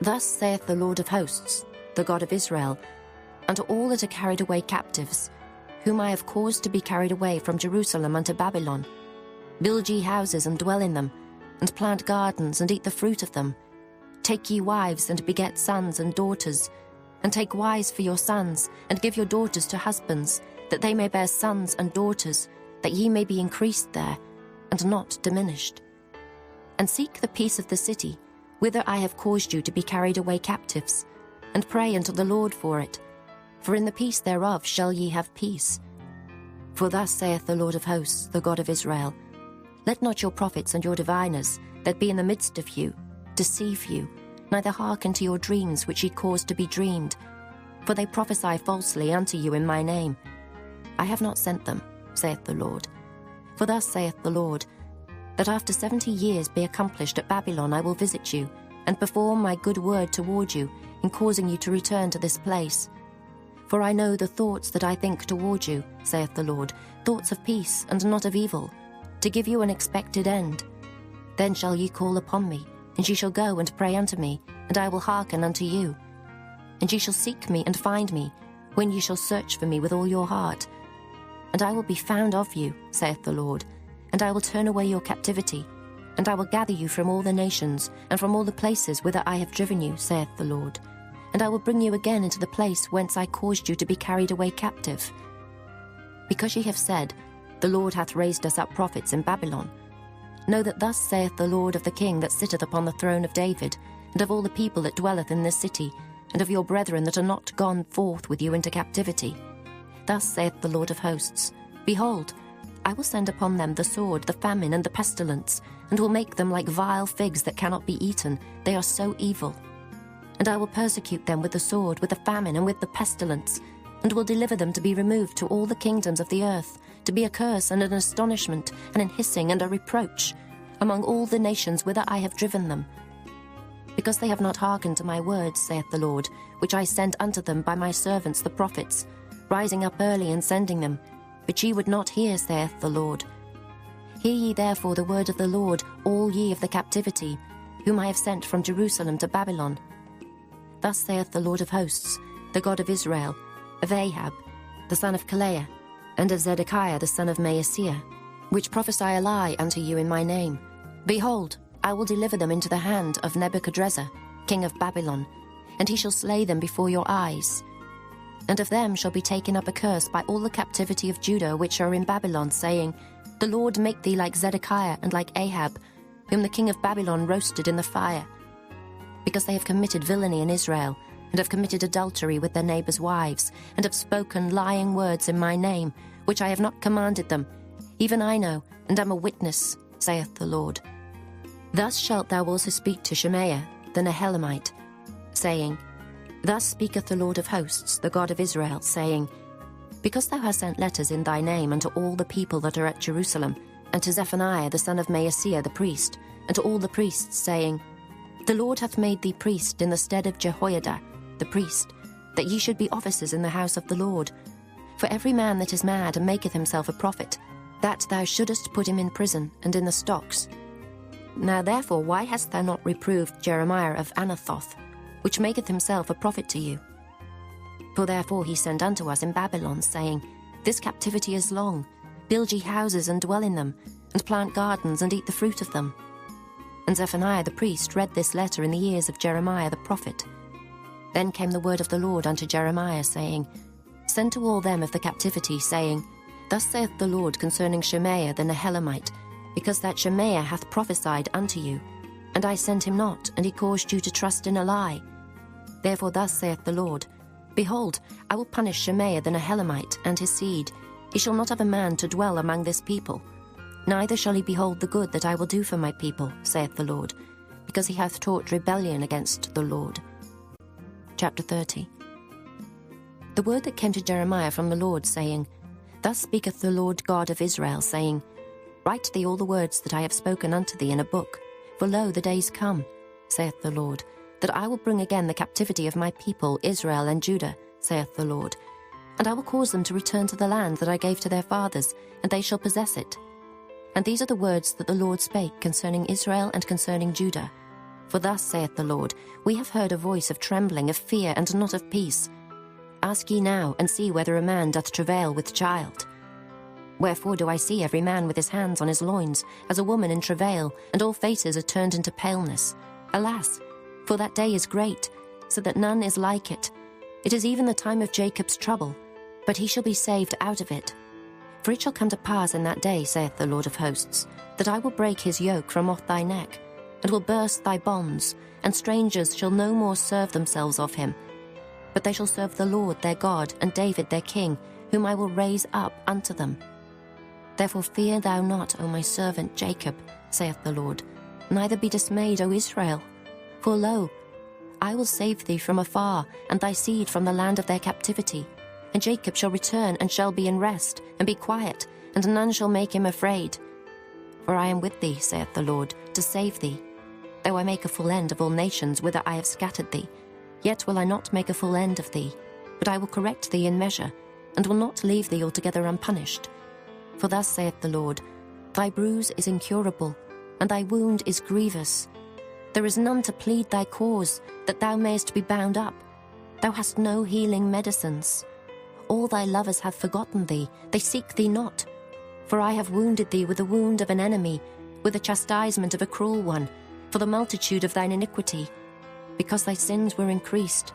Thus saith the Lord of hosts, the God of Israel, unto all that are carried away captives, whom I have caused to be carried away from Jerusalem unto Babylon, Build ye houses and dwell in them, and plant gardens and eat the fruit of them. Take ye wives and beget sons and daughters, and take wives for your sons, and give your daughters to husbands, that they may bear sons and daughters, that ye may be increased there, and not diminished. And seek the peace of the city, whither I have caused you to be carried away captives, and pray unto the Lord for it, for in the peace thereof shall ye have peace. For thus saith the Lord of hosts, the God of Israel, Let not your prophets and your diviners, that be in the midst of you, deceive you, neither hearken to your dreams which ye cause to be dreamed, for they prophesy falsely unto you in my name. I have not sent them, saith the Lord. For thus saith the Lord, that after 70 years be accomplished at Babylon I will visit you, and perform my good word toward you, in causing you to return to this place. For I know the thoughts that I think toward you, saith the Lord, thoughts of peace and not of evil, to give you an expected end. Then shall ye call upon me, and ye shall go and pray unto me, and I will hearken unto you. And ye shall seek me and find me, when ye shall search for me with all your heart. And I will be found of you, saith the Lord, and I will turn away your captivity, and I will gather you from all the nations, and from all the places whither I have driven you, saith the Lord. And I will bring you again into the place whence I caused you to be carried away captive. Because ye have said, The Lord hath raised us up prophets in Babylon, know that thus saith the Lord of the king that sitteth upon the throne of David, and of all the people that dwelleth in this city, and of your brethren that are not gone forth with you into captivity. Thus saith the Lord of hosts, Behold, I will send upon them the sword, the famine, and the pestilence, and will make them like vile figs that cannot be eaten. They are so evil. And I will persecute them with the sword, with the famine, and with the pestilence, and will deliver them to be removed to all the kingdoms of the earth, to be a curse and an astonishment, and an hissing and a reproach, among all the nations whither I have driven them. Because they have not hearkened to my words, saith the Lord, which I sent unto them by my servants the prophets, rising up early and sending them, but ye would not hear, saith the Lord. Hear ye therefore the word of the Lord, all ye of the captivity, whom I have sent from Jerusalem to Babylon. Thus saith the Lord of hosts, the God of Israel, of Ahab, the son of Kaleah, and of Zedekiah the son of Maaseiah, which prophesy a lie unto you in my name. Behold, I will deliver them into the hand of Nebuchadrezzar, king of Babylon, and he shall slay them before your eyes. And of them shall be taken up a curse by all the captivity of Judah which are in Babylon, saying, The Lord make thee like Zedekiah and like Ahab, whom the king of Babylon roasted in the fire. Because they have committed villainy in Israel, and have committed adultery with their neighbours' wives, and have spoken lying words in my name, which I have not commanded them, even I know, and am a witness, saith the Lord. Thus shalt thou also speak to Shemaiah the Nehelamite, saying, Thus speaketh the Lord of hosts, the God of Israel, saying, Because thou hast sent letters in thy name unto all the people that are at Jerusalem, and to Zephaniah the son of Maaseiah the priest, and to all the priests, saying, The Lord hath made thee priest in the stead of Jehoiada the priest, that ye should be officers in the house of the Lord. For every man that is mad and maketh himself a prophet, that thou shouldest put him in prison and in the stocks. Now therefore why hast thou not reproved Jeremiah of Anathoth, which maketh himself a prophet to you? For therefore he sent unto us in Babylon, saying, This captivity is long. Build ye houses and dwell in them, and plant gardens and eat the fruit of them. And Zephaniah the priest read this letter in the ears of Jeremiah the prophet. Then came the word of the Lord unto Jeremiah, saying, Send to all them of the captivity, saying, Thus saith the Lord concerning Shemaiah the Nehelamite, because that Shemaiah hath prophesied unto you, and I sent him not, and he caused you to trust in a lie. Therefore thus saith the Lord, Behold, I will punish Shemaiah the Nehelamite and his seed. He shall not have a man to dwell among this people, neither shall he behold the good that I will do for my people, saith the Lord, because he hath taught rebellion against the Lord. Chapter 30. The word that came to Jeremiah from the Lord, saying, Thus speaketh the Lord God of Israel, saying, Write thee all the words that I have spoken unto thee in a book, for lo, the days come, saith the Lord, that I will bring again the captivity of my people Israel and Judah, saith the Lord, and I will cause them to return to the land that I gave to their fathers, and they shall possess it. And these are the words that the Lord spake concerning Israel and concerning Judah. For thus saith the Lord, We have heard a voice of trembling, of fear, and not of peace. Ask ye now, and see whether a man doth travail with child. Wherefore do I see every man with his hands on his loins, as a woman in travail, and all faces are turned into paleness? Alas, for that day is great, so that none is like it. It is even the time of Jacob's trouble, but he shall be saved out of it. For it shall come to pass in that day, saith the Lord of hosts, that I will break his yoke from off thy neck, and will burst thy bonds, and strangers shall no more serve themselves of him. But they shall serve the Lord their God, and David their king, whom I will raise up unto them. Therefore fear thou not, O my servant Jacob, saith the Lord, neither be dismayed, O Israel. For lo, I will save thee from afar, and thy seed from the land of their captivity. And Jacob shall return, and shall be in rest, and be quiet, and none shall make him afraid. For I am with thee, saith the Lord, to save thee. Though I make a full end of all nations whither I have scattered thee, yet will I not make a full end of thee, but I will correct thee in measure, and will not leave thee altogether unpunished. For thus saith the Lord, Thy bruise is incurable, and thy wound is grievous. There is none to plead thy cause, that thou mayest be bound up. Thou hast no healing medicines. All thy lovers have forgotten thee, they seek thee not. For I have wounded thee with the wound of an enemy, with the chastisement of a cruel one, for the multitude of thine iniquity, because thy sins were increased.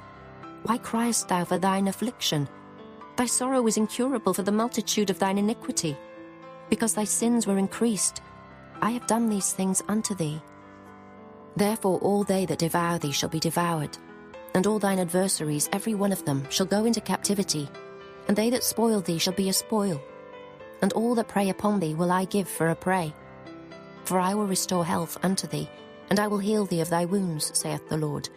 Why criest thou for thine affliction? Thy sorrow is incurable for the multitude of thine iniquity, because thy sins were increased. I have done these things unto thee. Therefore all they that devour thee shall be devoured, and all thine adversaries, every one of them, shall go into captivity, and they that spoil thee shall be a spoil, and all that prey upon thee will I give for a prey. For I will restore health unto thee, and I will heal thee of thy wounds, saith the Lord.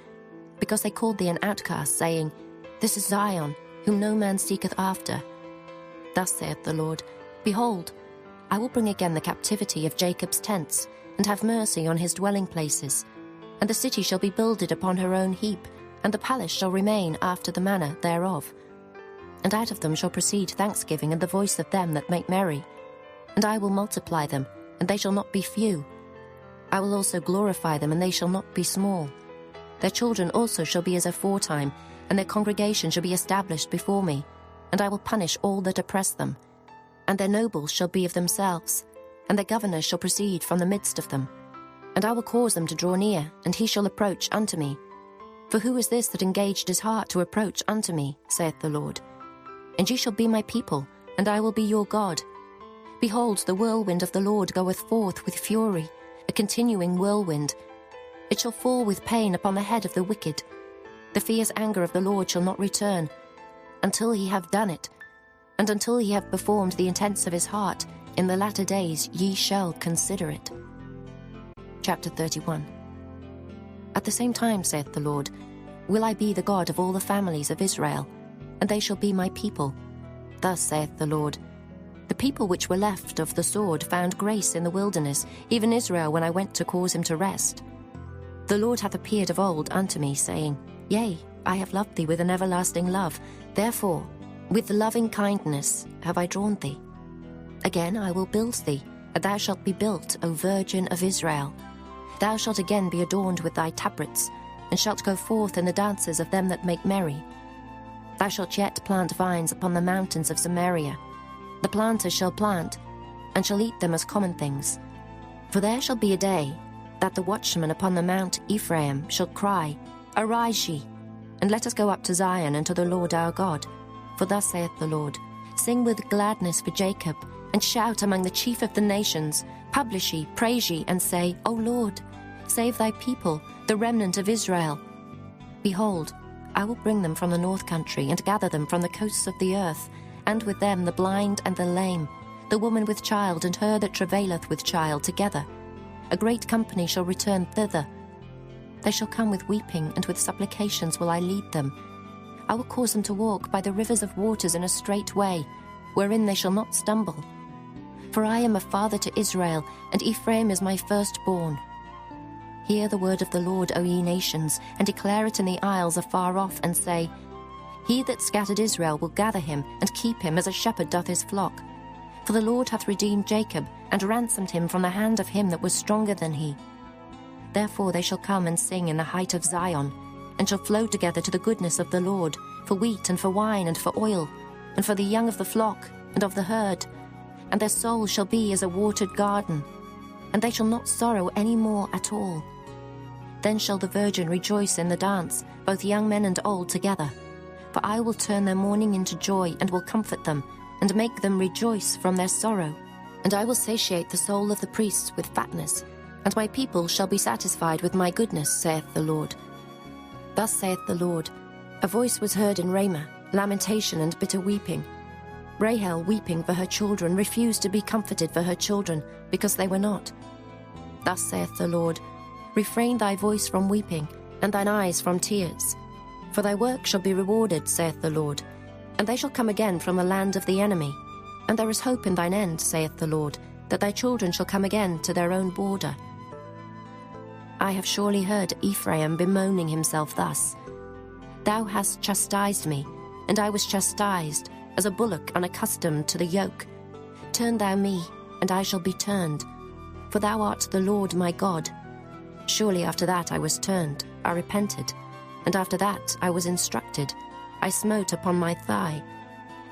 Because they called thee an outcast, saying, This is Zion, whom no man seeketh after. Thus saith the Lord, Behold, I will bring again the captivity of Jacob's tents, and have mercy on his dwelling places. And the city shall be builded upon her own heap, and the palace shall remain after the manner thereof. And out of them shall proceed thanksgiving and the voice of them that make merry. And I will multiply them, and they shall not be few. I will also glorify them, and they shall not be small. Their children also shall be as aforetime, and their congregation shall be established before me, and I will punish all that oppress them. And their nobles shall be of themselves, and their governors shall proceed from the midst of them. And I will cause them to draw near, and he shall approach unto me. For who is this that engaged his heart to approach unto me, saith the Lord? And ye shall be my people, and I will be your God. Behold, the whirlwind of the Lord goeth forth with fury, a continuing whirlwind. It shall fall with pain upon the head of the wicked. The fierce anger of the Lord shall not return, until he have done it, and until he have performed the intents of his heart. In the latter days ye shall consider it. Chapter 31. At the same time, saith the Lord, will I be the God of all the families of Israel, and they shall be my people. Thus saith the Lord, the people which were left of the sword found grace in the wilderness, even Israel, when I went to cause him to rest. The Lord hath appeared of old unto me, saying, Yea, I have loved thee with an everlasting love. Therefore, with loving kindness have I drawn thee. Again I will build thee, and thou shalt be built, O Virgin of Israel. Thou shalt again be adorned with thy tabrets, and shalt go forth in the dances of them that make merry. Thou shalt yet plant vines upon the mountains of Samaria. The planters shall plant, and shall eat them as common things. For there shall be a day that the watchman upon the mount Ephraim shall cry, Arise ye, and let us go up to Zion and to the Lord our God. For thus saith the Lord, sing with gladness for Jacob, and shout among the chief of the nations. Publish ye, praise ye, and say, O Lord, save thy people, the remnant of Israel. Behold, I will bring them from the north country, and gather them from the coasts of the earth, and with them the blind and the lame, the woman with child, and her that travaileth with child together. A great company shall return thither. They shall come with weeping, and with supplications will I lead them. I will cause them to walk by the rivers of waters in a straight way, wherein they shall not stumble. For I am a father to Israel, and Ephraim is my firstborn. Hear the word of the Lord, O ye nations, and declare it in the isles afar off, and say, He that scattered Israel will gather him, and keep him as a shepherd doth his flock. For the Lord hath redeemed Jacob, and ransomed him from the hand of him that was stronger than he. Therefore they shall come and sing in the height of Zion, and shall flow together to the goodness of the Lord, for wheat and for wine and for oil, and for the young of the flock and of the herd. And their soul shall be as a watered garden, and they shall not sorrow any more at all. Then shall the virgin rejoice in the dance, both young men and old together. For I will turn their mourning into joy, and will comfort them, and make them rejoice from their sorrow. And I will satiate the soul of the priests with fatness, and my people shall be satisfied with my goodness, saith the Lord. Thus saith the Lord, a voice was heard in Ramah, lamentation and bitter weeping. Rahel, weeping for her children, refused to be comforted for her children, because they were not. Thus saith the Lord, refrain thy voice from weeping, and thine eyes from tears. For thy work shall be rewarded, saith the Lord, and they shall come again from the land of the enemy. And there is hope in thine end, saith the Lord, that thy children shall come again to their own border. I have surely heard Ephraim bemoaning himself thus. Thou hast chastised me, and I was chastised, as a bullock unaccustomed to the yoke. Turn thou me, and I shall be turned. For thou art the Lord my God. Surely after that I was turned, I repented, and after that I was instructed. I smote upon my thigh.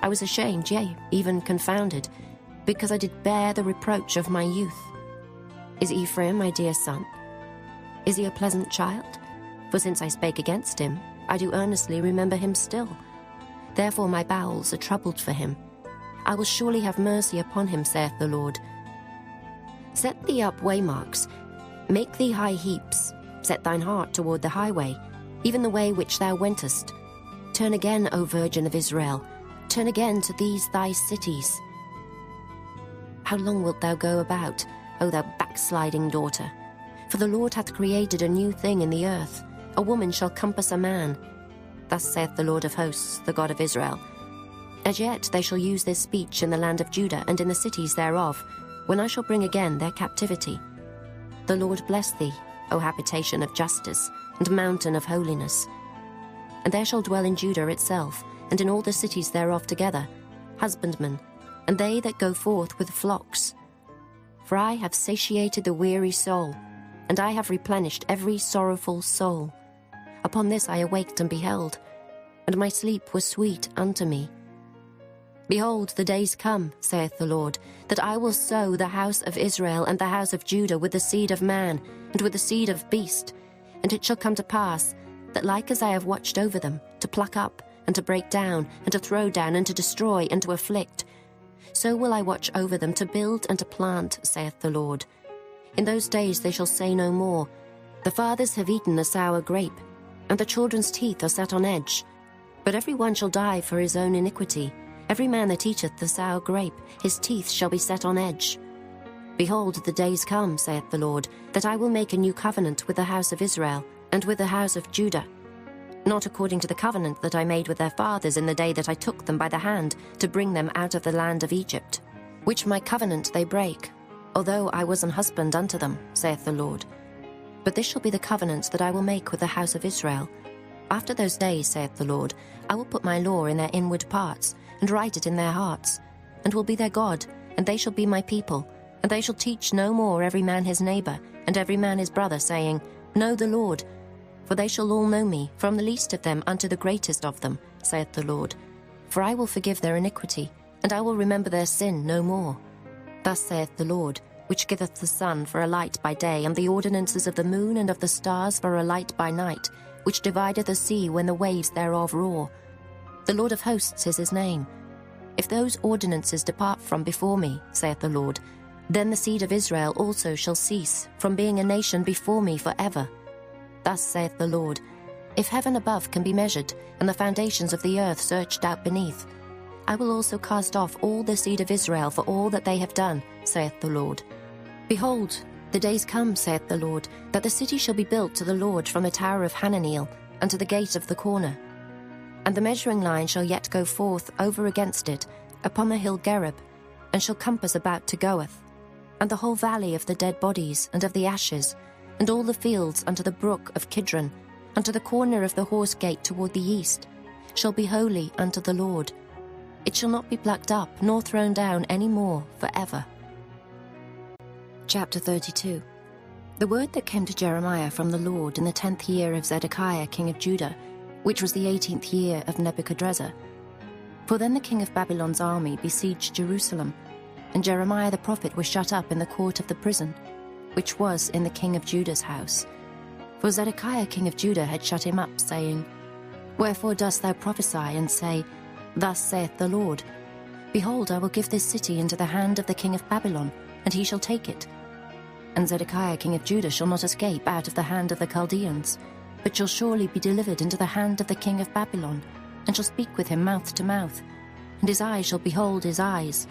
I was ashamed, yea, even confounded, because I did bear the reproach of my youth. Is Ephraim my dear son? Is he a pleasant child? For since I spake against him, I do earnestly remember him still. Therefore my bowels are troubled for him. I will surely have mercy upon him, saith the Lord. Set thee up waymarks, make thee high heaps, set thine heart toward the highway, even the way which thou wentest. Turn again, O Virgin of Israel, turn again to these thy cities. How long wilt thou go about, O thou backsliding daughter? For the Lord hath created a new thing in the earth. A woman shall compass a man. Thus saith the Lord of hosts, the God of Israel. As yet they shall use this speech in the land of Judah and in the cities thereof, when I shall bring again their captivity. The Lord bless thee, O habitation of justice, and mountain of holiness. And there shall dwell in Judah itself, and in all the cities thereof together, husbandmen, and they that go forth with flocks. For I have satiated the weary soul, and I have replenished every sorrowful soul. Upon this I awaked and beheld, and my sleep was sweet unto me. Behold, the days come, saith the Lord, that I will sow the house of Israel and the house of Judah with the seed of man, and with the seed of beast. And it shall come to pass, that like as I have watched over them, to pluck up, and to break down, and to throw down, and to destroy, and to afflict, so will I watch over them to build and to plant, saith the Lord. In those days they shall say no more, the fathers have eaten a sour grape, and the children's teeth are set on edge. But every one shall die for his own iniquity. Every man that eateth the sour grape, his teeth shall be set on edge. Behold, the days come, saith the Lord, that I will make a new covenant with the house of Israel, and with the house of Judah, not according to the covenant that I made with their fathers in the day that I took them by the hand to bring them out of the land of Egypt, which my covenant they break, although I was an husband unto them, saith the Lord. But this shall be the covenant that I will make with the house of Israel. After those days, saith the Lord, I will put my law in their inward parts, and write it in their hearts, and will be their God, and they shall be my people, and they shall teach no more every man his neighbor, and every man his brother, saying, Know the Lord. For they shall all know me, from the least of them unto the greatest of them, saith the Lord. For I will forgive their iniquity, and I will remember their sin no more. Thus saith the Lord, which giveth the sun for a light by day, and the ordinances of the moon and of the stars for a light by night, which divideth the sea when the waves thereof roar. The Lord of hosts is his name. If those ordinances depart from before me, saith the Lord, then the seed of Israel also shall cease from being a nation before me forever. Thus saith the Lord, if heaven above can be measured, and the foundations of the earth searched out beneath, I will also cast off all the seed of Israel for all that they have done, saith the Lord. Behold, the days come, saith the Lord, that the city shall be built to the Lord from the tower of Hananeel unto the gate of the corner. And the measuring line shall yet go forth over against it upon the hill Gerib, and shall compass about to Goeth, and the whole valley of the dead bodies and of the ashes, and all the fields unto the brook of Kidron, unto the corner of the horse gate toward the east, shall be holy unto the Lord. It shall not be plucked up nor thrown down any more forever. Chapter 32. The word that came to Jeremiah from the Lord in the 10th year of Zedekiah king of Judah, which was the 18th year of Nebuchadrezzar. For then the king of Babylon's army besieged Jerusalem, and Jeremiah the prophet was shut up in the court of the prison, which was in the king of Judah's house. For Zedekiah king of Judah had shut him up, saying, Wherefore dost thou prophesy, and say, Thus saith the Lord, Behold, I will give this city into the hand of the king of Babylon, and he shall take it. And Zedekiah king of Judah shall not escape out of the hand of the Chaldeans, but shall surely be delivered into the hand of the king of Babylon, and shall speak with him mouth to mouth, and his eyes shall behold his eyes,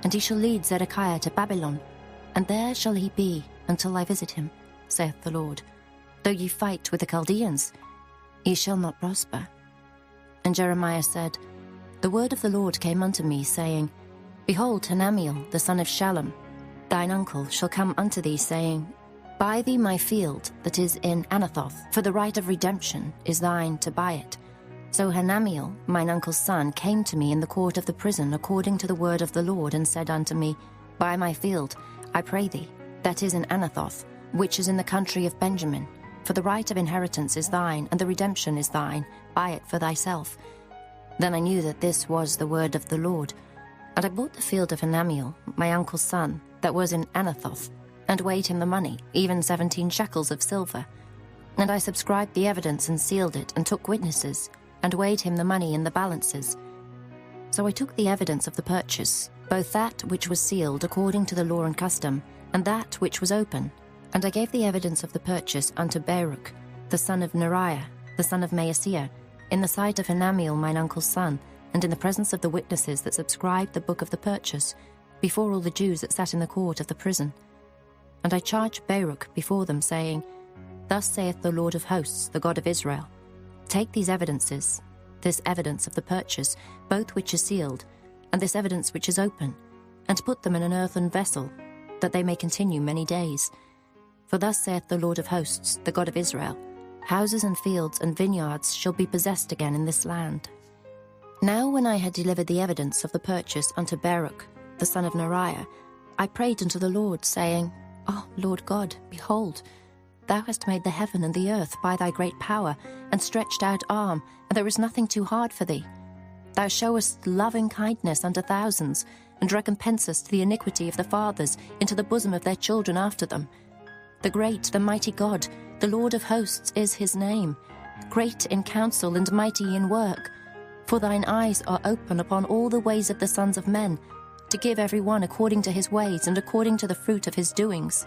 and he shall lead Zedekiah to Babylon, and there shall he be until I visit him, saith the Lord. Though ye fight with the Chaldeans, ye shall not prosper. And Jeremiah said, The word of the Lord came unto me, saying, Behold, Hanamiel, the son of Shallum, thine uncle, shall come unto thee, saying, Buy thee my field that is in Anathoth, for the right of redemption is thine to buy it. So Hanamiel, mine uncle's son, came to me in the court of the prison according to the word of the Lord, and said unto me, Buy my field, I pray thee, that is in Anathoth, which is in the country of Benjamin. For the right of inheritance is thine, and the redemption is thine. Buy it for thyself. Then I knew that this was the word of the Lord. And I bought the field of Hanamiel, my uncle's son, that was in Anathoth, and weighed him the money, even 17 shekels of silver. And I subscribed the evidence and sealed it, and took witnesses, and weighed him the money in the balances. So I took the evidence of the purchase, both that which was sealed according to the law and custom, and that which was open. And I gave the evidence of the purchase unto Baruch, the son of Neriah, the son of Maaseiah, in the sight of Hanamiel mine uncle's son, and in the presence of the witnesses that subscribed the book of the purchase, before all the Jews that sat in the court of the prison. And I charged Baruch before them, saying, Thus saith the Lord of hosts, the God of Israel, Take these evidences, this evidence of the purchase, both which is sealed, and this evidence which is open, and put them in an earthen vessel, that they may continue many days. For thus saith the Lord of hosts, the God of Israel, Houses and fields and vineyards shall be possessed again in this land. Now when I had delivered the evidence of the purchase unto Baruch, the son of Neriah, I prayed unto the Lord, saying, O Lord God, behold, thou hast made the heaven and the earth by thy great power, and stretched out arm, and there is nothing too hard for thee. Thou showest loving kindness unto thousands, and recompensest the iniquity of the fathers into the bosom of their children after them. The great, the mighty God, the Lord of hosts is his name, great in counsel and mighty in work. For thine eyes are open upon all the ways of the sons of men, to give every one according to his ways and according to the fruit of his doings,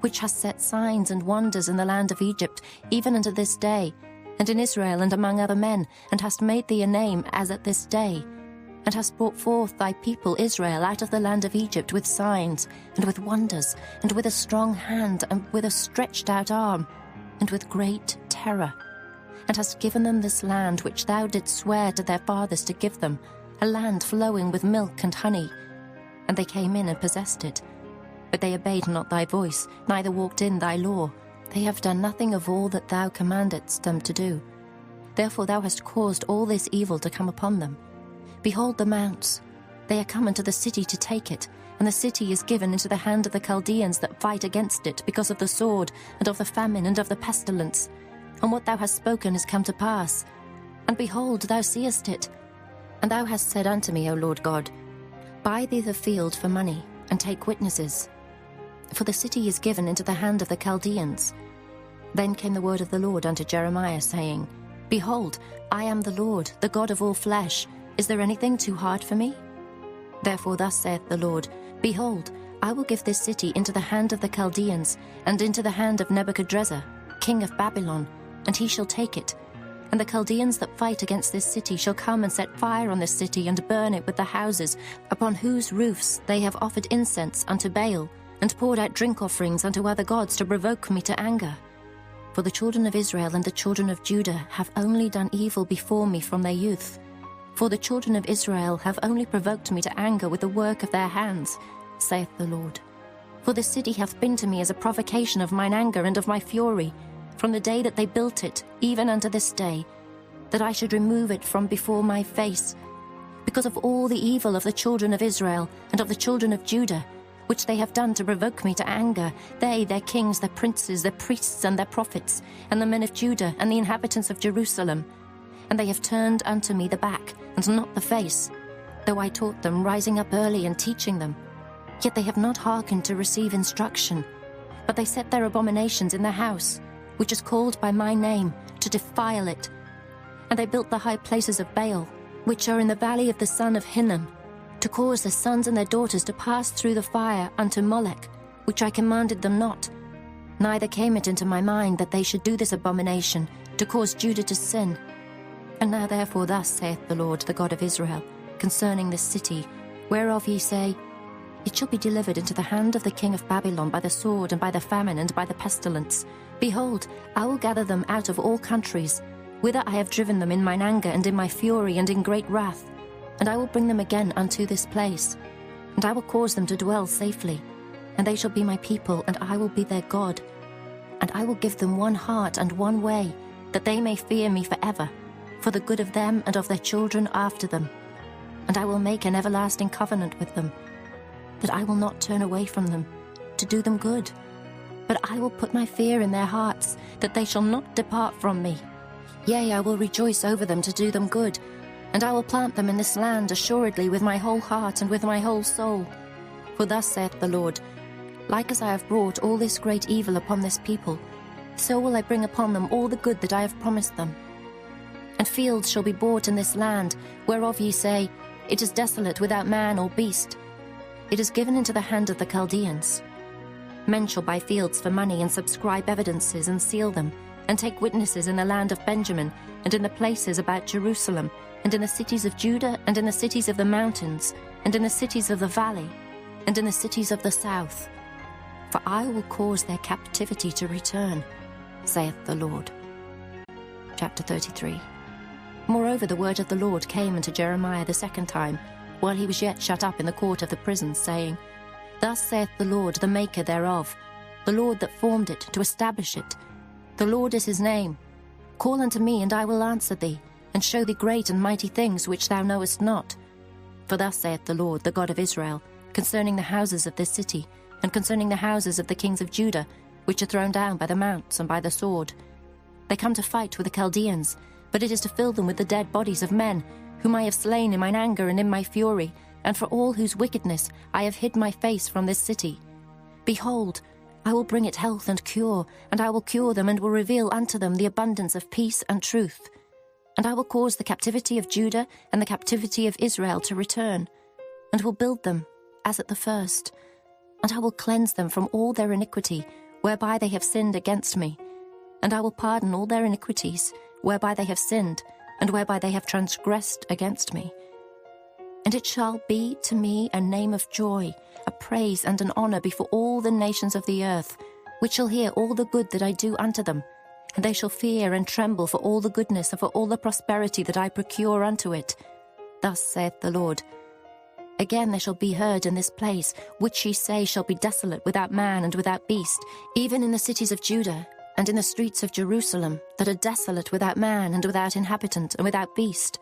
which hast set signs and wonders in the land of Egypt, even unto this day, and in Israel and among other men, and hast made thee a name as at this day, and hast brought forth thy people Israel out of the land of Egypt with signs, and with wonders, and with a strong hand, and with a stretched out arm, and with great terror, and hast given them this land which thou didst swear to their fathers to give them, a land flowing with milk and honey. And they came in and possessed it. But they obeyed not thy voice, neither walked in thy law. They have done nothing of all that thou commandedst them to do. Therefore thou hast caused all this evil to come upon them. Behold the mounts, they are come into the city to take it, and the city is given into the hand of the Chaldeans that fight against it, because of the sword, and of the famine, and of the pestilence. And what thou hast spoken is come to pass. And behold, thou seest it. And thou hast said unto me, O Lord God, Buy thee the field for money, and take witnesses. For the city is given into the hand of the Chaldeans. Then came the word of the Lord unto Jeremiah, saying, Behold, I am the Lord, the God of all flesh. Is there anything too hard for me? Therefore thus saith the Lord, Behold, I will give this city into the hand of the Chaldeans, and into the hand of Nebuchadrezzar, king of Babylon, and he shall take it. And the Chaldeans that fight against this city shall come and set fire on this city, and burn it with the houses, upon whose roofs they have offered incense unto Baal, and poured out drink offerings unto other gods to provoke me to anger. For the children of Israel and the children of Judah have only done evil before me from their youth. For the children of Israel have only provoked me to anger with the work of their hands, saith the Lord. For the city hath been to me as a provocation of mine anger and of my fury, from the day that they built it, even unto this day, that I should remove it from before my face, because of all the evil of the children of Israel and of the children of Judah, which they have done to provoke me to anger, they, their kings, their princes, their priests, and their prophets, and the men of Judah, and the inhabitants of Jerusalem. And they have turned unto me the back, and not the face, though I taught them, rising up early and teaching them. Yet they have not hearkened to receive instruction, but they set their abominations in the house, which is called by my name, to defile it. And they built the high places of Baal, which are in the valley of the son of Hinnom, to cause their sons and their daughters to pass through the fire unto Molech, which I commanded them not. Neither came it into my mind that they should do this abomination, to cause Judah to sin. And now therefore thus saith the Lord, the God of Israel, concerning this city, whereof ye say, It shall be delivered into the hand of the king of Babylon by the sword, and by the famine, and by the pestilence. Behold, I will gather them out of all countries, whither I have driven them in mine anger, and in my fury, and in great wrath. And I will bring them again unto this place, and I will cause them to dwell safely. And they shall be my people, and I will be their God. And I will give them one heart and one way, that they may fear me forever, for the good of them and of their children after them. And I will make an everlasting covenant with them, that I will not turn away from them, to do them good. But I will put my fear in their hearts, that they shall not depart from me. Yea, I will rejoice over them to do them good, and I will plant them in this land assuredly with my whole heart and with my whole soul. For thus saith the Lord, Like as I have brought all this great evil upon this people, so will I bring upon them all the good that I have promised them. And fields shall be bought in this land, whereof ye say, It is desolate without man or beast. It is given into the hand of the Chaldeans. Men shall buy fields for money, and subscribe evidences, and seal them, and take witnesses in the land of Benjamin, and in the places about Jerusalem, and in the cities of Judah, and in the cities of the mountains, and in the cities of the valley, and in the cities of the south. For I will cause their captivity to return, saith the Lord. Chapter 33. Moreover, the word of the Lord came unto Jeremiah the second time, while he was yet shut up in the court of the prison, saying, Thus saith the Lord, the maker thereof, the Lord that formed it, to establish it. The Lord is his name. Call unto me, and I will answer thee, and show thee great and mighty things which thou knowest not. For thus saith the Lord, the God of Israel, concerning the houses of this city, and concerning the houses of the kings of Judah, which are thrown down by the mounts and by the sword. They come to fight with the Chaldeans, but it is to fill them with the dead bodies of men, whom I have slain in mine anger and in my fury, and for all whose wickedness I have hid my face from this city. Behold, I will bring it health and cure, and I will cure them, and will reveal unto them the abundance of peace and truth. And I will cause the captivity of Judah and the captivity of Israel to return, and will build them as at the first. And I will cleanse them from all their iniquity, whereby they have sinned against me. And I will pardon all their iniquities, whereby they have sinned, and whereby they have transgressed against me. And it shall be to me a name of joy, a praise and an honor before all the nations of the earth, which shall hear all the good that I do unto them, and they shall fear and tremble for all the goodness and for all the prosperity that I procure unto it. Thus saith the Lord. Again there shall be heard in this place, which ye say shall be desolate without man and without beast, even in the cities of Judah, and in the streets of Jerusalem, that are desolate without man and without inhabitant and without beast,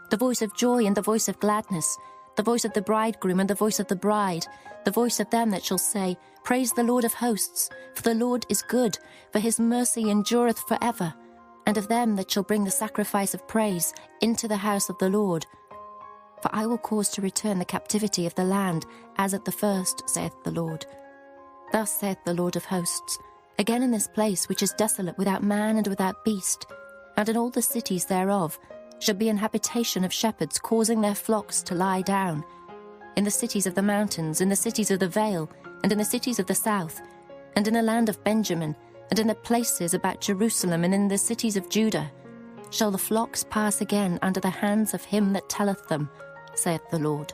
the voice of joy and the voice of gladness, the voice of the bridegroom and the voice of the bride, the voice of them that shall say, Praise the Lord of hosts, for the Lord is good, for his mercy endureth forever, and of them that shall bring the sacrifice of praise into the house of the Lord. For I will cause to return the captivity of the land, as at the first, saith the Lord. Thus saith the Lord of hosts, Again in this place which is desolate without man and without beast, and in all the cities thereof shall be an habitation of shepherds causing their flocks to lie down. In the cities of the mountains, in the cities of the vale, and in the cities of the south, and in the land of Benjamin, and in the places about Jerusalem, and in the cities of Judah, shall the flocks pass again under the hands of him that telleth them, saith the Lord.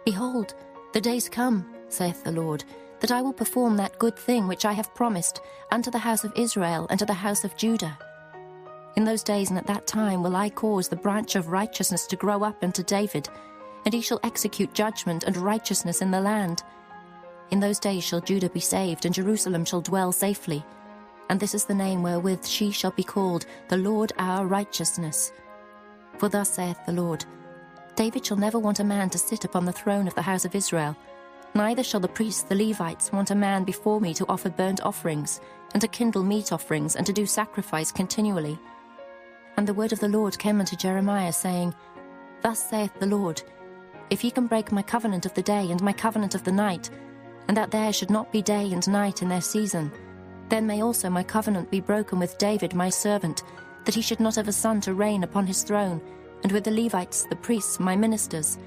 Behold, the days come, saith the Lord, that I will perform that good thing which I have promised unto the house of Israel and to the house of Judah. In those days and at that time will I cause the branch of righteousness to grow up unto David, and he shall execute judgment and righteousness in the land. In those days shall Judah be saved, and Jerusalem shall dwell safely. And this is the name wherewith she shall be called, the Lord our righteousness. For thus saith the Lord, David shall never want a man to sit upon the throne of the house of Israel, neither shall the priests the Levites want a man before me to offer burnt offerings, and to kindle meat offerings, and to do sacrifice continually. And the word of the Lord came unto Jeremiah, saying, Thus saith the Lord, If ye can break my covenant of the day and my covenant of the night, and that there should not be day and night in their season, then may also my covenant be broken with David my servant, that he should not have a son to reign upon his throne, and with the Levites, the priests, my ministers,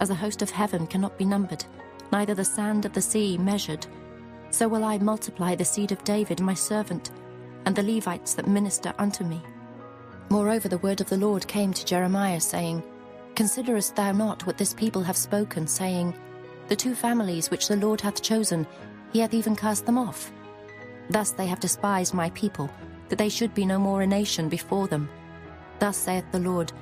as the host of heaven cannot be numbered, neither the sand of the sea measured. So will I multiply the seed of David my servant, and the Levites that minister unto me. Moreover the word of the Lord came to Jeremiah, saying, Considerest thou not what this people have spoken, saying, The two families which the Lord hath chosen, he hath even cast them off. Thus they have despised my people, that they should be no more a nation before them. Thus saith the Lord,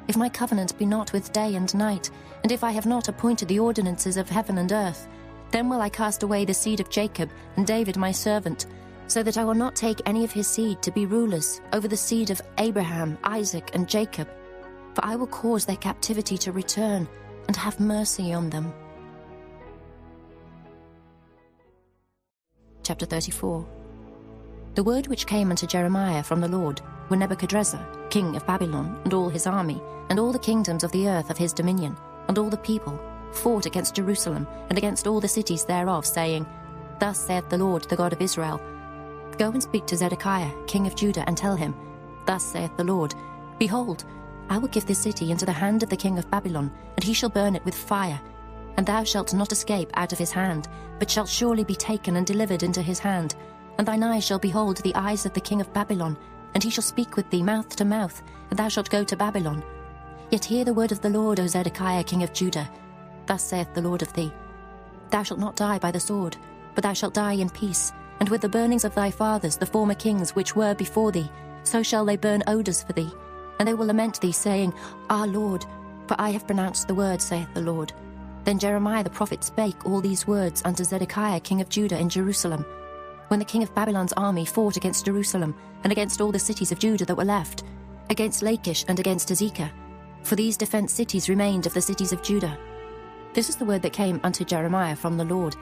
If my covenant be not with day and night, and if I have not appointed the ordinances of heaven and earth, then will I cast away the seed of Jacob and David my servant, so that I will not take any of his seed to be rulers over the seed of Abraham, Isaac, and Jacob. For I will cause their captivity to return, and have mercy on them. Chapter 34. The word which came unto Jeremiah from the Lord, when Nebuchadrezzar, king of Babylon, and all his army, and all the kingdoms of the earth of his dominion, and all the people, fought against Jerusalem, and against all the cities thereof, saying, Thus saith the Lord, the God of Israel, Go and speak to Zedekiah, king of Judah, and tell him, Thus saith the Lord, Behold, I will give this city into the hand of the king of Babylon, and he shall burn it with fire. And thou shalt not escape out of his hand, but shalt surely be taken and delivered into his hand. And thine eyes shall behold the eyes of the king of Babylon, and he shall speak with thee mouth to mouth, and thou shalt go to Babylon. Yet hear the word of the Lord, O Zedekiah, king of Judah. Thus saith the Lord of thee, Thou shalt not die by the sword, but thou shalt die in peace, and with the burnings of thy fathers, the former kings which were before thee, so shall they burn odours for thee. And they will lament thee, saying, Our Lord, for I have pronounced the word, saith the Lord. Then Jeremiah the prophet spake all these words unto Zedekiah king of Judah in Jerusalem, when the king of Babylon's army fought against Jerusalem, and against all the cities of Judah that were left, against Lachish and against Azekah. For these defence cities remained of the cities of Judah. This is the word that came unto Jeremiah from the Lord.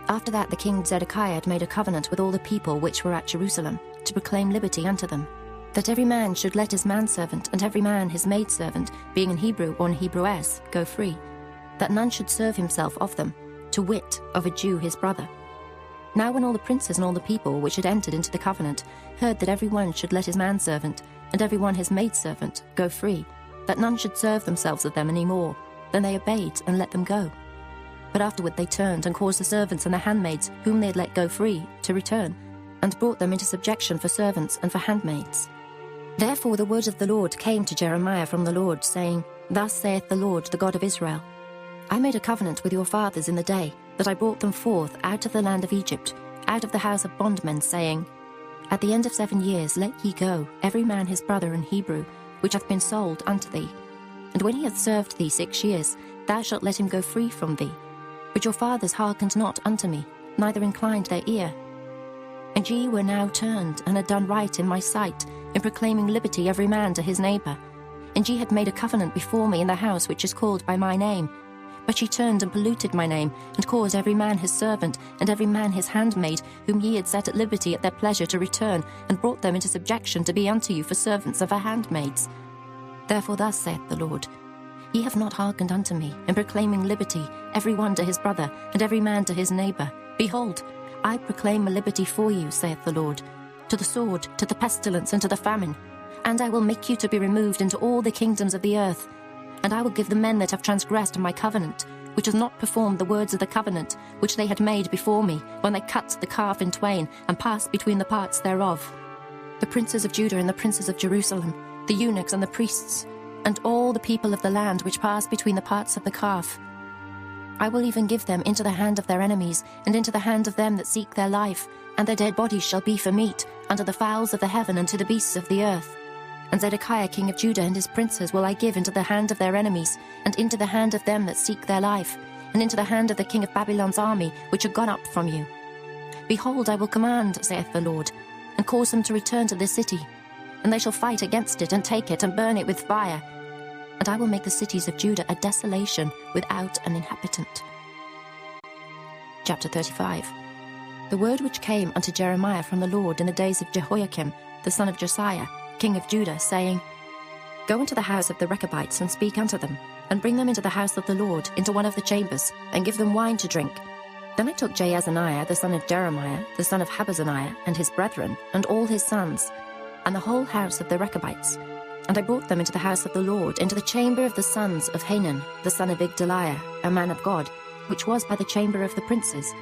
After that the king Zedekiah had made a covenant with all the people which were at Jerusalem, to proclaim liberty unto them, that every man should let his manservant and every man his maidservant, being an Hebrew or an Hebrewess, go free, that none should serve himself of them, to wit, of a Jew his brother. Now when all the princes and all the people which had entered into the covenant heard that every one should let his manservant and every one his maidservant go free, that none should serve themselves of them any more, then they obeyed and let them go. But afterward they turned and caused the servants and the handmaids whom they had let go free to return, and brought them into subjection for servants and for handmaids. Therefore the word of the Lord came to Jeremiah from the Lord, saying, Thus saith the Lord, the God of Israel, I made a covenant with your fathers in the day that I brought them forth out of the land of Egypt, out of the house of bondmen, saying, At the end of 7 years let ye go, every man his brother and Hebrew, which hath been sold unto thee. And when he hath served thee 6 years, thou shalt let him go free from thee. But your fathers hearkened not unto me, neither inclined their ear. And ye were now turned, and had done right in my sight, in proclaiming liberty every man to his neighbour. And ye had made a covenant before me in the house which is called by my name. But ye turned and polluted my name, and caused every man his servant, and every man his handmaid, whom ye had set at liberty at their pleasure, to return, and brought them into subjection to be unto you for servants and for handmaids. Therefore thus saith the Lord, Ye have not hearkened unto me, in proclaiming liberty, every one to his brother, and every man to his neighbour. Behold, I proclaim a liberty for you, saith the Lord, to the sword, to the pestilence, and to the famine. And I will make you to be removed into all the kingdoms of the earth. And I will give the men that have transgressed my covenant, which has not performed the words of the covenant which they had made before me, when they cut the calf in twain, and passed between the parts thereof. The princes of Judah and the princes of Jerusalem, the eunuchs and the priests, and all the people of the land which passed between the parts of the calf. I will even give them into the hand of their enemies, and into the hand of them that seek their life, and their dead bodies shall be for meat, unto the fowls of the heaven and to the beasts of the earth. And Zedekiah king of Judah and his princes will I give into the hand of their enemies, and into the hand of them that seek their life, and into the hand of the king of Babylon's army, which are gone up from you. Behold, I will command, saith the Lord, and cause them to return to this city, and they shall fight against it, and take it, and burn it with fire. And I will make the cities of Judah a desolation without an inhabitant. Chapter 35. The word which came unto Jeremiah from the Lord in the days of Jehoiakim, the son of Josiah, king of Judah, saying, Go into the house of the Rechabites, and speak unto them, and bring them into the house of the Lord, into one of the chambers, and give them wine to drink. Then I took Jaazaniah, the son of Jeremiah, the son of Habazaniah, and his brethren, and all his sons, and the whole house of the Rechabites, and I brought them into the house of the Lord, into the chamber of the sons of Hanan, the son of Igdaliah, a man of God, which was by the chamber of the princes,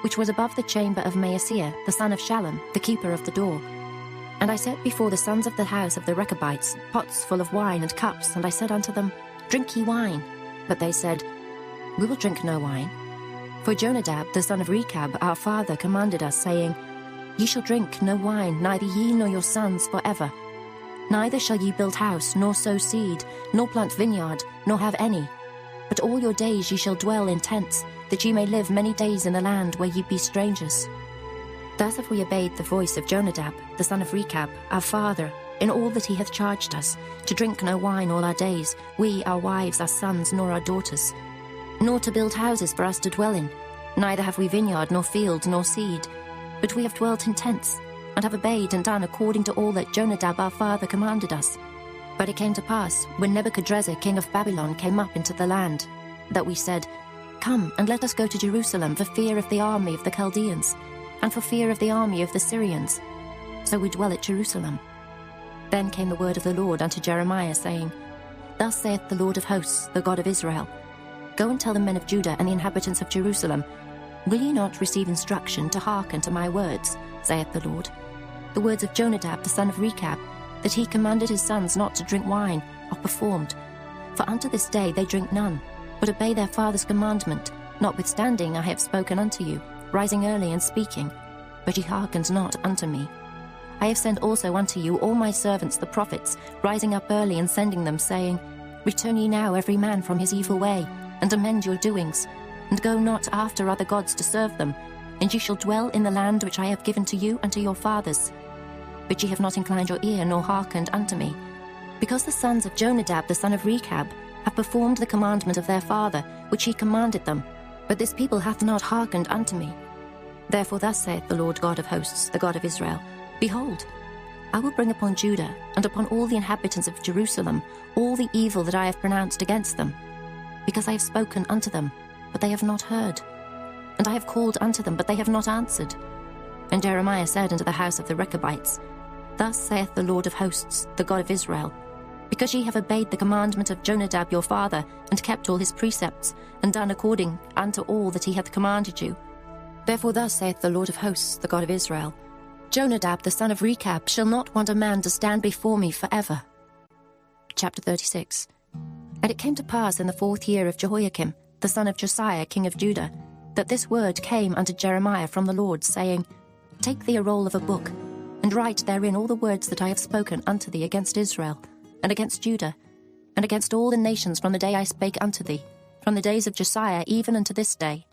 which was above the chamber of Maaseiah, the son of Shallum, the keeper of the door. And I set before the sons of the house of the Rechabites pots full of wine and cups, and I said unto them, Drink ye wine. But they said, We will drink no wine. For Jonadab, the son of Rechab, our father, commanded us, saying, Ye shall drink no wine, neither ye nor your sons forever. Neither shall ye build house, nor sow seed, nor plant vineyard, nor have any. But all your days ye shall dwell in tents, that ye may live many days in the land where ye be strangers. Thus have we obeyed the voice of Jonadab, the son of Rechab, our father, in all that he hath charged us, to drink no wine all our days, we, our wives, our sons, nor our daughters, nor to build houses for us to dwell in. Neither have we vineyard, nor field, nor seed, but we have dwelt in tents, and have obeyed and done according to all that Jonadab our father commanded us. But it came to pass, when Nebuchadrezzar king of Babylon came up into the land, that we said, Come, and let us go to Jerusalem for fear of the army of the Chaldeans, and for fear of the army of the Syrians. So we dwell at Jerusalem. Then came the word of the Lord unto Jeremiah, saying, Thus saith the Lord of hosts, the God of Israel, Go and tell the men of Judah and the inhabitants of Jerusalem, Will ye not receive instruction to hearken to my words, saith the Lord? The words of Jonadab the son of Rechab, that he commanded his sons not to drink wine, are performed. For unto this day they drink none, but obey their father's commandment, notwithstanding I have spoken unto you, rising early and speaking, but ye hearkened not unto me. I have sent also unto you all my servants the prophets, rising up early and sending them, saying, Return ye now every man from his evil way, and amend your doings, and go not after other gods to serve them, and ye shall dwell in the land which I have given to you and to your fathers. But ye have not inclined your ear, nor hearkened unto me, because the sons of Jonadab the son of Rechab have performed the commandment of their father, which he commanded them, but this people hath not hearkened unto me. Therefore thus saith the Lord God of hosts, the God of Israel, Behold, I will bring upon Judah and upon all the inhabitants of Jerusalem all the evil that I have pronounced against them, because I have spoken unto them, but they have not heard, and I have called unto them, but they have not answered. And Jeremiah said unto the house of the Rechabites, Thus saith the Lord of hosts, the God of Israel, Because ye have obeyed the commandment of Jonadab your father, and kept all his precepts, and done according unto all that he hath commanded you. Therefore thus saith the Lord of hosts, the God of Israel, Jonadab the son of Rechab shall not want a man to stand before me forever. Chapter 36. And it came to pass in the 4th year of Jehoiakim, the son of Josiah king of Judah, that this word came unto Jeremiah from the Lord, saying, Take thee a roll of a book, and write therein all the words that I have spoken unto thee against Israel, and against Judah, and against all the nations from the day I spake unto thee, from the days of Josiah even unto this day.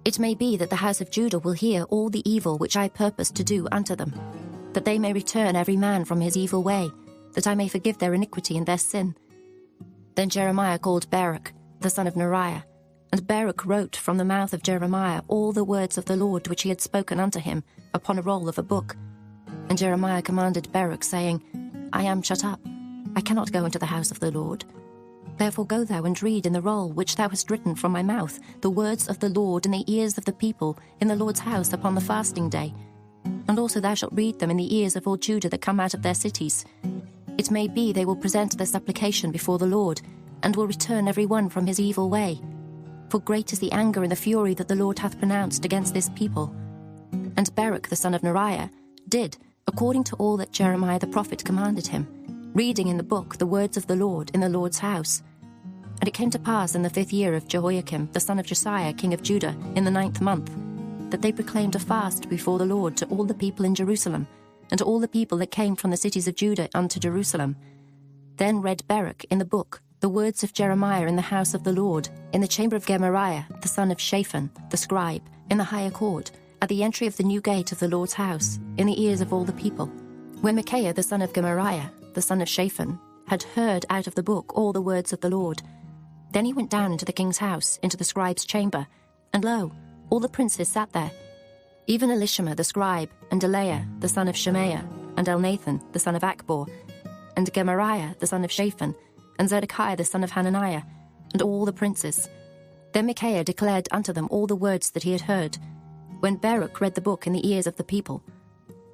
It may be that the house of Judah will hear all the evil which I purpose to do unto them, that they may return every man from his evil way, that I may forgive their iniquity and their sin. Then Jeremiah called Baruch, the son of Neriah, and Baruch wrote from the mouth of Jeremiah all the words of the Lord which he had spoken unto him upon a roll of a book. And Jeremiah commanded Baruch, saying, I am shut up, I cannot go into the house of the Lord. Therefore go thou and read in the roll which thou hast written from my mouth the words of the Lord in the ears of the people in the Lord's house upon the fasting day. And also thou shalt read them in the ears of all Judah that come out of their cities. It may be they will present their supplication before the Lord, and will return every one from his evil way. For great is the anger and the fury that the Lord hath pronounced against this people. And Baruch the son of Neriah did, according to all that Jeremiah the prophet commanded him, reading in the book the words of the Lord in the Lord's house. And it came to pass in the 5th year of Jehoiakim the son of Josiah king of Judah, in the 9th month, that they proclaimed a fast before the Lord to all the people in Jerusalem, and to all the people that came from the cities of Judah unto Jerusalem. Then read Baruch in the book the words of Jeremiah in the house of the Lord, in the chamber of Gemariah the son of Shaphan, the scribe, in the higher court, at the entry of the new gate of the Lord's house, in the ears of all the people. When Micaiah the son of Gemariah, the son of Shaphan, had heard out of the book all the words of the Lord, then he went down into the king's house, into the scribe's chamber, and lo, all the princes sat there, even Elishama the scribe, and Delaiah the son of Shemaiah, and Elnathan the son of Achbor, and Gemariah the son of Shaphan, and Zedekiah the son of Hananiah, and all the princes. Then Micaiah declared unto them all the words that he had heard, when Baruch read the book in the ears of the people.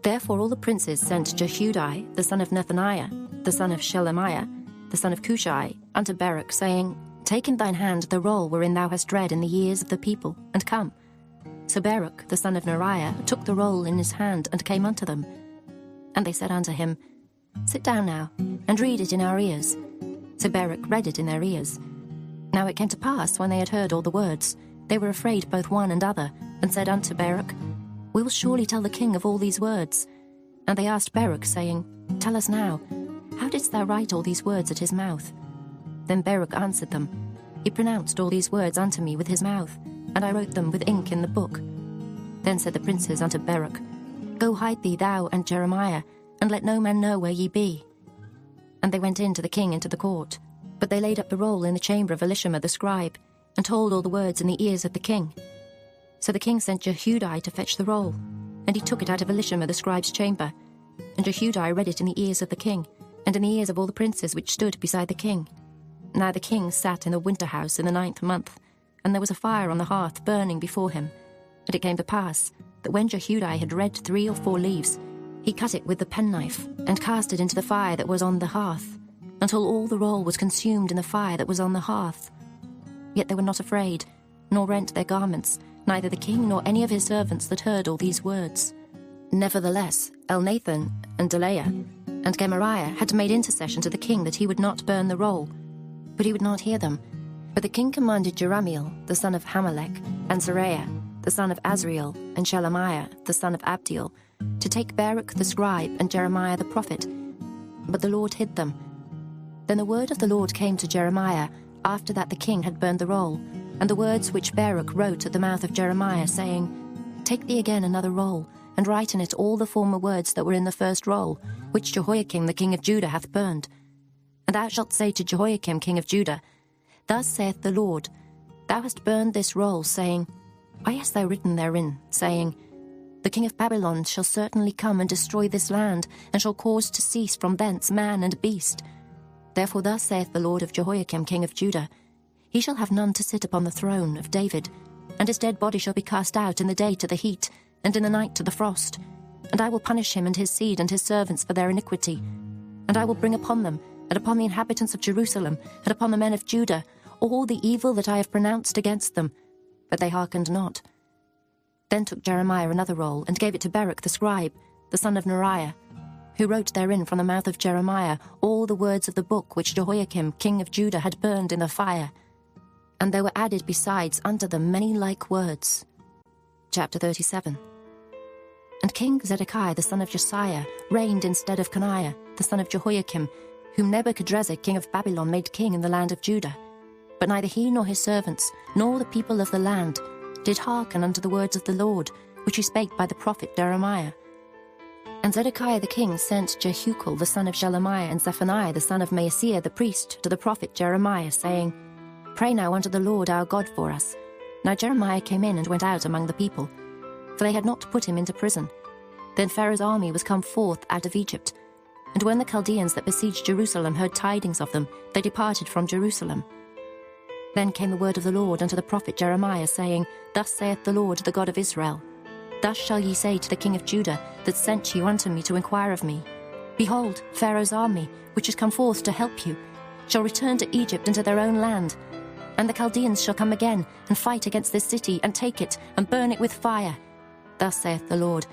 Therefore all the princes sent Jehudi the son of Nethaniah, the son of Shelemiah, the son of Cushai, unto Baruch, saying, Take in thine hand the roll wherein thou hast read in the ears of the people, and come. So Baruch the son of Neriah took the roll in his hand, and came unto them. And they said unto him, Sit down now, and read it in our ears. So Baruch read it in their ears. Now it came to pass, when they had heard all the words, they were afraid both one and other, and said unto Baruch, We will surely tell the king of all these words. And they asked Baruch, saying, Tell us now, how didst thou write all these words at his mouth? Then Baruch answered them, He pronounced all these words unto me with his mouth, and I wrote them with ink in the book. Then said the princes unto Baruch, Go hide thee thou and Jeremiah, and let no man know where ye be. And they went in to the king into the court. But they laid up the roll in the chamber of Elishama the scribe, and told all the words in the ears of the king. So the king sent Jehudi to fetch the roll, and he took it out of Elishama the scribe's chamber. And Jehudi read it in the ears of the king, and in the ears of all the princes which stood beside the king. Now the king sat in the winter house in the 9th month, and there was a fire on the hearth burning before him. And it came to pass that when Jehudi had read 3 or 4 leaves, he cut it with the penknife, and cast it into the fire that was on the hearth, until all the roll was consumed in the fire that was on the hearth. Yet they were not afraid, nor rent their garments, neither the king nor any of his servants that heard all these words. Nevertheless, Elnathan and Delaiah and Gemariah had made intercession to the king that he would not burn the roll, but he would not hear them. But the king commanded Jeramiel, the son of Hamelech, and Seraiah, the son of Azriel, and Shelemiah, the son of Abdiel, to take Baruch the scribe and Jeremiah the prophet. But the Lord hid them. Then the word of the Lord came to Jeremiah, after that the king had burned the roll, and the words which Baruch wrote at the mouth of Jeremiah, saying, Take thee again another roll, and write in it all the former words that were in the first roll, which Jehoiakim the king of Judah hath burned. And thou shalt say to Jehoiakim king of Judah, Thus saith the Lord, Thou hast burned this roll, saying, Why hast thou written therein, saying, The king of Babylon shall certainly come and destroy this land, and shall cause to cease from thence man and beast. Therefore thus saith the Lord of Jehoiakim king of Judah, He shall have none to sit upon the throne of David, and his dead body shall be cast out in the day to the heat, and in the night to the frost. And I will punish him and his seed and his servants for their iniquity. And I will bring upon them, and upon the inhabitants of Jerusalem, and upon the men of Judah, all the evil that I have pronounced against them. But they hearkened not. Then took Jeremiah another roll, and gave it to Baruch the scribe, the son of Neriah, who wrote therein from the mouth of Jeremiah all the words of the book which Jehoiakim king of Judah had burned in the fire. And there were added besides unto them many like words. Chapter 37. And King Zedekiah the son of Josiah reigned instead of Coniah, the son of Jehoiakim, whom Nebuchadrezzar king of Babylon made king in the land of Judah. But neither he nor his servants, nor the people of the land, did hearken unto the words of the Lord, which he spake by the prophet Jeremiah. And Zedekiah the king sent Jehucal the son of Shelemiah and Zephaniah the son of Maaseiah the priest to the prophet Jeremiah, saying, Pray now unto the Lord our God for us. Now Jeremiah came in and went out among the people, for they had not put him into prison. Then Pharaoh's army was come forth out of Egypt. And when the Chaldeans that besieged Jerusalem heard tidings of them, they departed from Jerusalem. Then came the word of the Lord unto the prophet Jeremiah, saying, Thus saith the Lord, the God of Israel, Thus shall ye say to the king of Judah, that sent you unto me to inquire of me, Behold, Pharaoh's army, which has come forth to help you, shall return to Egypt and to their own land. And the Chaldeans shall come again and fight against this city and take it and burn it with fire. Thus saith the Lord,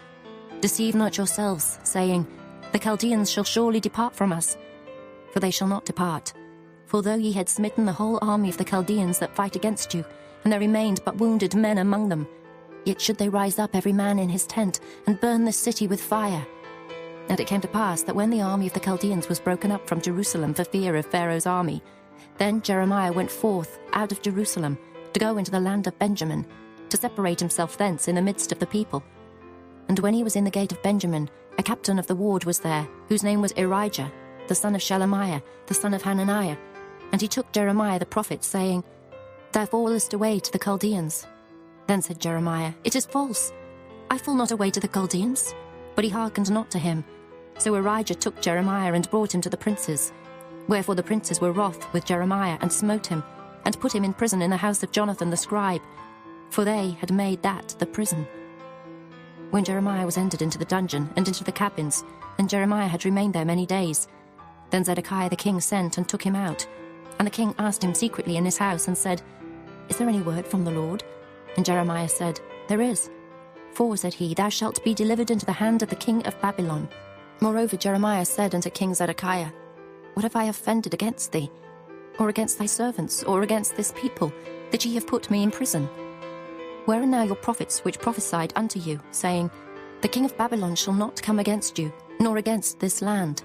deceive not yourselves, saying, the Chaldeans shall surely depart from us. For they shall not depart. For though ye had smitten the whole army of the Chaldeans that fight against you, and there remained but wounded men among them, yet should they rise up every man in his tent and burn this city with fire. And it came to pass that when the army of the Chaldeans was broken up from Jerusalem for fear of Pharaoh's army, then Jeremiah went forth out of Jerusalem to go into the land of Benjamin, to separate himself thence in the midst of the people. And when he was in the gate of Benjamin, a captain of the ward was there, whose name was Irijah, the son of Shelemiah, the son of Hananiah. And he took Jeremiah the prophet, saying, thou fallest away to the Chaldeans. Then said Jeremiah, it is false. I fall not away to the Chaldeans. But he hearkened not to him. So Irijah took Jeremiah and brought him to the princes. Wherefore the princes were wroth with Jeremiah, and smote him, and put him in prison in the house of Jonathan the scribe, for they had made that the prison. When Jeremiah was entered into the dungeon and into the cabins, and Jeremiah had remained there many days, then Zedekiah the king sent and took him out. And the king asked him secretly in his house, and said, is there any word from the Lord? And Jeremiah said, there is. For, said he, thou shalt be delivered into the hand of the king of Babylon. Moreover Jeremiah said unto King Zedekiah, what have I offended against thee, or against thy servants, or against this people, that ye have put me in prison? Where are now your prophets which prophesied unto you, saying, the king of Babylon shall not come against you, nor against this land?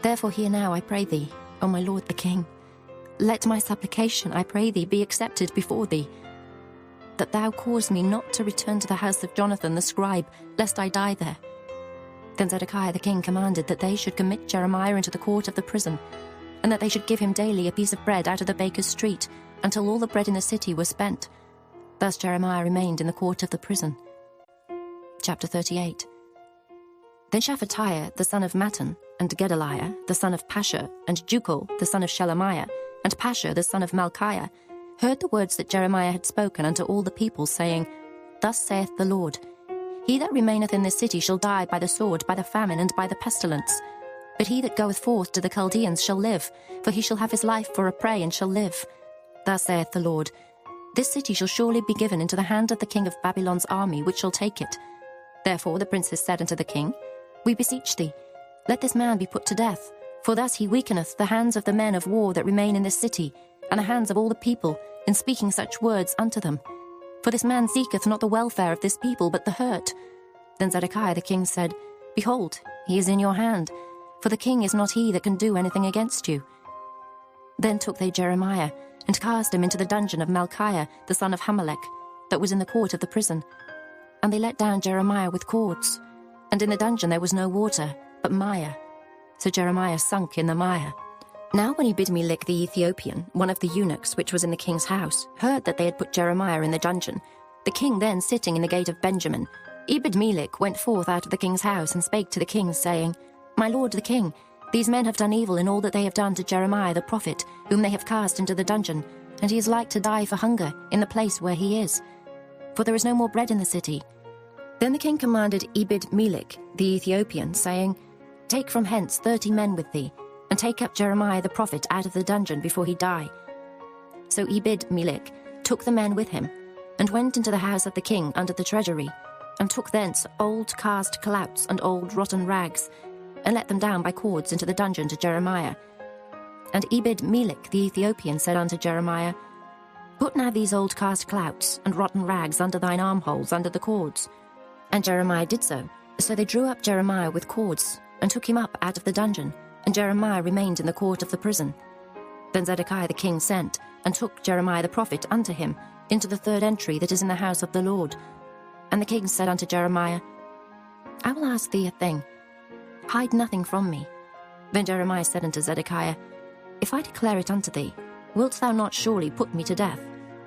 Therefore hear now, I pray thee, O my lord the king. Let my supplication, I pray thee, be accepted before thee, that thou cause me not to return to the house of Jonathan the scribe, lest I die there. Then Zedekiah the king commanded that they should commit Jeremiah into the court of the prison, and that they should give him daily a piece of bread out of the baker's street, until all the bread in the city was spent. Thus Jeremiah remained in the court of the prison. Chapter 38. Then Shephatiah the son of Mattan, and Gedaliah the son of Pashur, and Jukal the son of Shelemiah, and Pashur the son of Malchiah, heard the words that Jeremiah had spoken unto all the people, saying, thus saith the Lord, he that remaineth in this city shall die by the sword, by the famine, and by the pestilence. But he that goeth forth to the Chaldeans shall live, for he shall have his life for a prey, and shall live. Thus saith the Lord, this city shall surely be given into the hand of the king of Babylon's army, which shall take it. Therefore the princes said unto the king, we beseech thee, let this man be put to death, for thus he weakeneth the hands of the men of war that remain in this city, and the hands of all the people, in speaking such words unto them. For this man seeketh not the welfare of this people, but the hurt. Then Zedekiah the king said, behold, he is in your hand, for the king is not he that can do anything against you. Then took they Jeremiah, and cast him into the dungeon of Malchiah the son of Hamelech, that was in the court of the prison. And they let down Jeremiah with cords, and in the dungeon there was no water, but mire. So Jeremiah sunk in the mire. Now when Ebed-melech the Ethiopian, one of the eunuchs which was in the king's house, heard that they had put Jeremiah in the dungeon, the king then sitting in the gate of Benjamin, Ebed-melech went forth out of the king's house, and spake to the king, saying, my lord the king, these men have done evil in all that they have done to Jeremiah the prophet, whom they have cast into the dungeon, and he is like to die for hunger in the place where he is, for there is no more bread in the city. Then the king commanded Ebed-melech the Ethiopian, saying, take from hence 30 men with thee, and take up Jeremiah the prophet out of the dungeon before he die. So Ebed-melech took the men with him, and went into the house of the king under the treasury, and took thence old cast clouts and old rotten rags, and let them down by cords into the dungeon to Jeremiah. And Ebed-melech the Ethiopian said unto Jeremiah, put now these old cast clouts and rotten rags under thine armholes under the cords. And Jeremiah did so. So they drew up Jeremiah with cords, and took him up out of the dungeon, and Jeremiah remained in the court of the prison. Then Zedekiah the king sent, and took Jeremiah the prophet unto him, into the third entry that is in the house of the Lord. And the king said unto Jeremiah, I will ask thee a thing. Hide nothing from me. Then Jeremiah said unto Zedekiah, if I declare it unto thee, wilt thou not surely put me to death?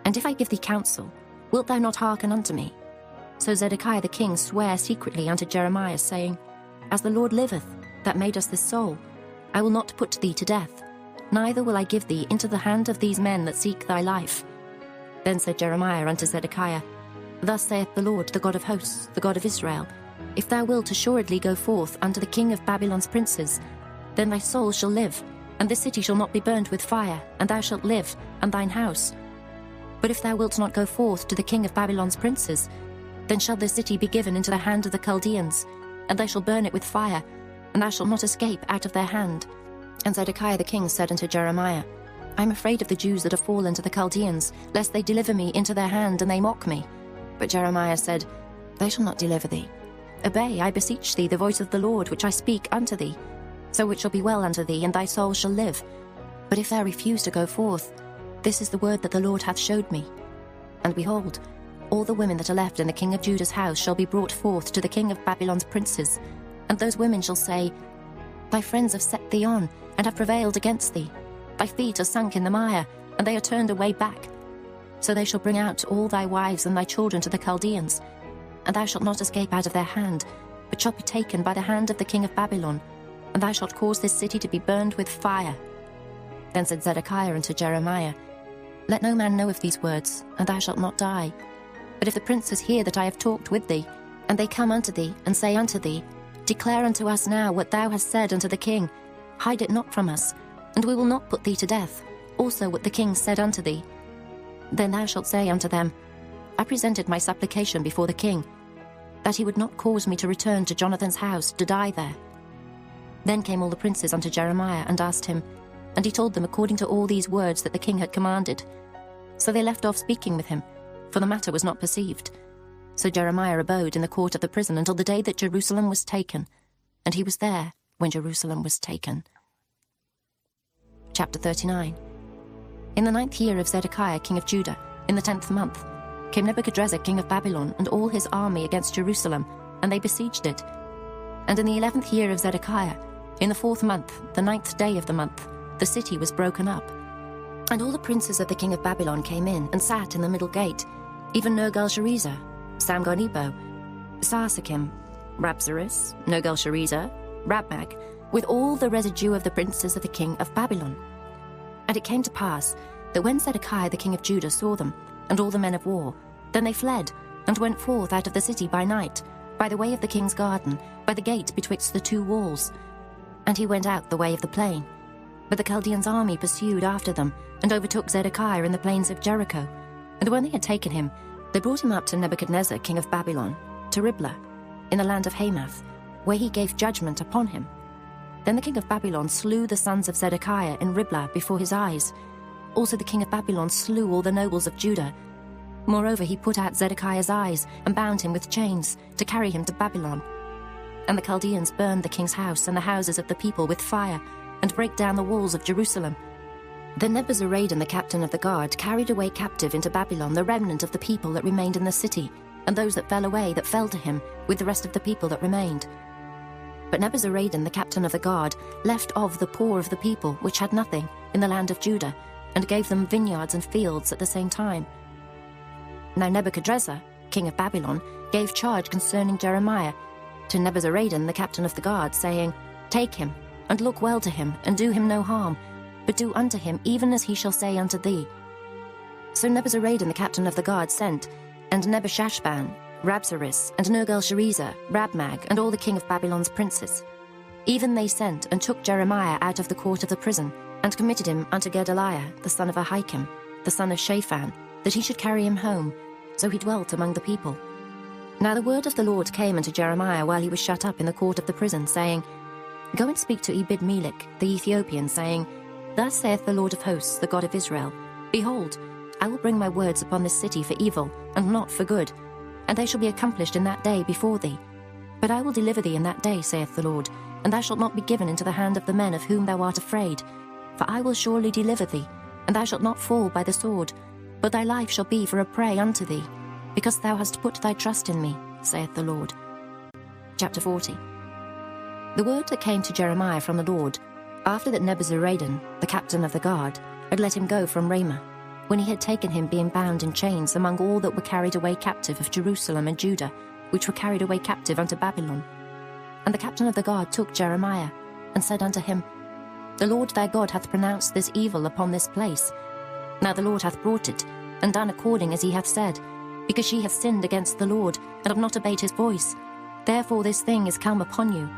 And if I give thee counsel, wilt thou not hearken unto me? So Zedekiah the king sware secretly unto Jeremiah, saying, as the Lord liveth, that made us this soul, I will not put thee to death, neither will I give thee into the hand of these men that seek thy life. Then said Jeremiah unto Zedekiah, thus saith the Lord, the God of hosts, the God of Israel, If thou wilt assuredly go forth unto the king of Babylon's princes, then thy soul shall live, and this city shall not be burnt with fire, and thou shalt live, and thine house. But if thou wilt not go forth to the king of Babylon's princes, then shall the city be given into the hand of the Chaldeans, and they shall burn it with fire, and thou shalt not escape out of their hand. And Zedekiah the king said unto Jeremiah, I am afraid of the Jews that are fallen to the Chaldeans, lest they deliver me into their hand, and they mock me. But Jeremiah said, They shall not deliver thee. Obey, I beseech thee, the voice of the Lord, which I speak unto thee. So it shall be well unto thee, and thy soul shall live. But if thou refuse to go forth, this is the word that the Lord hath showed me. And behold, all the women that are left in the king of Judah's house shall be brought forth to the king of Babylon's princes, and those women shall say, Thy friends have set thee on, and have prevailed against thee. Thy feet are sunk in the mire, and they are turned away back. So they shall bring out all thy wives and thy children to the Chaldeans, and thou shalt not escape out of their hand, but shalt be taken by the hand of the king of Babylon, and thou shalt cause this city to be burned with fire. Then said Zedekiah unto Jeremiah, Let no man know of these words, and thou shalt not die. But if the princes hear that I have talked with thee, and they come unto thee, and say unto thee, Declare unto us now what thou hast said unto the king, hide it not from us, and we will not put thee to death, also what the king said unto thee. Then thou shalt say unto them, I presented my supplication before the king, that he would not cause me to return to Jonathan's house to die there. Then came all the princes unto Jeremiah, and asked him, and he told them according to all these words that the king had commanded. So they left off speaking with him, for the matter was not perceived. So Jeremiah abode in the court of the prison until the day that Jerusalem was taken, and he was there when Jerusalem was taken. Chapter 39. In the 9th year of Zedekiah king of Judah, in the 10th month, came Nebuchadrezzar king of Babylon and all his army against Jerusalem, and they besieged it. And in the 11th year of Zedekiah, in the 4th month, the 9th day of the month, the city was broken up. And all the princes of the king of Babylon came in and sat in the middle gate, even Nergal-Sharezer, Samgar-Nebo, Sarsakim, Rabsaris, Nergal-Sharezer, Rabmag, with all the residue of the princes of the king of Babylon. And it came to pass that when Zedekiah the king of Judah saw them, and all the men of war, then they fled, and went forth out of the city by night, by the way of the king's garden, by the gate betwixt the two walls. And he went out the way of the plain. But the Chaldeans' army pursued after them, and overtook Zedekiah in the plains of Jericho. And when they had taken him, they brought him up to Nebuchadnezzar king of Babylon, to Riblah, in the land of Hamath, where he gave judgment upon him. Then the king of Babylon slew the sons of Zedekiah in Riblah before his eyes. Also the king of Babylon slew all the nobles of Judah. Moreover, he put out Zedekiah's eyes, and bound him with chains, to carry him to Babylon. And the Chaldeans burned the king's house and the houses of the people with fire, and brake down the walls of Jerusalem. Then Nebuzaradan the captain of the guard carried away captive into Babylon the remnant of the people that remained in the city, and those that fell away that fell to him, with the rest of the people that remained. But Nebuzaradan the captain of the guard left of the poor of the people, which had nothing, in the land of Judah, and gave them vineyards and fields at the same time. Now Nebuchadrezzar, king of Babylon, gave charge concerning Jeremiah to Nebuzaradan the captain of the guard, saying, Take him, and look well to him, and do him no harm, but do unto him even as he shall say unto thee. So Nebuzaradan the captain of the guard sent, and Nebushashban, Rabsaris, and Nergal-Sharezer, Rabmag, and all the king of Babylon's princes. Even they sent, and took Jeremiah out of the court of the prison, and committed him unto Gedaliah, the son of Ahikam, the son of Shaphan, that he should carry him home. So he dwelt among the people. Now the word of the Lord came unto Jeremiah while he was shut up in the court of the prison, saying, Go and speak to Ebed-Melech, the Ethiopian, saying, Thus saith the Lord of hosts, the God of Israel, Behold, I will bring my words upon this city for evil, and not for good, and they shall be accomplished in that day before thee. But I will deliver thee in that day, saith the Lord, and thou shalt not be given into the hand of the men of whom thou art afraid. For I will surely deliver thee, and thou shalt not fall by the sword, but thy life shall be for a prey unto thee, because thou hast put thy trust in me, saith the Lord. Chapter 40. The word that came to Jeremiah from the Lord, after that Nebuzaradan, the captain of the guard, had let him go from Ramah, when he had taken him being bound in chains among all that were carried away captive of Jerusalem and Judah, which were carried away captive unto Babylon. And the captain of the guard took Jeremiah, and said unto him, The Lord thy God hath pronounced this evil upon this place. Now the Lord hath brought it, and done according as he hath said, because ye have sinned against the Lord, and have not obeyed his voice. Therefore this thing is come upon you.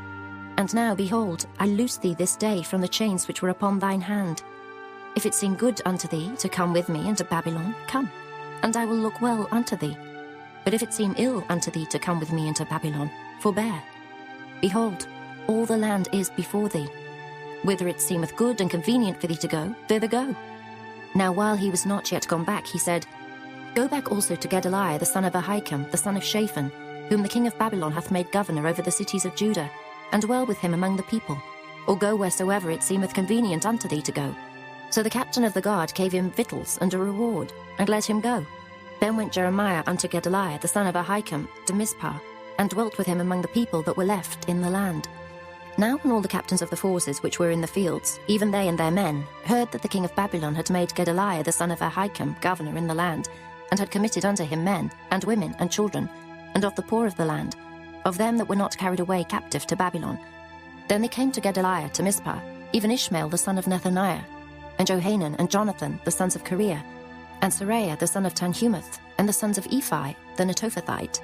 And now, behold, I loose thee this day from the chains which were upon thine hand. If it seem good unto thee to come with me into Babylon, come, and I will look well unto thee. But if it seem ill unto thee to come with me into Babylon, forbear. Behold, all the land is before thee. Whither it seemeth good and convenient for thee to go, thither go. Now while he was not yet gone back, he said, Go back also to Gedaliah the son of Ahikam, the son of Shaphan, whom the king of Babylon hath made governor over the cities of Judah, and dwell with him among the people, or go wheresoever it seemeth convenient unto thee to go. So the captain of the guard gave him victuals and a reward, and let him go. Then went Jeremiah unto Gedaliah the son of Ahikam to Mizpah, and dwelt with him among the people that were left in the land. Now when all the captains of the forces which were in the fields, even they and their men, heard that the king of Babylon had made Gedaliah the son of Ahikam governor in the land, and had committed unto him men, and women, and children, and of the poor of the land, of them that were not carried away captive to Babylon, then they came to Gedaliah to Mizpah, even Ishmael the son of Nethaniah, and Johanan and Jonathan the sons of Kareah, and Seraiah the son of Tanhumeth, and the sons of Ephi the Netophathite,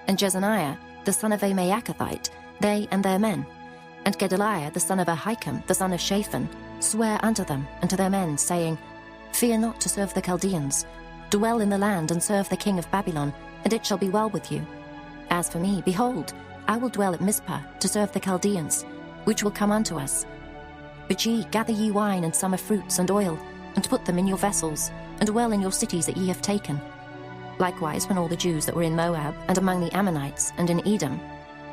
and Jezaniah the son of a Maacathite, they and their men. And Gedaliah the son of Ahikam, the son of Shaphan, sware unto them and to their men, saying, Fear not to serve the Chaldeans. Dwell in the land and serve the king of Babylon, and it shall be well with you. As for me, behold, I will dwell at Mizpah to serve the Chaldeans, which will come unto us. But ye gather ye wine and summer fruits and oil, and put them in your vessels, and dwell in your cities that ye have taken. Likewise when all the Jews that were in Moab, and among the Ammonites, and in Edom,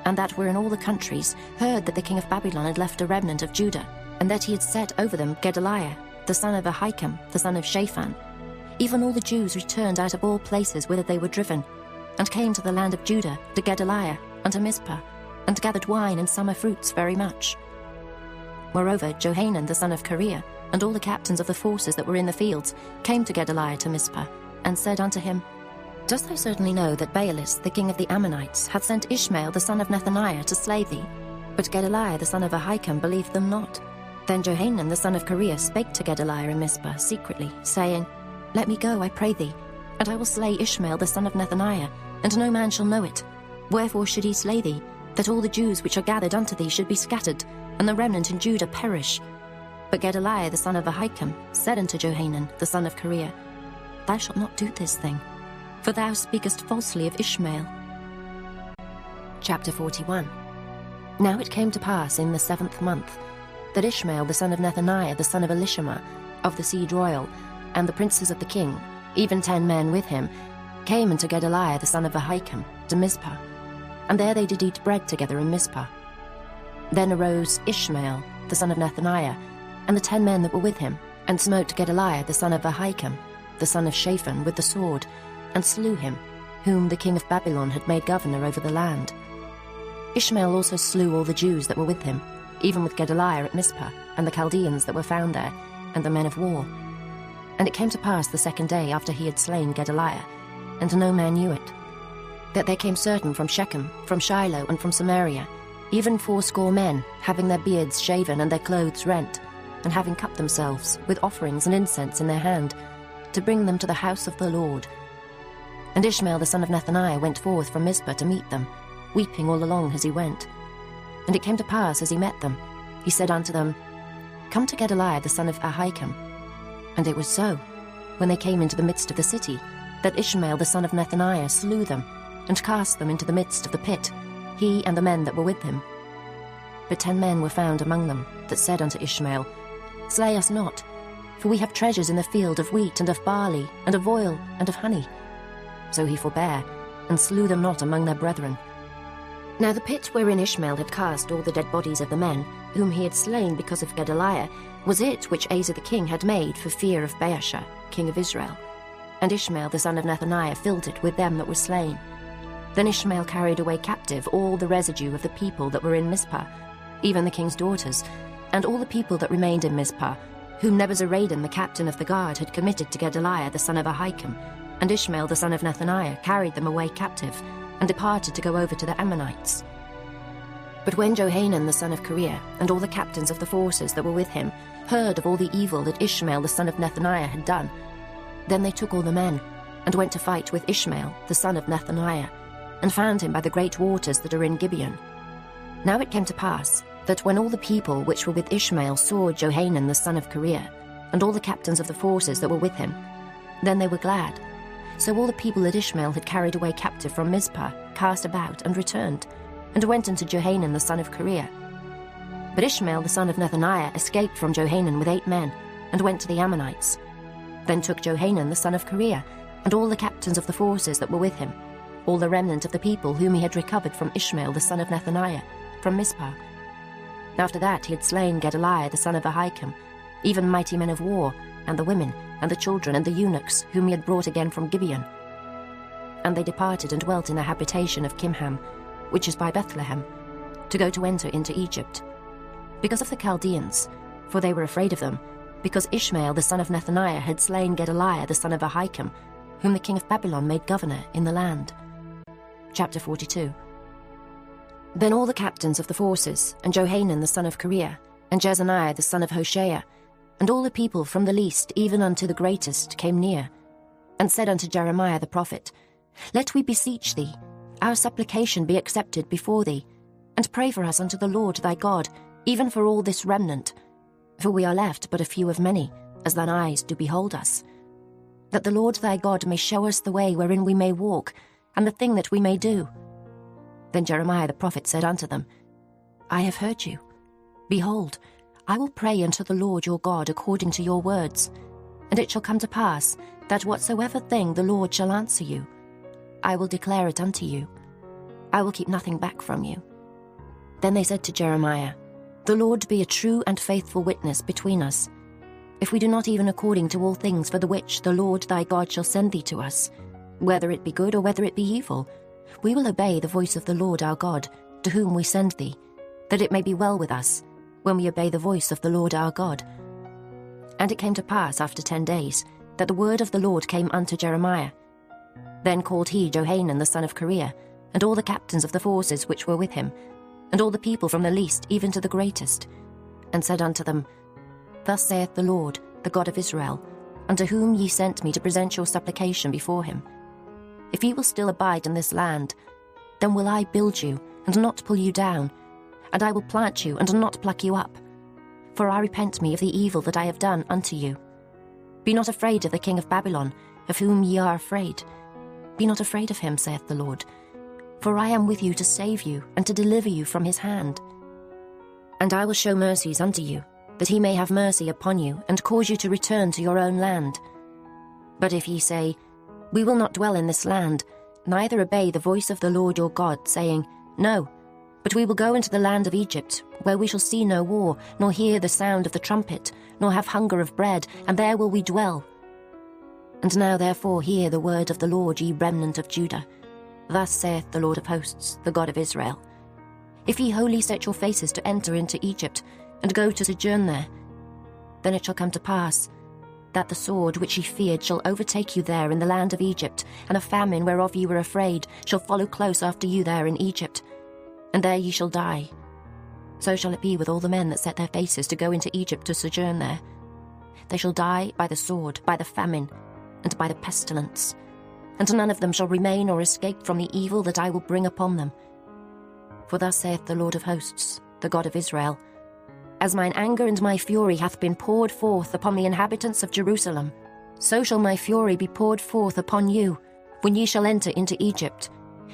and that were in all the countries, heard that the king of Babylon had left a remnant of Judah, and that he had set over them Gedaliah, the son of Ahikam, the son of Shaphan, even all the Jews returned out of all places whither they were driven, and came to the land of Judah, to Gedaliah, unto Mizpah, and gathered wine and summer fruits very much. Moreover, Johanan the son of Kareah, and all the captains of the forces that were in the fields, came to Gedaliah to Mizpah, and said unto him, Dost thou certainly know that Baalis, the king of the Ammonites, hath sent Ishmael the son of Nethaniah to slay thee? But Gedaliah the son of Ahikam believed them not. Then Johanan the son of Kareah spake to Gedaliah in Mizpah secretly, saying, Let me go, I pray thee, and I will slay Ishmael the son of Nethaniah, and no man shall know it. Wherefore should he slay thee, that all the Jews which are gathered unto thee should be scattered, and the remnant in Judah perish? But Gedaliah the son of Ahikam said unto Johanan the son of Kareah, Thou shalt not do this thing, for thou speakest falsely of Ishmael. Chapter 41. Now it came to pass in the 7th month, that Ishmael the son of Nethaniah the son of Elishama, of the seed royal, and the princes of the king, even 10 men with him, came unto Gedaliah the son of Ahikam to Mizpah, and there they did eat bread together in Mizpah. Then arose Ishmael the son of Nethaniah, and the 10 men that were with him, and smote Gedaliah the son of Ahikam, the son of Shaphan, with the sword, and slew him, whom the king of Babylon had made governor over the land. Ishmael also slew all the Jews that were with him, even with Gedaliah at Mizpah, and the Chaldeans that were found there, and the men of war. And it came to pass the 2nd day after he had slain Gedaliah, and no man knew it, that there came certain from Shechem, from Shiloh, and from Samaria, even 80 men, having their beards shaven and their clothes rent, and having cut themselves, with offerings and incense in their hand, to bring them to the house of the Lord. And Ishmael the son of Nethaniah went forth from Mizpah to meet them, weeping all along as he went. And it came to pass as he met them, he said unto them, Come to Gedaliah the son of Ahikam. And it was so, when they came into the midst of the city, that Ishmael the son of Nethaniah slew them, and cast them into the midst of the pit, he and the men that were with him. But 10 men were found among them, that said unto Ishmael, Slay us not, for we have treasures in the field of wheat and of barley, and of oil, and of honey. So he forbare, and slew them not among their brethren. Now the pit wherein Ishmael had cast all the dead bodies of the men, whom he had slain because of Gedaliah, was it which Asa the king had made for fear of Baasha, king of Israel. And Ishmael the son of Nethaniah filled it with them that were slain. Then Ishmael carried away captive all the residue of the people that were in Mizpah, even the king's daughters, and all the people that remained in Mizpah, whom Nebuzaradan the captain of the guard had committed to Gedaliah the son of Ahikam. And Ishmael the son of Nethaniah carried them away captive, and departed to go over to the Ammonites. But when Johanan the son of Kareah, and all the captains of the forces that were with him, heard of all the evil that Ishmael the son of Nethaniah had done, then they took all the men, and went to fight with Ishmael the son of Nethaniah, and found him by the great waters that are in Gibeon. Now it came to pass, that when all the people which were with Ishmael saw Johanan the son of Kareah, and all the captains of the forces that were with him, then they were glad. So all the people that Ishmael had carried away captive from Mizpah cast about and returned, and went unto Johanan the son of Kareah. But Ishmael the son of Nethaniah escaped from Johanan with 8 men, and went to the Ammonites. Then took Johanan the son of Kareah, and all the captains of the forces that were with him, all the remnant of the people whom he had recovered from Ishmael the son of Nethaniah, from Mizpah. After that he had slain Gedaliah the son of Ahikam, even mighty men of war, and the women, and the children, and the eunuchs, whom he had brought again from Gibeon. And they departed and dwelt in the habitation of Kimham, which is by Bethlehem, to go to enter into Egypt, because of the Chaldeans, for they were afraid of them, because Ishmael the son of Nethaniah had slain Gedaliah the son of Ahikam, whom the king of Babylon made governor in the land. Chapter 42. Then all the captains of the forces, and Johanan the son of Kareah, and Jezaniah the son of Hoshea, and all the people from the least even unto the greatest came near, and said unto Jeremiah the prophet, Let we beseech thee, our supplication be accepted before thee, and pray for us unto the Lord thy God, even for all this remnant. For we are left but a few of many, as thine eyes do behold us. That the Lord thy God may show us the way wherein we may walk, and the thing that we may do. Then Jeremiah the prophet said unto them, I have heard you. Behold, I will pray unto the Lord your God according to your words, and it shall come to pass, that whatsoever thing the Lord shall answer you, I will declare it unto you. I will keep nothing back from you. Then they said to Jeremiah, The Lord be a true and faithful witness between us, if we do not even according to all things for the which the Lord thy God shall send thee to us, whether it be good or whether it be evil, we will obey the voice of the Lord our God, to whom we send thee, that it may be well with us, when we obey the voice of the Lord our God. And it came to pass after 10 days, that the word of the Lord came unto Jeremiah. Then called he Johanan the son of Kareah, and all the captains of the forces which were with him, and all the people from the least even to the greatest, and said unto them, Thus saith the Lord, the God of Israel, unto whom ye sent me to present your supplication before him. If ye will still abide in this land, then will I build you, and not pull you down, and I will plant you, and not pluck you up. For I repent me of the evil that I have done unto you. Be not afraid of the king of Babylon, of whom ye are afraid. Be not afraid of him, saith the Lord. For I am with you to save you, and to deliver you from his hand. And I will show mercies unto you, that he may have mercy upon you, and cause you to return to your own land. But if ye say, We will not dwell in this land, neither obey the voice of the Lord your God, saying, No, but we will go into the land of Egypt, where we shall see no war, nor hear the sound of the trumpet, nor have hunger of bread, and there will we dwell. And now therefore hear the word of the Lord, ye remnant of Judah. Thus saith the Lord of hosts, the God of Israel. If ye wholly set your faces to enter into Egypt, and go to sojourn there, then it shall come to pass, that the sword which ye feared shall overtake you there in the land of Egypt, and a famine whereof ye were afraid shall follow close after you there in Egypt, and there ye shall die. So shall it be with all the men that set their faces to go into Egypt to sojourn there. They shall die by the sword, by the famine, and by the pestilence, and none of them shall remain or escape from the evil that I will bring upon them. For thus saith the Lord of hosts, the God of Israel, As mine anger and my fury hath been poured forth upon the inhabitants of Jerusalem, so shall my fury be poured forth upon you, when ye shall enter into Egypt,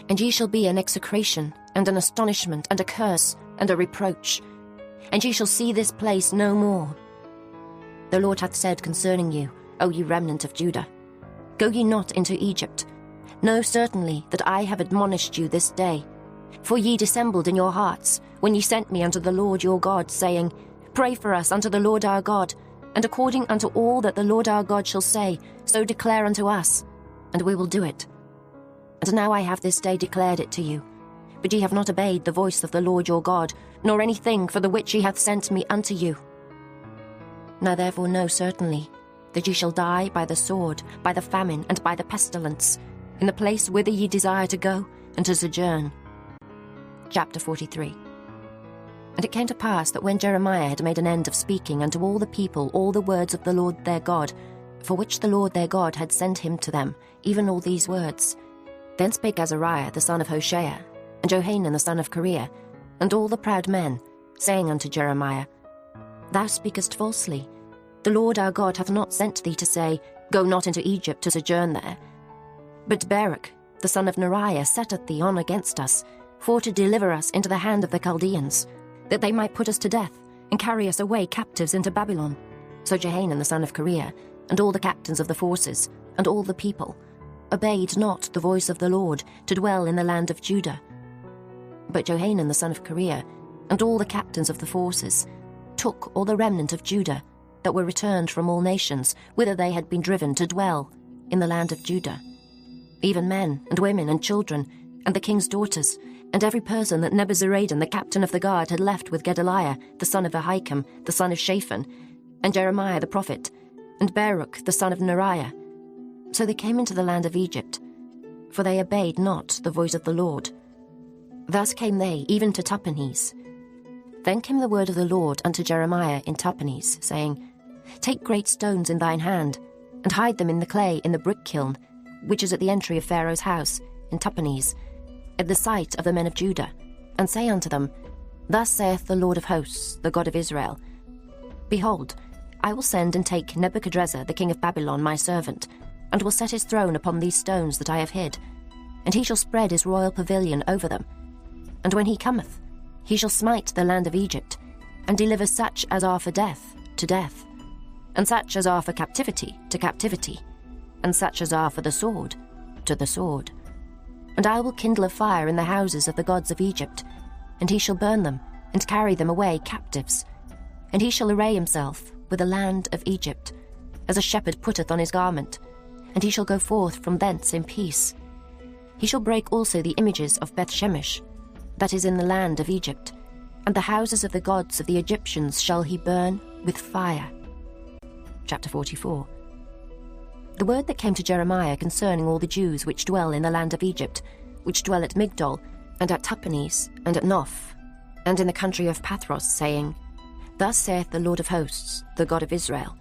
and ye shall be an execration, and an astonishment, and a curse, and a reproach, and ye shall see this place no more. The Lord hath said concerning you, O ye remnant of Judah, Go ye not into Egypt. Know certainly that I have admonished you this day. For ye dissembled in your hearts, when ye sent me unto the Lord your God, saying, Pray for us unto the Lord our God, and according unto all that the Lord our God shall say, so declare unto us, and we will do it. And now I have this day declared it to you. But ye have not obeyed the voice of the Lord your God, nor anything for the which he hath sent me unto you. Now therefore know certainly that ye shall die by the sword, by the famine, and by the pestilence, in the place whither ye desire to go, and to sojourn. Chapter 43. And it came to pass that when Jeremiah had made an end of speaking unto all the people all the words of the Lord their God, for which the Lord their God had sent him to them, even all these words, Then spake Azariah the son of Hoshea, and Johanan the son of Kareah, and all the proud men, saying unto Jeremiah, Thou speakest falsely. The Lord our God hath not sent thee to say, Go not into Egypt to sojourn there. But Baruch the son of Neriah setteth thee on against us, for to deliver us into the hand of the Chaldeans, that they might put us to death, and carry us away captives into Babylon. So Johanan the son of Kareah, and all the captains of the forces, and all the people, obeyed not the voice of the Lord to dwell in the land of Judah. But Johanan the son of Kareah, and all the captains of the forces, took all the remnant of Judah that were returned from all nations, whither they had been driven to dwell in the land of Judah, even men and women and children, and the king's daughters, and every person that Nebuzaradan the captain of the guard had left with Gedaliah the son of Ahikam the son of Shaphan, and Jeremiah the prophet, and Baruch the son of Neriah. So they came into the land of Egypt, for they obeyed not the voice of the Lord. Thus came they even to Tahpanhes. Then came the word of the Lord unto Jeremiah in Tahpanhes, saying, Take great stones in thine hand, and hide them in the clay in the brick kiln, which is at the entry of Pharaoh's house, in Tahpanhes, at the sight of the men of Judah, and say unto them, Thus saith the Lord of hosts, the God of Israel, Behold, I will send and take Nebuchadrezzar the king of Babylon my servant, and will set his throne upon these stones that I have hid, and he shall spread his royal pavilion over them. And when he cometh, he shall smite the land of Egypt, and deliver such as are for death to death, and such as are for captivity to captivity, and such as are for the sword to the sword. And I will kindle a fire in the houses of the gods of Egypt, and he shall burn them, and carry them away captives. And he shall array himself with the land of Egypt, as a shepherd putteth on his garment, and he shall go forth from thence in peace. He shall break also the images of Bethshemesh, that is in the land of Egypt, and the houses of the gods of the Egyptians shall he burn with fire. Chapter 44. The word that came to Jeremiah concerning all the Jews which dwell in the land of Egypt, which dwell at Migdol, and at Tahpanhes, and at Noph, and in the country of Pathros, saying, Thus saith the Lord of hosts, the God of Israel,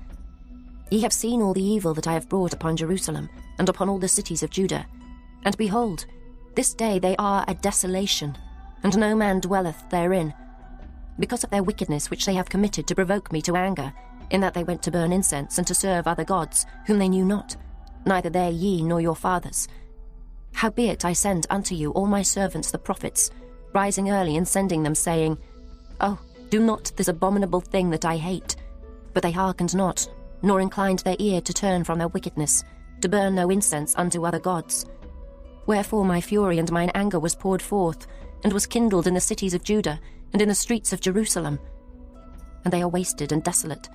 Ye have seen all the evil that I have brought upon Jerusalem, and upon all the cities of Judah. And behold, this day they are a desolation, and no man dwelleth therein, because of their wickedness which they have committed to provoke me to anger, in that they went to burn incense and to serve other gods, whom they knew not, neither they ye nor your fathers. Howbeit I send unto you all my servants the prophets, rising early and sending them, saying, Oh, do not this abominable thing that I hate. But they hearkened not, nor inclined their ear to turn from their wickedness, to burn no incense unto other gods. Wherefore my fury and mine anger was poured forth, and was kindled in the cities of Judah, and in the streets of Jerusalem. And they are wasted and desolate,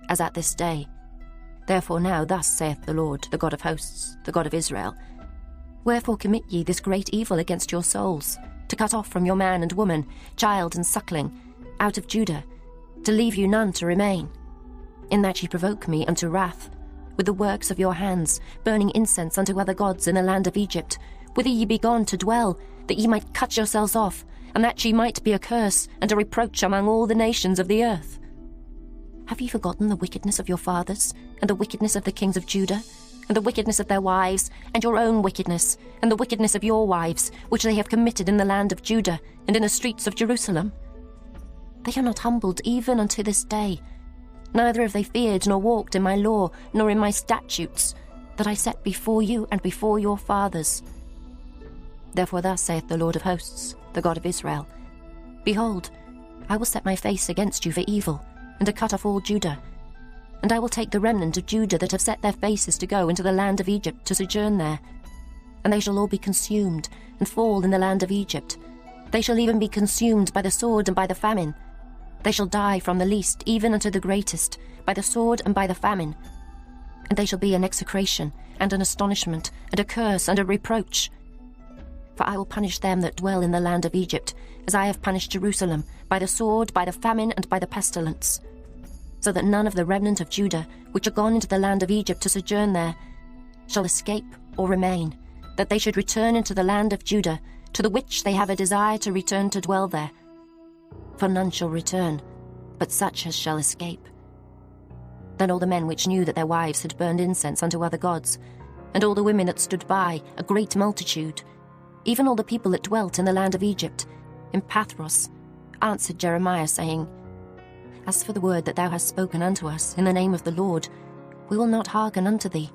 as at this day. Therefore now thus saith the Lord, the God of hosts, the God of Israel, Wherefore commit ye this great evil against your souls, to cut off from your man and woman, child and suckling, out of Judah, to leave you none to remain, in that ye provoke me unto wrath, with the works of your hands, burning incense unto other gods in the land of Egypt, whither ye be gone to dwell, that ye might cut yourselves off, and that ye might be a curse and a reproach among all the nations of the earth. Have ye forgotten the wickedness of your fathers, and the wickedness of the kings of Judah, and the wickedness of their wives, and your own wickedness, and the wickedness of your wives, which they have committed in the land of Judah, and in the streets of Jerusalem? They are not humbled even unto this day, neither have they feared nor walked in my law, nor in my statutes, that I set before you and before your fathers. Therefore thus saith the Lord of hosts, the God of Israel, Behold, I will set my face against you for evil, and to cut off all Judah. And I will take the remnant of Judah that have set their faces to go into the land of Egypt to sojourn there. And they shall all be consumed, and fall in the land of Egypt. They shall even be consumed by the sword and by the famine. They shall die from the least even unto the greatest, by the sword and by the famine. And they shall be an execration, and an astonishment, and a curse, and a reproach. For I will punish them that dwell in the land of Egypt, as I have punished Jerusalem, by the sword, by the famine, and by the pestilence. So that none of the remnant of Judah, which are gone into the land of Egypt to sojourn there, shall escape or remain, that they should return into the land of Judah, to the which they have a desire to return to dwell there. For none shall return, but such as shall escape. Then all the men which knew that their wives had burned incense unto other gods, and all the women that stood by, a great multitude, even all the people that dwelt in the land of Egypt, in Pathros, answered Jeremiah, saying, As for the word that thou hast spoken unto us in the name of the Lord, we will not hearken unto thee,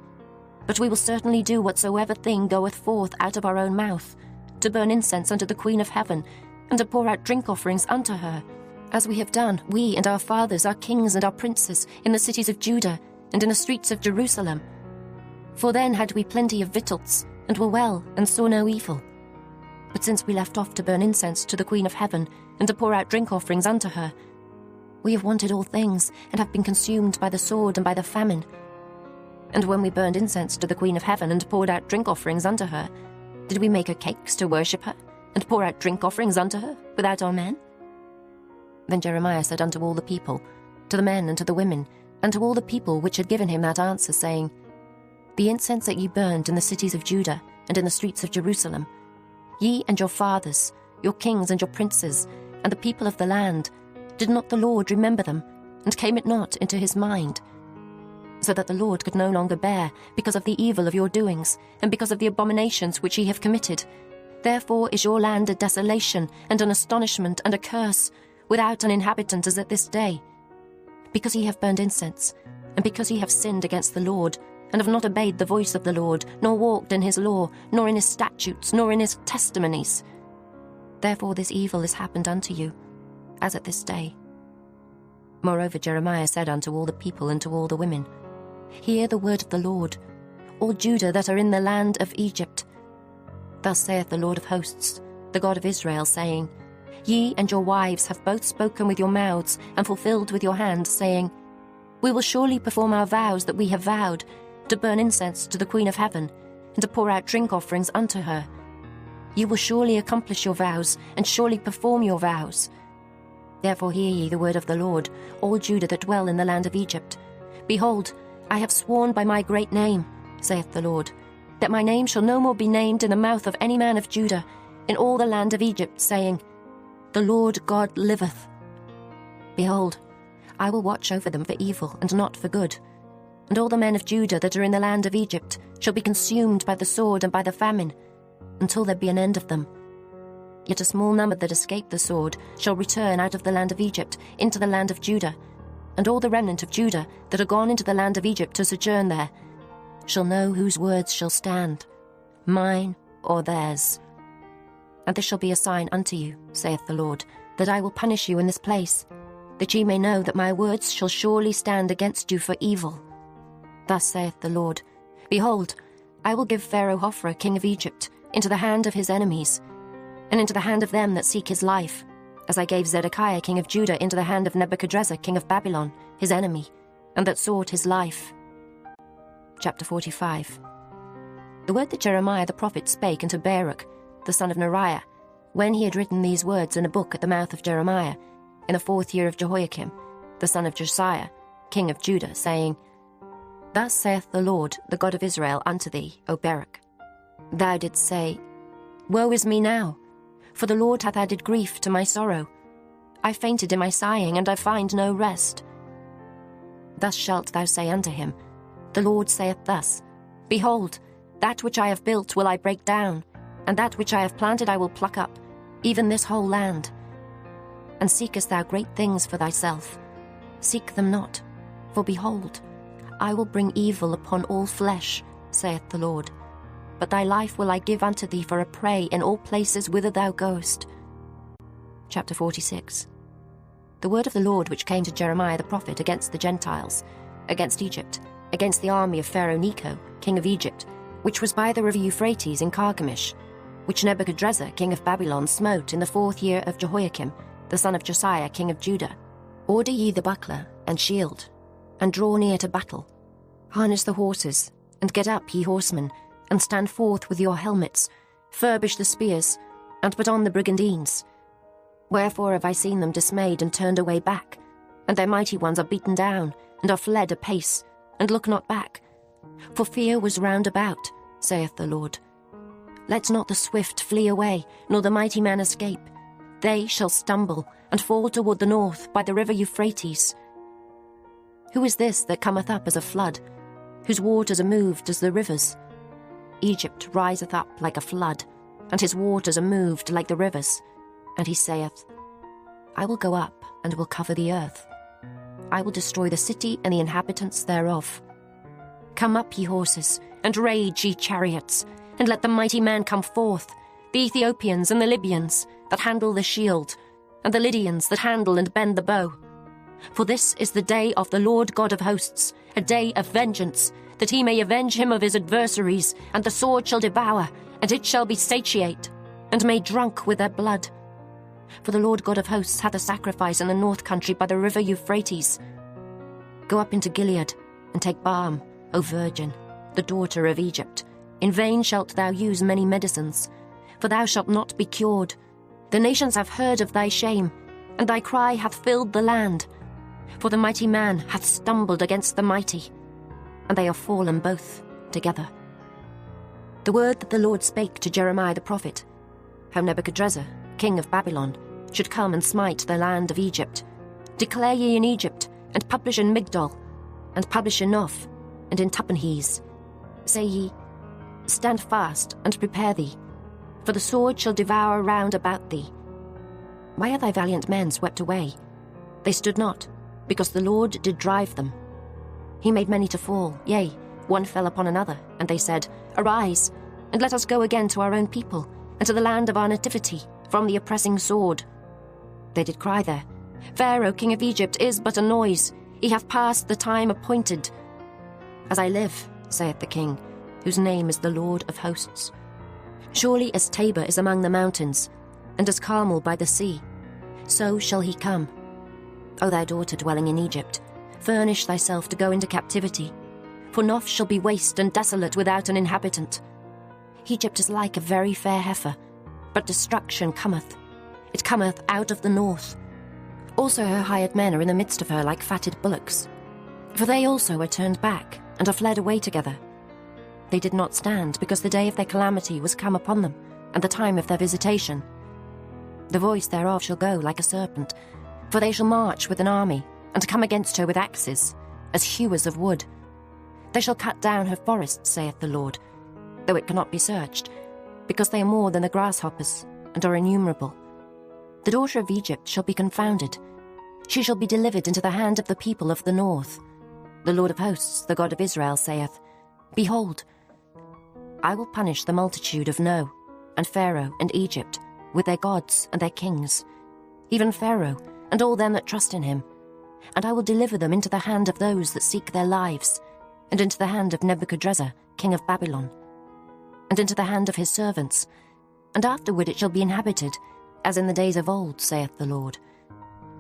but we will certainly do whatsoever thing goeth forth out of our own mouth, to burn incense unto the Queen of Heaven, and to pour out drink offerings unto her, as we have done, we and our fathers, our kings and our princes, in the cities of Judah, and in the streets of Jerusalem. For then had we plenty of victuals, and were well, and saw no evil. But since we left off to burn incense to the Queen of Heaven, and to pour out drink offerings unto her, we have wanted all things, and have been consumed by the sword and by the famine. And when we burned incense to the Queen of Heaven, and poured out drink offerings unto her, did we make her cakes to worship her, and pour out drink offerings unto her, without our men? Then Jeremiah said unto all the people, to the men and to the women, and to all the people which had given him that answer, saying, The incense that ye burned in the cities of Judah, and in the streets of Jerusalem, ye and your fathers, your kings and your princes, and the people of the land, did not the Lord remember them, and came it not into his mind? So that the Lord could no longer bear, because of the evil of your doings, and because of the abominations which ye have committed. Therefore is your land a desolation, and an astonishment, and a curse, without an inhabitant as at this day. Because ye have burned incense, and because ye have sinned against the Lord, and have not obeyed the voice of the Lord, nor walked in his law, nor in his statutes, nor in his testimonies. Therefore this evil is happened unto you, as at this day. Moreover Jeremiah said unto all the people and to all the women, Hear the word of the Lord, all Judah that are in the land of Egypt. Thus saith the Lord of hosts, the God of Israel, saying, Ye and your wives have both spoken with your mouths, and fulfilled with your hands, saying, We will surely perform our vows that we have vowed, to burn incense to the Queen of Heaven, and to pour out drink offerings unto her. Ye will surely accomplish your vows, and surely perform your vows. Therefore hear ye the word of the Lord, all Judah that dwell in the land of Egypt. Behold, I have sworn by my great name, saith the Lord, that my name shall no more be named in the mouth of any man of Judah, in all the land of Egypt, saying, The Lord God liveth. Behold, I will watch over them for evil, and not for good. And all the men of Judah that are in the land of Egypt shall be consumed by the sword and by the famine, until there be an end of them. Yet a small number that escape the sword shall return out of the land of Egypt into the land of Judah, and all the remnant of Judah that are gone into the land of Egypt to sojourn there shall know whose words shall stand, mine or theirs. And this shall be a sign unto you, saith the Lord, that I will punish you in this place, that ye may know that my words shall surely stand against you for evil. Thus saith the Lord, Behold, I will give Pharaoh Hophra, king of Egypt, into the hand of his enemies, and into the hand of them that seek his life, as I gave Zedekiah, king of Judah, into the hand of Nebuchadrezzar, king of Babylon, his enemy, and that sought his life. Chapter 45. The word that Jeremiah the prophet spake unto Baruch, the son of Neriah, when he had written these words in a book at the mouth of Jeremiah, in the 4th year of Jehoiakim, the son of Josiah, king of Judah, saying, Thus saith the Lord, the God of Israel, unto thee, O Baruch. Thou didst say, Woe is me now, for the Lord hath added grief to my sorrow. I fainted in my sighing, and I find no rest. Thus shalt thou say unto him, The Lord saith thus, Behold, that which I have built will I break down, and that which I have planted I will pluck up, even this whole land. And seekest thou great things for thyself? Seek them not, for behold, I will bring evil upon all flesh, saith the Lord. But thy life will I give unto thee for a prey in all places whither thou goest. Chapter 46. The word of the Lord which came to Jeremiah the prophet against the Gentiles, against Egypt, against the army of Pharaoh Necho, king of Egypt, which was by the river Euphrates in Carchemish, which Nebuchadrezzar, king of Babylon, smote in the 4th year of Jehoiakim, the son of Josiah, king of Judah. Order ye the buckler and shield, and draw near to battle. Harness the horses, and get up, ye horsemen, and stand forth with your helmets, furbish the spears, and put on the brigandines. Wherefore have I seen them dismayed and turned away back, and their mighty ones are beaten down, and are fled apace, and look not back. For fear was round about, saith the Lord. Let not the swift flee away, nor the mighty man escape. They shall stumble, and fall toward the north by the river Euphrates. Who is this that cometh up as a flood, whose waters are moved as the rivers? Egypt riseth up like a flood, and his waters are moved like the rivers. And he saith, I will go up and will cover the earth. I will destroy the city and the inhabitants thereof. Come up, ye horses, and rage, ye chariots, and let the mighty man come forth, the Ethiopians and the Libyans that handle the shield, and the Lydians that handle and bend the bow. For this is the day of the Lord God of hosts, a day of vengeance, that he may avenge him of his adversaries, and the sword shall devour, and it shall be satiate, and made drunk with their blood. For the Lord God of hosts hath a sacrifice in the north country by the river Euphrates. Go up into Gilead, and take balm, O virgin, the daughter of Egypt. In vain shalt thou use many medicines, for thou shalt not be cured. The nations have heard of thy shame, and thy cry hath filled the land. For the mighty man hath stumbled against the mighty, and they are fallen both together. The word that the Lord spake to Jeremiah the prophet, how Nebuchadrezzar, king of Babylon, should come and smite the land of Egypt. Declare ye in Egypt, and publish in Migdol, and publish in Noph, and in Tahpanhes. Say ye, stand fast, and prepare thee, for the sword shall devour round about thee. Why are thy valiant men swept away? They stood not, because the Lord did drive them. He made many to fall, yea, one fell upon another, and they said, Arise, and let us go again to our own people, and to the land of our nativity, from the oppressing sword. They did cry there, Pharaoh, king of Egypt, is but a noise, he hath passed the time appointed. As I live, saith the king, whose name is the Lord of hosts, surely as Tabor is among the mountains, and as Carmel by the sea, so shall he come. O thou daughter dwelling in Egypt, furnish thyself to go into captivity, for Noph shall be waste and desolate without an inhabitant. Egypt is like a very fair heifer, but destruction cometh. It cometh out of the north. Also her hired men are in the midst of her like fatted bullocks. For they also are turned back, and are fled away together. They did not stand, because the day of their calamity was come upon them, and the time of their visitation. The voice thereof shall go like a serpent, for they shall march with an army, and come against her with axes, as hewers of wood. They shall cut down her forests, saith the Lord, though it cannot be searched, because they are more than the grasshoppers, and are innumerable. The daughter of Egypt shall be confounded. She shall be delivered into the hand of the people of the north. The Lord of hosts, the God of Israel, saith, Behold, I will punish the multitude of No, and Pharaoh, and Egypt, with their gods and their kings, even Pharaoh, and all them that trust in him. And I will deliver them into the hand of those that seek their lives, and into the hand of Nebuchadrezzar, king of Babylon, and into the hand of his servants. And afterward it shall be inhabited, as in the days of old, saith the Lord.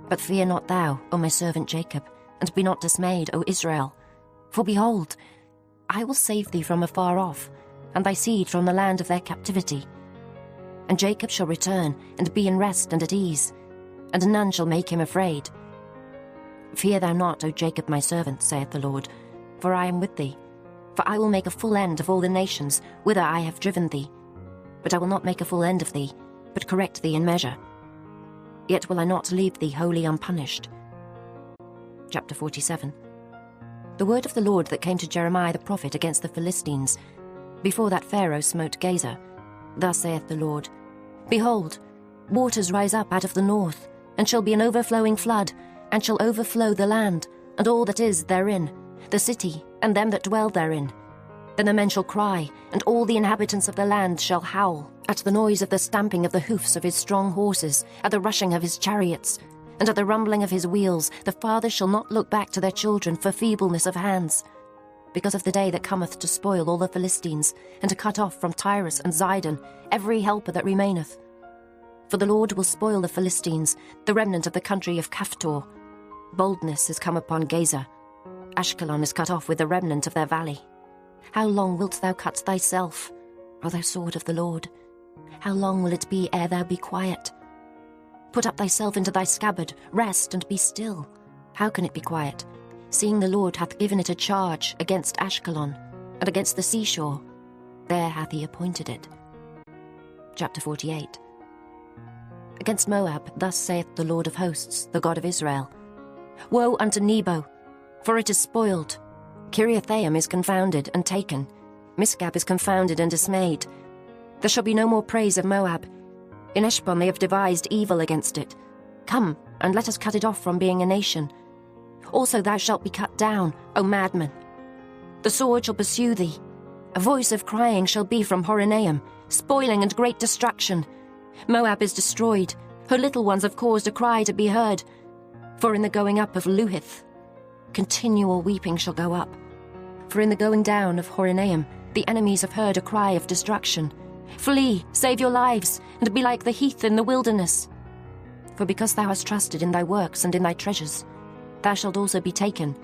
But fear not thou, O my servant Jacob, and be not dismayed, O Israel. For behold, I will save thee from afar off, and thy seed from the land of their captivity. And Jacob shall return, and be in rest and at ease, and none shall make him afraid. Fear thou not, O Jacob my servant, saith the Lord, for I am with thee. For I will make a full end of all the nations whither I have driven thee. But I will not make a full end of thee, but correct thee in measure. Yet will I not leave thee wholly unpunished. Chapter 47. The word of the Lord that came to Jeremiah the prophet against the Philistines, before that Pharaoh smote Gaza. Thus saith the Lord, Behold, waters rise up out of the north, and shall be an overflowing flood, and shall overflow the land, and all that is therein, the city, and them that dwell therein. Then the men shall cry, and all the inhabitants of the land shall howl, at the noise of the stamping of the hoofs of his strong horses, at the rushing of his chariots, and at the rumbling of his wheels. The fathers shall not look back to their children for feebleness of hands, because of the day that cometh to spoil all the Philistines, and to cut off from Tyrus and Zidon every helper that remaineth. For the Lord will spoil the Philistines, the remnant of the country of Caphtor. Boldness is come upon Gaza. Ashkelon is cut off with the remnant of their valley. How long wilt thou cut thyself, O thou sword of the Lord? How long will it be ere thou be quiet? Put up thyself into thy scabbard, rest and be still. How can it be quiet, seeing the Lord hath given it a charge against Ashkelon, and against the seashore? There hath he appointed it. Chapter 48. Against Moab, thus saith the Lord of hosts, the God of Israel, Woe unto Nebo, for it is spoiled. Kiriathaim is confounded and taken. Misgab is confounded and dismayed. There shall be no more praise of Moab. In Heshbon they have devised evil against it. Come, and let us cut it off from being a nation. Also thou shalt be cut down, O madman. The sword shall pursue thee. A voice of crying shall be from Horonaim, spoiling and great destruction. Moab is destroyed. Her little ones have caused a cry to be heard. For in the going up of Luhith, continual weeping shall go up. For in the going down of Horonaim, the enemies have heard a cry of destruction. Flee, save your lives, and be like the heath in the wilderness. For because thou hast trusted in thy works and in thy treasures, thou shalt also be taken.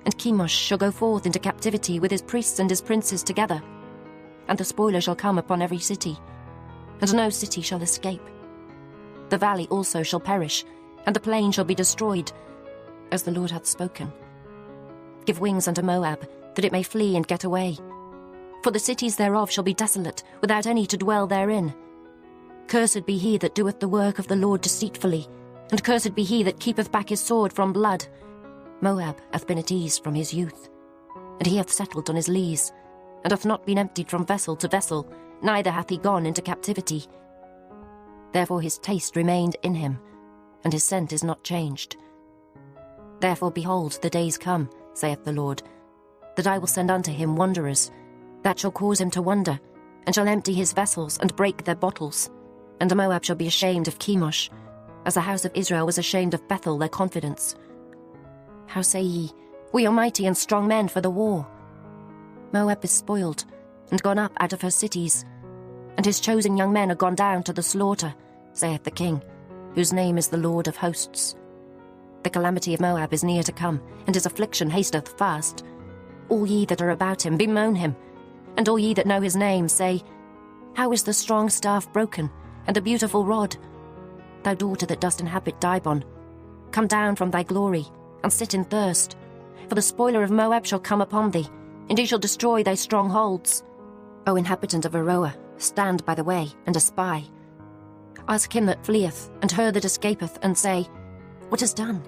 And Chemosh shall go forth into captivity with his priests and his princes together. And the spoiler shall come upon every city, and no city shall escape. The valley also shall perish, and the plain shall be destroyed, as the Lord hath spoken. Give wings unto Moab, that it may flee and get away. For the cities thereof shall be desolate, without any to dwell therein. Cursed be he that doeth the work of the Lord deceitfully, and cursed be he that keepeth back his sword from blood. Moab hath been at ease from his youth, and he hath settled on his lees, and hath not been emptied from vessel to vessel, neither hath he gone into captivity. Therefore his taste remained in him, and his scent is not changed. Therefore behold, the days come, saith the Lord, that I will send unto him wanderers, that shall cause him to wander, and shall empty his vessels, and break their bottles. And Moab shall be ashamed of Chemosh, as the house of Israel was ashamed of Bethel their confidence. How say ye, we are mighty and strong men for the war? Moab is spoiled, and gone up out of her cities, and his chosen young men are gone down to the slaughter, saith the King, whose name is the Lord of hosts. The calamity of Moab is near to come, and his affliction hasteth fast. All ye that are about him, bemoan him, and all ye that know his name, say, How is the strong staff broken, and the beautiful rod? Thou daughter that dost inhabit Dibon, come down from thy glory, and sit in thirst. For the spoiler of Moab shall come upon thee, and he shall destroy thy strongholds. O inhabitant of Aroah, stand by the way, and espy. Ask him that fleeth, and her that escapeth, and say, What is done?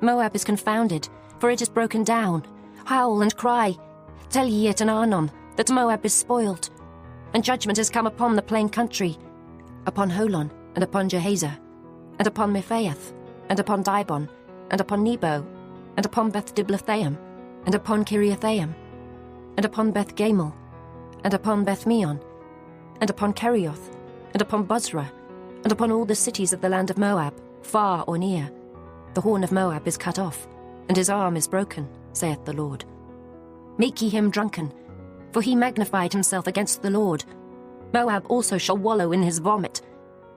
Moab is confounded, for it is broken down. Howl and cry. Tell ye it in Arnon, that Moab is spoiled. And judgment is come upon the plain country, upon Holon, and upon Jehazer, and upon Mephaeth, and upon Dibon, and upon Nebo, and upon Beth-Diblathaim, and upon Kiriathaim, and upon Beth-Gamel, and upon Beth-Meon, and upon Kerioth, and upon Bozrah, and upon all the cities of the land of Moab, far or near. The horn of Moab is cut off, and his arm is broken, saith the Lord. Make ye him drunken, for he magnified himself against the Lord. Moab also shall wallow in his vomit,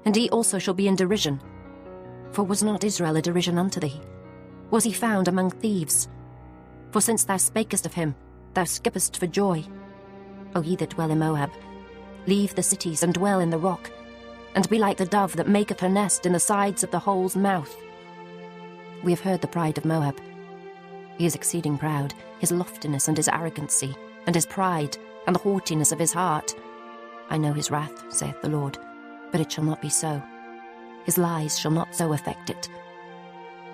and he also shall be in derision. For was not Israel a derision unto thee? Was he found among thieves? For since thou spakest of him, thou skippest for joy. O ye that dwell in Moab, leave the cities and dwell in the rock, and be like the dove that maketh her nest in the sides of the hole's mouth. We have heard the pride of Moab. He is exceeding proud, his loftiness and his arrogancy, and his pride, and the haughtiness of his heart. I know his wrath, saith the Lord, but it shall not be so. His lies shall not so affect it.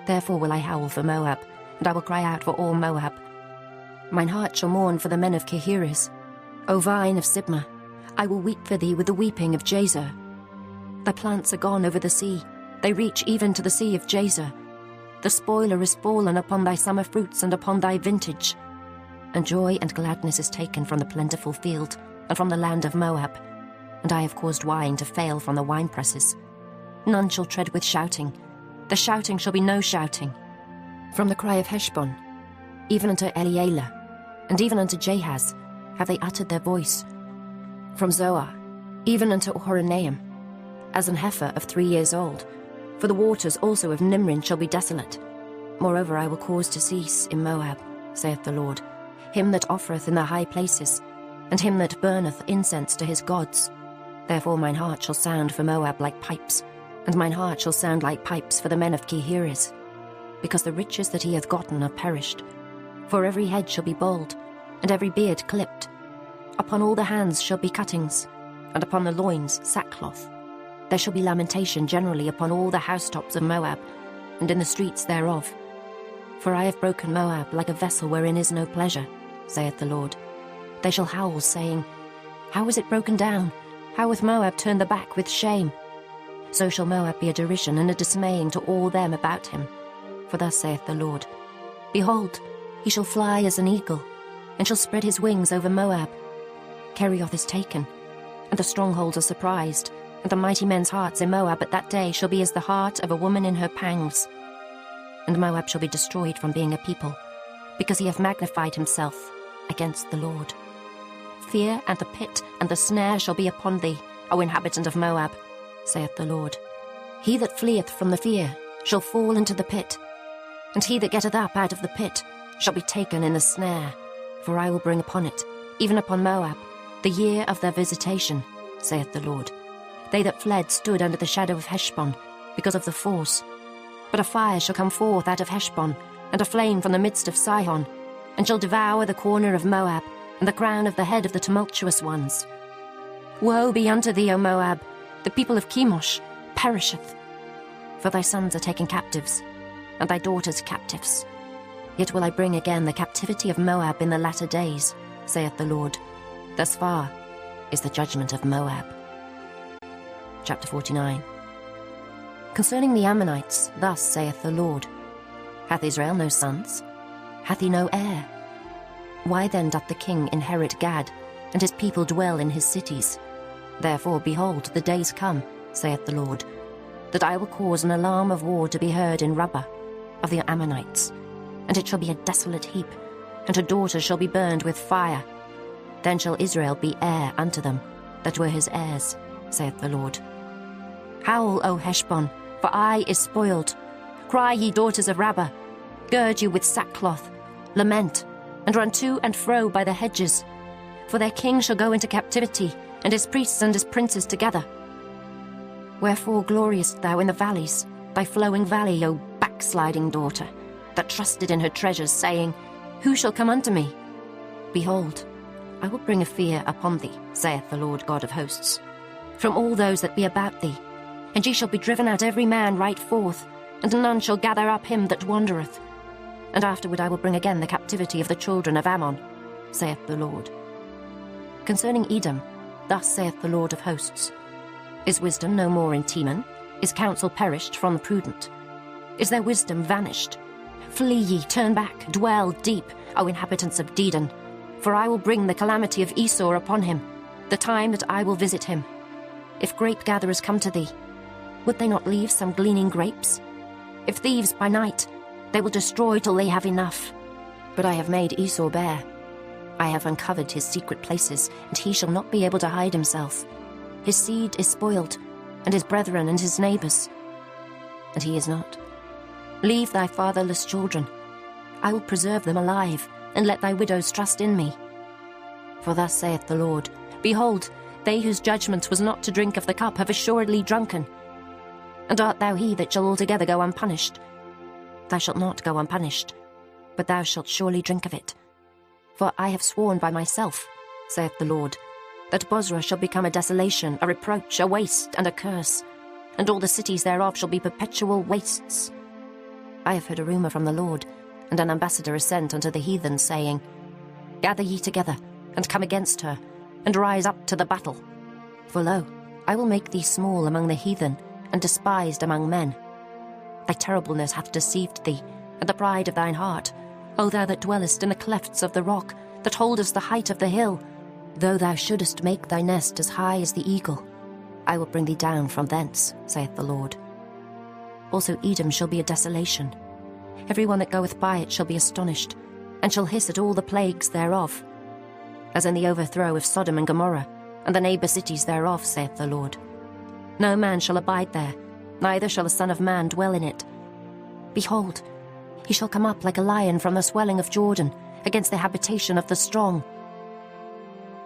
Therefore will I howl for Moab, and I will cry out for all Moab. Mine heart shall mourn for the men of Kehires. O vine of Sibmah, I will weep for thee with the weeping of Jazer. Thy plants are gone over the sea, they reach even to the sea of Jazer. The spoiler is fallen upon thy summer fruits and upon thy vintage. And joy and gladness is taken from the plentiful field, and from the land of Moab. And I have caused wine to fail from the winepresses. None shall tread with shouting. The shouting shall be no shouting. From the cry of Heshbon, even unto Elealeh, and even unto Jahaz, have they uttered their voice. From Zoar, even unto Horonaim, as an heifer of 3 years old. For the waters also of Nimrin shall be desolate. Moreover, I will cause to cease in Moab, saith the Lord, him that offereth in the high places, and him that burneth incense to his gods. Therefore mine heart shall sound for Moab like pipes, and mine heart shall sound like pipes for the men of Kehires, because the riches that he hath gotten are perished. For every head shall be bald, and every beard clipped. Upon all the hands shall be cuttings, and upon the loins sackcloth. There shall be lamentation generally upon all the housetops of Moab, and in the streets thereof. For I have broken Moab like a vessel wherein is no pleasure, saith the Lord. They shall howl, saying, How is it broken down? How hath Moab turned the back with shame? So shall Moab be a derision and a dismaying to all them about him. For thus saith the Lord, Behold, he shall fly as an eagle, and shall spread his wings over Moab. Kerioth is taken, and the strongholds are surprised, and the mighty men's hearts in Moab at that day shall be as the heart of a woman in her pangs. And Moab shall be destroyed from being a people, because he hath magnified himself against the Lord. Fear and the pit and the snare shall be upon thee, O inhabitant of Moab, saith the Lord. He that fleeth from the fear shall fall into the pit, and he that getteth up out of the pit shall be taken in the snare. For I will bring upon it, even upon Moab, the year of their visitation, saith the Lord. They that fled stood under the shadow of Heshbon, because of the force. But a fire shall come forth out of Heshbon, and a flame from the midst of Sihon, and shall devour the corner of Moab, and the crown of the head of the tumultuous ones. Woe be unto thee, O Moab! The people of Chemosh perisheth. For thy sons are taken captives, and thy daughters captives. Yet will I bring again the captivity of Moab in the latter days, saith the Lord. Thus far is the judgment of Moab. Chapter 49. Concerning the Ammonites, thus saith the Lord, Hath Israel no sons? Hath he no heir? Why then doth the king inherit Gad, and his people dwell in his cities? Therefore, behold, the days come, saith the Lord, that I will cause an alarm of war to be heard in Rabbah of the Ammonites, and it shall be a desolate heap, and her daughters shall be burned with fire. Then shall Israel be heir unto them, that were his heirs, saith the Lord. Howl, O Heshbon, for Ai is spoiled. Cry, ye daughters of Rabbah, gird you with sackcloth, lament, and run to and fro by the hedges. For their king shall go into captivity, and his priests and his princes together. Wherefore gloriest thou in the valleys, thy flowing valley, O backsliding daughter, that trusted in her treasures, saying, Who shall come unto me? Behold, I will bring a fear upon thee, saith the Lord God of hosts, from all those that be about thee, and ye shall be driven out every man right forth, and none shall gather up him that wandereth. And afterward I will bring again the captivity of the children of Ammon, saith the Lord. Concerning Edom, thus saith the Lord of hosts, Is wisdom no more in Teman? Is counsel perished from the prudent? Is their wisdom vanished? Flee ye, turn back, dwell deep, O inhabitants of Dedan, for I will bring the calamity of Esau upon him, the time that I will visit him. If grape-gatherers come to thee, would they not leave some gleaning grapes? If thieves by night, they will destroy till they have enough. But I have made Esau bare. I have uncovered his secret places, and he shall not be able to hide himself. His seed is spoiled, and his brethren and his neighbors. And he is not. Leave thy fatherless children. I will preserve them alive, and let thy widows trust in me. For thus saith the Lord, Behold, they whose judgment was not to drink of the cup have assuredly drunken. And art thou he that shall altogether go unpunished? Thou shalt not go unpunished, but thou shalt surely drink of it. For I have sworn by myself, saith the Lord, that Bozrah shall become a desolation, a reproach, a waste, and a curse, and all the cities thereof shall be perpetual wastes. I have heard a rumour from the Lord, and an ambassador is sent unto the heathen, saying, Gather ye together, and come against her, and rise up to the battle. For lo, I will make thee small among the heathen, and despised among men. Thy terribleness hath deceived thee, and the pride of thine heart, O thou that dwellest in the clefts of the rock, that holdest the height of the hill. Though thou shouldest make thy nest as high as the eagle, I will bring thee down from thence, saith the Lord. Also Edom shall be a desolation. Every one that goeth by it shall be astonished, and shall hiss at all the plagues thereof, as in the overthrow of Sodom and Gomorrah, and the neighbour cities thereof, saith the Lord. No man shall abide there, neither shall a son of man dwell in it. Behold, he shall come up like a lion from the swelling of Jordan, against the habitation of the strong.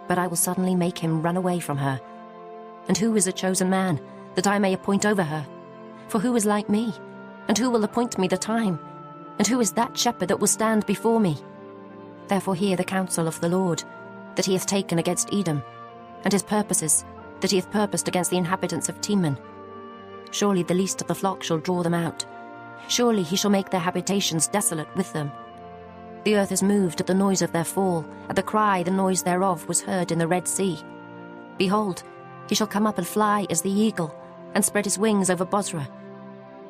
But I will suddenly make him run away from her. And who is a chosen man, that I may appoint over her? For who is like me? And who will appoint me the time? And who is that shepherd that will stand before me? Therefore hear the counsel of the Lord, that he hath taken against Edom, and his purposes, that he hath purposed against the inhabitants of Teman. Surely the least of the flock shall draw them out. Surely he shall make their habitations desolate with them. The earth is moved at the noise of their fall. At the cry, the noise thereof was heard in the Red Sea. Behold, he shall come up and fly as the eagle, and spread his wings over Bozrah.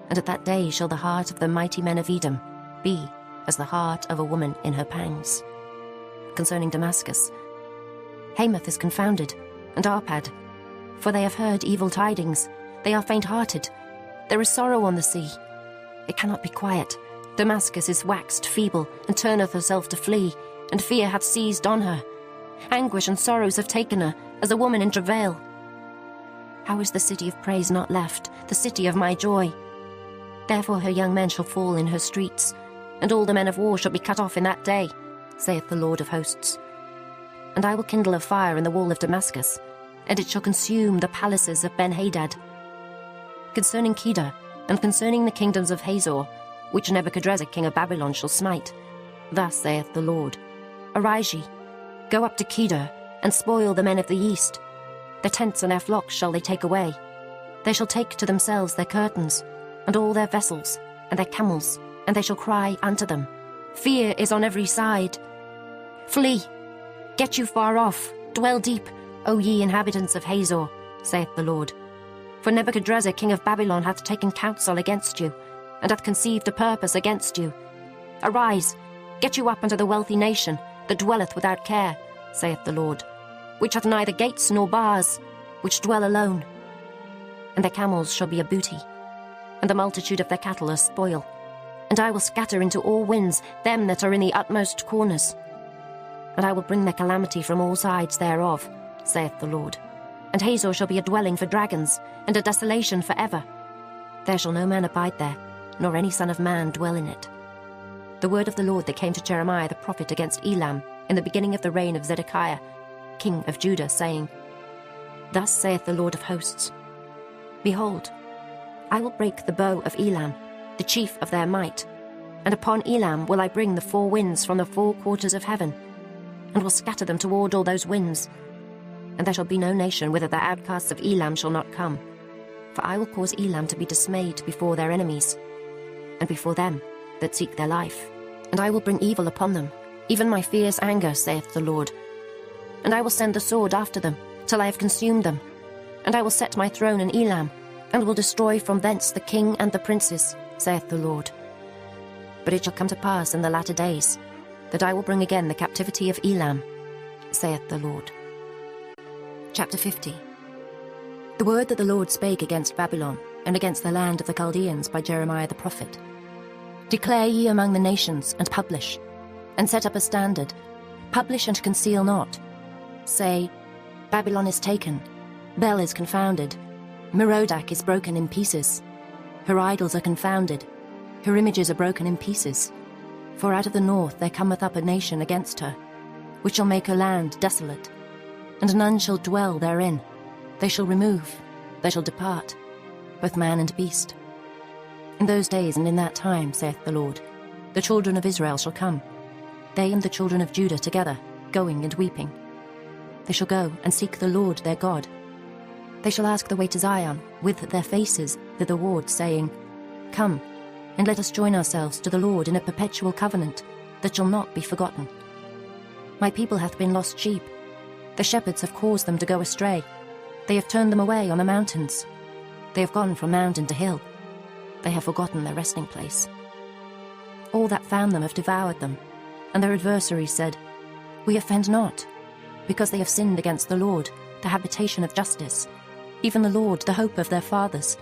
And at that day shall the heart of the mighty men of Edom be as the heart of a woman in her pangs. Concerning Damascus, Hamath is confounded, and Arpad, for they have heard evil tidings. They are faint-hearted. There is sorrow on the sea. It cannot be quiet. Damascus is waxed feeble, and turneth herself to flee, and fear hath seized on her. Anguish and sorrows have taken her, as a woman in travail. How is the city of praise not left, the city of my joy? Therefore her young men shall fall in her streets, and all the men of war shall be cut off in that day, saith the Lord of hosts. And I will kindle a fire in the wall of Damascus, and it shall consume the palaces of Ben-Hadad. Concerning Kedar, and concerning the kingdoms of Hazor, which Nebuchadrezzar king of Babylon shall smite, thus saith the Lord, Arise ye, go up to Kedar, and spoil the men of the east. Their tents and their flocks shall they take away. They shall take to themselves their curtains, and all their vessels, and their camels, and they shall cry unto them, Fear is on every side. Flee, get you far off, dwell deep, O ye inhabitants of Hazor, saith the Lord. For Nebuchadrezzar king of Babylon hath taken counsel against you, and hath conceived a purpose against you. Arise, get you up unto the wealthy nation, that dwelleth without care, saith the Lord, which hath neither gates nor bars, which dwell alone. And their camels shall be a booty, and the multitude of their cattle a spoil. And I will scatter into all winds them that are in the utmost corners. And I will bring their calamity from all sides thereof, saith the Lord. And Hazor shall be a dwelling for dragons, and a desolation for ever. There shall no man abide there, nor any son of man dwell in it. The word of the Lord that came to Jeremiah the prophet against Elam in the beginning of the reign of Zedekiah, king of Judah, saying, Thus saith the Lord of hosts, Behold, I will break the bow of Elam, the chief of their might, and upon Elam will I bring the four winds from the four quarters of heaven, and will scatter them toward all those winds. And there shall be no nation whither the outcasts of Elam shall not come. For I will cause Elam to be dismayed before their enemies, and before them that seek their life. And I will bring evil upon them, even my fierce anger, saith the Lord. And I will send the sword after them, till I have consumed them. And I will set my throne in Elam, and will destroy from thence the king and the princes, saith the Lord. But it shall come to pass in the latter days, that I will bring again the captivity of Elam, saith the Lord. Chapter 50. The word that the Lord spake against Babylon, and against the land of the Chaldeans by Jeremiah the prophet. Declare ye among the nations, and publish, and set up a standard. Publish and conceal not. Say, Babylon is taken, Bel is confounded, Merodach is broken in pieces. Her idols are confounded, her images are broken in pieces. For out of the north there cometh up a nation against her, which shall make her land desolate, and none shall dwell therein. They shall remove, they shall depart, both man and beast. In those days and in that time, saith the Lord, the children of Israel shall come, they and the children of Judah together, going and weeping. They shall go and seek the Lord their God. They shall ask the way to Zion, with their faces thitherward, saying, Come, and let us join ourselves to the Lord in a perpetual covenant, that shall not be forgotten. My people hath been lost sheep. The shepherds have caused them to go astray. They have turned them away on the mountains. They have gone from mountain to hill. They have forgotten their resting place. All that found them have devoured them, and their adversaries said, We offend not, because they have sinned against the Lord, the habitation of justice, even the Lord, the hope of their fathers.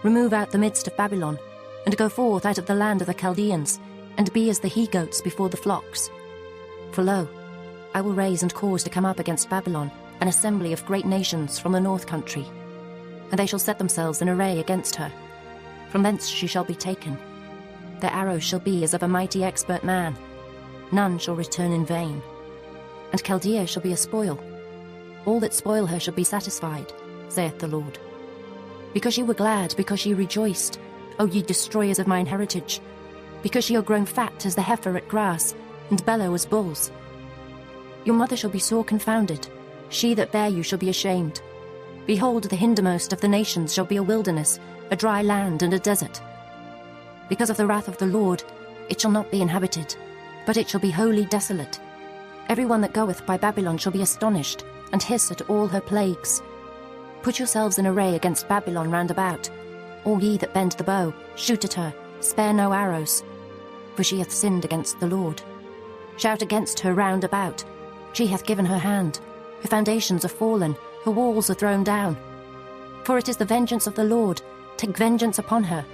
Remove out the midst of Babylon, and go forth out of the land of the Chaldeans, and be as the he-goats before the flocks. For lo, I will raise and cause to come up against Babylon an assembly of great nations from the north country, and they shall set themselves in array against her. From thence she shall be taken. Their arrows shall be as of a mighty expert man. None shall return in vain. And Chaldea shall be a spoil. All that spoil her shall be satisfied, saith the Lord. Because ye were glad, because ye rejoiced, O ye destroyers of mine heritage, because ye are grown fat as the heifer at grass, and bellow as bulls. Your mother shall be sore confounded, she that bare you shall be ashamed. Behold, the hindermost of the nations shall be a wilderness, a dry land and a desert. Because of the wrath of the Lord, it shall not be inhabited, but it shall be wholly desolate. Every one that goeth by Babylon shall be astonished, and hiss at all her plagues. Put yourselves in array against Babylon round about. All ye that bend the bow, shoot at her, spare no arrows. For she hath sinned against the Lord. Shout against her round about. She hath given her hand. Her foundations are fallen, her walls are thrown down. For it is the vengeance of the Lord. Take vengeance upon her.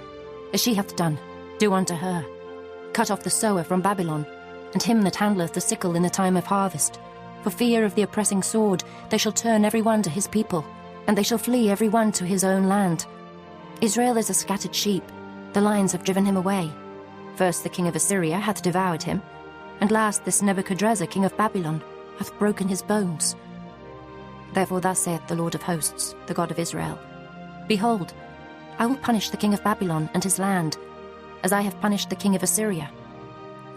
As she hath done, do unto her. Cut off the sower from Babylon, and him that handleth the sickle in the time of harvest. For fear of the oppressing sword, they shall turn every one to his people, and they shall flee every one to his own land. Israel is a scattered sheep. The lions have driven him away. First the king of Assyria hath devoured him, and last this Nebuchadrezzar king of Babylon hath broken his bones. Therefore thus saith the Lord of hosts, the God of Israel, Behold, I will punish the king of Babylon and his land, as I have punished the king of Assyria.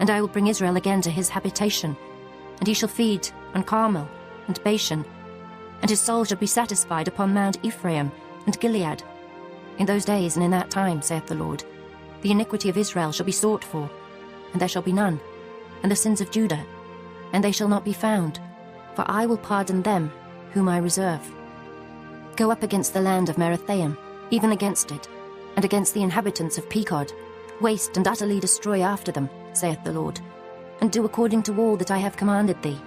And I will bring Israel again to his habitation, and he shall feed on Carmel and Bashan, and his soul shall be satisfied upon Mount Ephraim and Gilead. In those days and in that time, saith the Lord, the iniquity of Israel shall be sought for, and there shall be none, and the sins of Judah, and they shall not be found, for I will pardon them whom I reserve. Go up against the land of Merathaim, even against it, and against the inhabitants of Pekod, waste and utterly destroy after them, saith the Lord, and do according to all that I have commanded thee.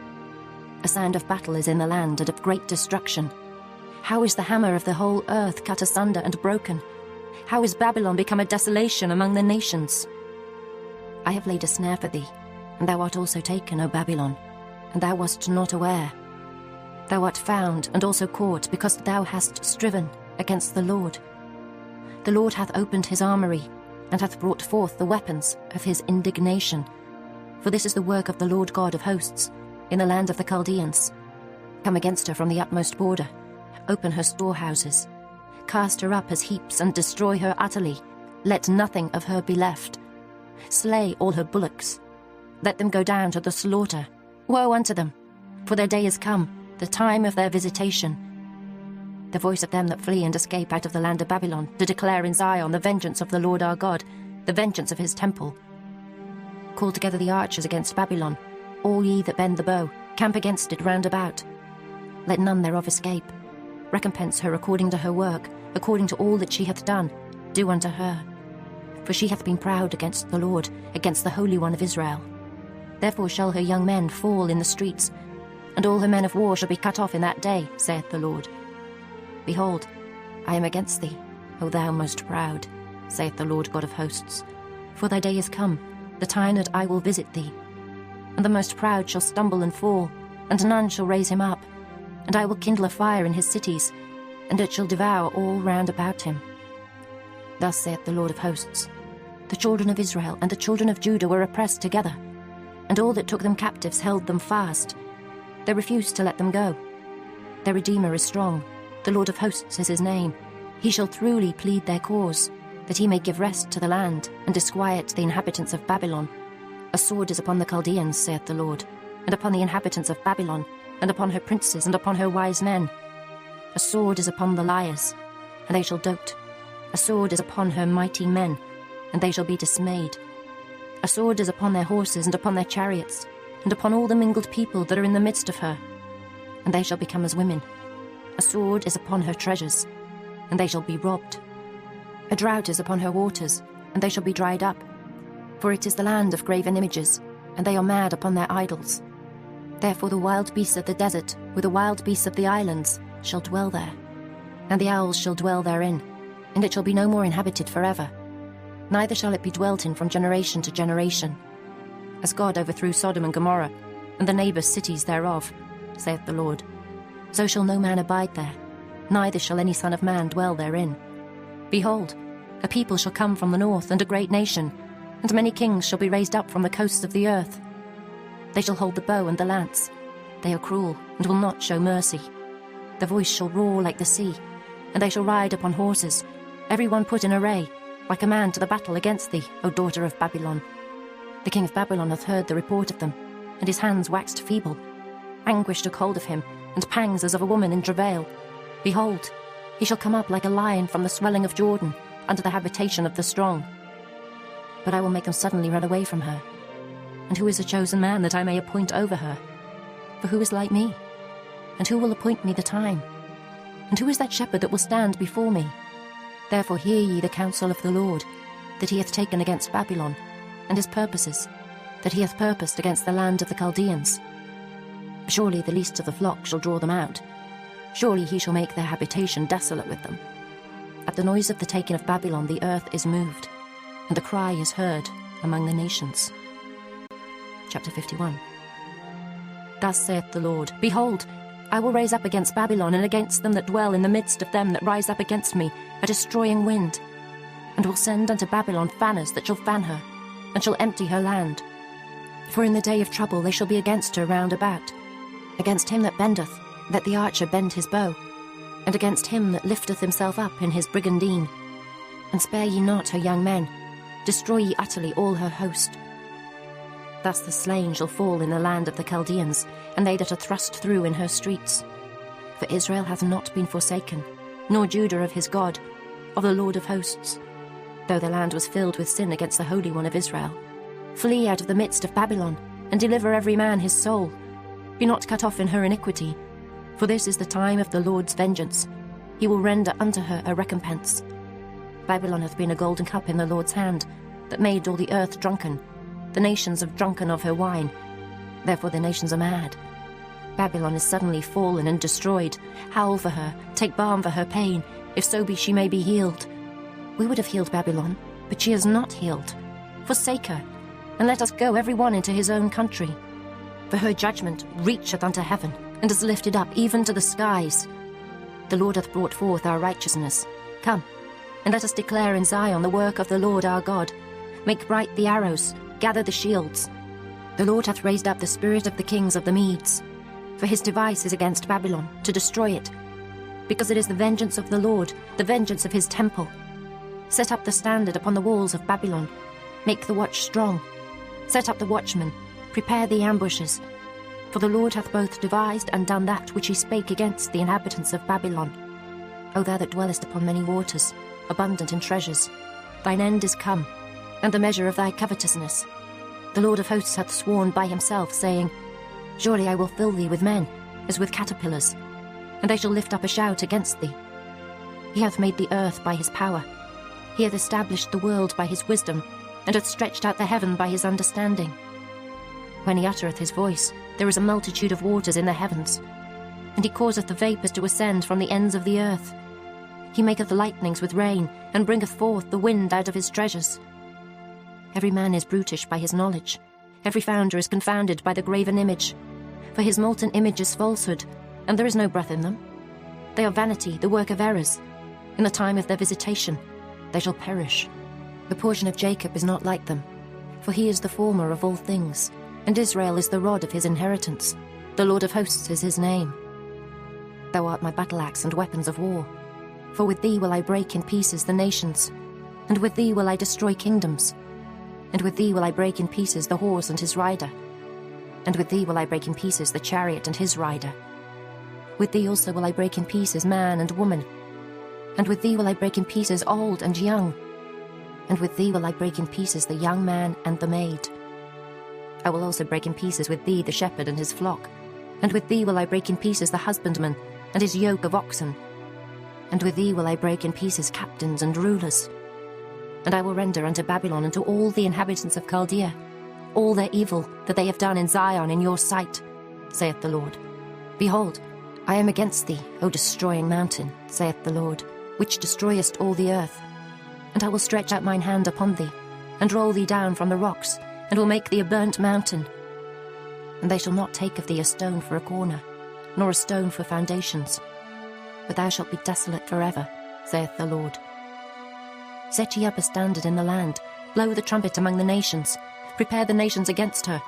A sound of battle is in the land, and of great destruction. How is the hammer of the whole earth cut asunder and broken? How is Babylon become a desolation among the nations? I have laid a snare for thee, and thou art also taken, O Babylon, and thou wast not aware. Thou art found and also caught, because thou hast striven against the Lord. The Lord hath opened his armory, and hath brought forth the weapons of his indignation. For this is the work of the Lord God of hosts, in the land of the Chaldeans. Come against her from the utmost border, open her storehouses, cast her up as heaps, and destroy her utterly. Let nothing of her be left. Slay all her bullocks. Let them go down to the slaughter. Woe unto them, for their day is come, the time of their visitation. The voice of them that flee and escape out of the land of Babylon, to declare in Zion the vengeance of the Lord our God, the vengeance of his temple. Call together the archers against Babylon, all ye that bend the bow, camp against it round about. Let none thereof escape. Recompense her according to her work, according to all that she hath done, do unto her. For she hath been proud against the Lord, against the Holy One of Israel. Therefore shall her young men fall in the streets, and all her men of war shall be cut off in that day, saith the Lord. Behold, I am against thee, O thou most proud, saith the Lord God of hosts. For thy day is come, the time that I will visit thee. And the most proud shall stumble and fall, and none shall raise him up. And I will kindle a fire in his cities, and it shall devour all round about him. Thus saith the Lord of hosts, the children of Israel and the children of Judah were oppressed together, and all that took them captives held them fast. They refused to let them go. Their Redeemer is strong, the Lord of hosts is his name. He shall truly plead their cause, that he may give rest to the land, and disquiet the inhabitants of Babylon. A sword is upon the Chaldeans, saith the Lord, and upon the inhabitants of Babylon, and upon her princes, and upon her wise men. A sword is upon the liars, and they shall dote. A sword is upon her mighty men, and they shall be dismayed. A sword is upon their horses, and upon their chariots, and upon all the mingled people that are in the midst of her, and they shall become as women. A sword is upon her treasures, and they shall be robbed. A drought is upon her waters, and they shall be dried up. For it is the land of graven images, and they are mad upon their idols. Therefore the wild beasts of the desert, with the wild beasts of the islands, shall dwell there, and the owls shall dwell therein, and it shall be no more inhabited forever. Neither shall it be dwelt in from generation to generation. As God overthrew Sodom and Gomorrah, and the neighbour cities thereof, saith the Lord, so shall no man abide there, neither shall any son of man dwell therein. Behold, a people shall come from the north, and a great nation, and many kings shall be raised up from the coasts of the earth. They shall hold the bow and the lance. They are cruel, and will not show mercy. Their voice shall roar like the sea, and they shall ride upon horses, every one put in array, like a man to the battle against thee, O daughter of Babylon. The king of Babylon hath heard the report of them, and his hands waxed feeble. Anguish took hold of him, and pangs as of a woman in travail. Behold, he shall come up like a lion from the swelling of Jordan, unto the habitation of the strong. But I will make them suddenly run away from her. And who is a chosen man that I may appoint over her? For who is like me? And who will appoint me the time? And who is that shepherd that will stand before me? Therefore hear ye the counsel of the Lord, that he hath taken against Babylon, and his purposes, that he hath purposed against the land of the Chaldeans. Surely the least of the flock shall draw them out. Surely he shall make their habitation desolate with them. At the noise of the taking of Babylon the earth is moved, and the cry is heard among the nations. Chapter 51. Thus saith the Lord, Behold, I will raise up against Babylon, and against them that dwell in the midst of them that rise up against me, a destroying wind, and will send unto Babylon fanners that shall fan her, and shall empty her land. For in the day of trouble they shall be against her round about, against him that bendeth, let the archer bend his bow, and against him that lifteth himself up in his brigandine. And spare ye not her young men, destroy ye utterly all her host. Thus the slain shall fall in the land of the Chaldeans, and they that are thrust through in her streets. For Israel hath not been forsaken, nor Judah of his God, of the Lord of hosts, though the land was filled with sin against the Holy One of Israel. Flee out of the midst of Babylon, and deliver every man his soul. Be not cut off in her iniquity, for this is the time of the Lord's vengeance. He will render unto her a recompense. Babylon hath been a golden cup in the Lord's hand, that made all the earth drunken. The nations have drunken of her wine, therefore the nations are mad. Babylon is suddenly fallen and destroyed. Howl for her, take balm for her pain, if so be she may be healed. We would have healed Babylon, but she is not healed. Forsake her, and let us go every one into his own country. For her judgment reacheth unto heaven, and is lifted up even to the skies. The Lord hath brought forth our righteousness. Come, and let us declare in Zion the work of the Lord our God. Make bright the arrows, gather the shields. The Lord hath raised up the spirit of the kings of the Medes. For his device is against Babylon, to destroy it. Because it is the vengeance of the Lord, the vengeance of his temple. Set up the standard upon the walls of Babylon. Make the watch strong. Set up the watchmen. Prepare the ambushes. For the Lord hath both devised and done that which he spake against the inhabitants of Babylon. O thou that dwellest upon many waters, abundant in treasures, thine end is come, and the measure of thy covetousness. The Lord of hosts hath sworn by himself, saying, Surely I will fill thee with men, as with caterpillars, and they shall lift up a shout against thee. He hath made the earth by his power. He hath established the world by his wisdom, and hath stretched out the heaven by his understanding. When he uttereth his voice, there is a multitude of waters in the heavens, and he causeth the vapours to ascend from the ends of the earth. He maketh lightnings with rain, and bringeth forth the wind out of his treasures. Every man is brutish by his knowledge. Every founder is confounded by the graven image. For his molten image is falsehood, and there is no breath in them. They are vanity, the work of errors. In the time of their visitation, they shall perish. The portion of Jacob is not like them, for he is the former of all things, and Israel is the rod of his inheritance. The Lord of hosts is his name. Thou art my battle-axe and weapons of war. For with thee will I break in pieces the nations, and with thee will I destroy kingdoms. And with thee will I break in pieces the horse and his rider. And with thee will I break in pieces the chariot and his rider. With thee also will I break in pieces man and woman. And with thee will I break in pieces old and young. And with thee will I break in pieces the young man and the maid. I will also break in pieces with thee the shepherd and his flock. And with thee will I break in pieces the husbandman and his yoke of oxen. And with thee will I break in pieces captains and rulers. And I will render unto Babylon and to all the inhabitants of Chaldea all their evil that they have done in Zion in your sight, saith the Lord. Behold, I am against thee, O destroying mountain, saith the Lord, which destroyest all the earth. And I will stretch out mine hand upon thee, and roll thee down from the rocks, and will make thee a burnt mountain. And they shall not take of thee a stone for a corner, nor a stone for foundations. But thou shalt be desolate forever, saith the Lord. Set ye up a standard in the land, blow the trumpet among the nations, prepare the nations against her.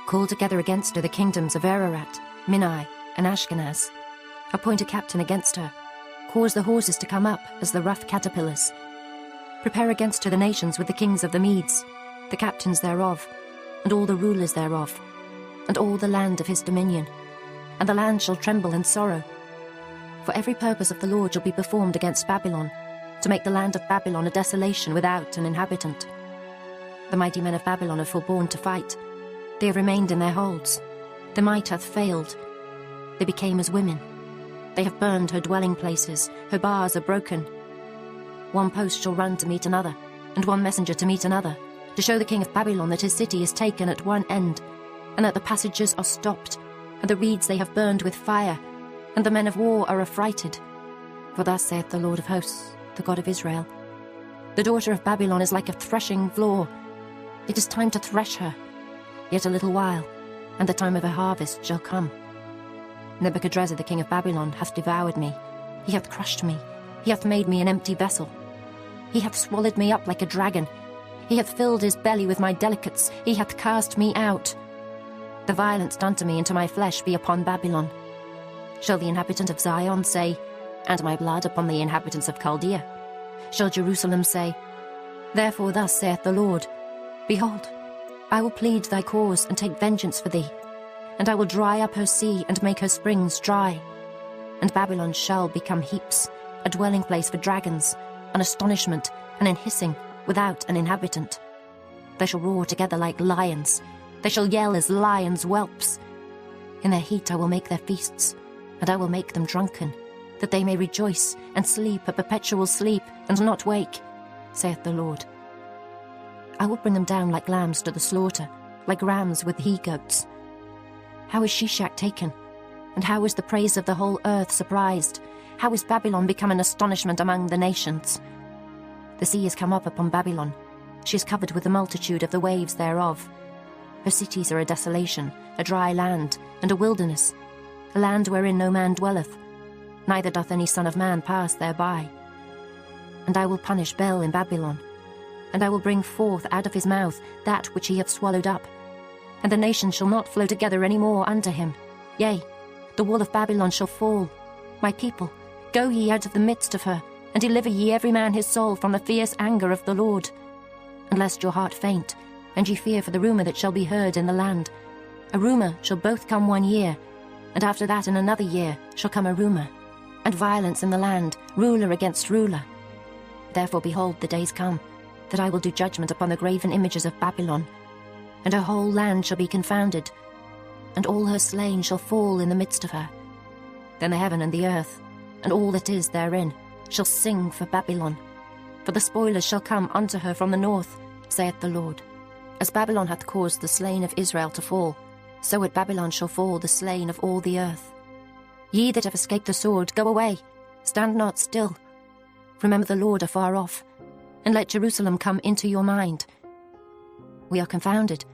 Call together against her the kingdoms of Ararat, Minai, and Ashkenaz. Appoint a captain against her. Cause the horses to come up as the rough caterpillars. Prepare against her the nations with the kings of the Medes, the captains thereof, and all the rulers thereof, and all the land of his dominion. And the land shall tremble in sorrow. For every purpose of the Lord shall be performed against Babylon, to make the land of Babylon a desolation without an inhabitant. The mighty men of Babylon have forborne to fight. They have remained in their holds. Their might hath failed. They became as women. They have burned her dwelling places. Her bars are broken. One post shall run to meet another, and one messenger to meet another, to show the king of Babylon that his city is taken at one end, and that the passages are stopped, and the reeds they have burned with fire, and the men of war are affrighted. For thus saith the Lord of hosts, the God of Israel, the daughter of Babylon is like a threshing floor. It is time to thresh her. Yet a little while, and the time of her harvest shall come. Nebuchadrezzar the king of Babylon hath devoured me. He hath crushed me. He hath made me an empty vessel. He hath swallowed me up like a dragon. He hath filled his belly with my delicates. He hath cast me out. The violence done to me and to my flesh be upon Babylon. Shall the inhabitant of Zion say, and my blood upon the inhabitants of Chaldea? Shall Jerusalem say, therefore thus saith the Lord, behold, I will plead thy cause and take vengeance for thee, and I will dry up her sea and make her springs dry. And Babylon shall become heaps, a dwelling place for dragons, an astonishment, and an hissing, without an inhabitant. They shall roar together like lions. They shall yell as lions' whelps. In their heat I will make their feasts, and I will make them drunken, that they may rejoice and sleep a perpetual sleep, and not wake, saith the Lord. I will bring them down like lambs to the slaughter, like rams with he-goats. How is Shishak taken? And how is the praise of the whole earth surprised? How is Babylon become an astonishment among the nations? The sea is come up upon Babylon. She is covered with the multitude of the waves thereof. Her cities are a desolation, a dry land, and a wilderness, a land wherein no man dwelleth, neither doth any son of man pass thereby. And I will punish Bel in Babylon, and I will bring forth out of his mouth that which he hath swallowed up. And the nations shall not flow together any more unto him. Yea, the wall of Babylon shall fall. My people, go ye out of the midst of her, and deliver ye every man his soul from the fierce anger of the Lord. And lest your heart faint, and ye fear for the rumour that shall be heard in the land. A rumour shall both come 1 year, and after that in another year shall come a rumour, and violence in the land, ruler against ruler. Therefore behold, the days come, that I will do judgment upon the graven images of Babylon, and her whole land shall be confounded, and all her slain shall fall in the midst of her. Then the heaven and the earth, and all that is therein, shall sing for Babylon. For the spoilers shall come unto her from the north, saith the Lord. As Babylon hath caused the slain of Israel to fall, so at Babylon shall fall the slain of all the earth. Ye that have escaped the sword, go away, stand not still. Remember the Lord afar off, and let Jerusalem come into your mind. We are confounded,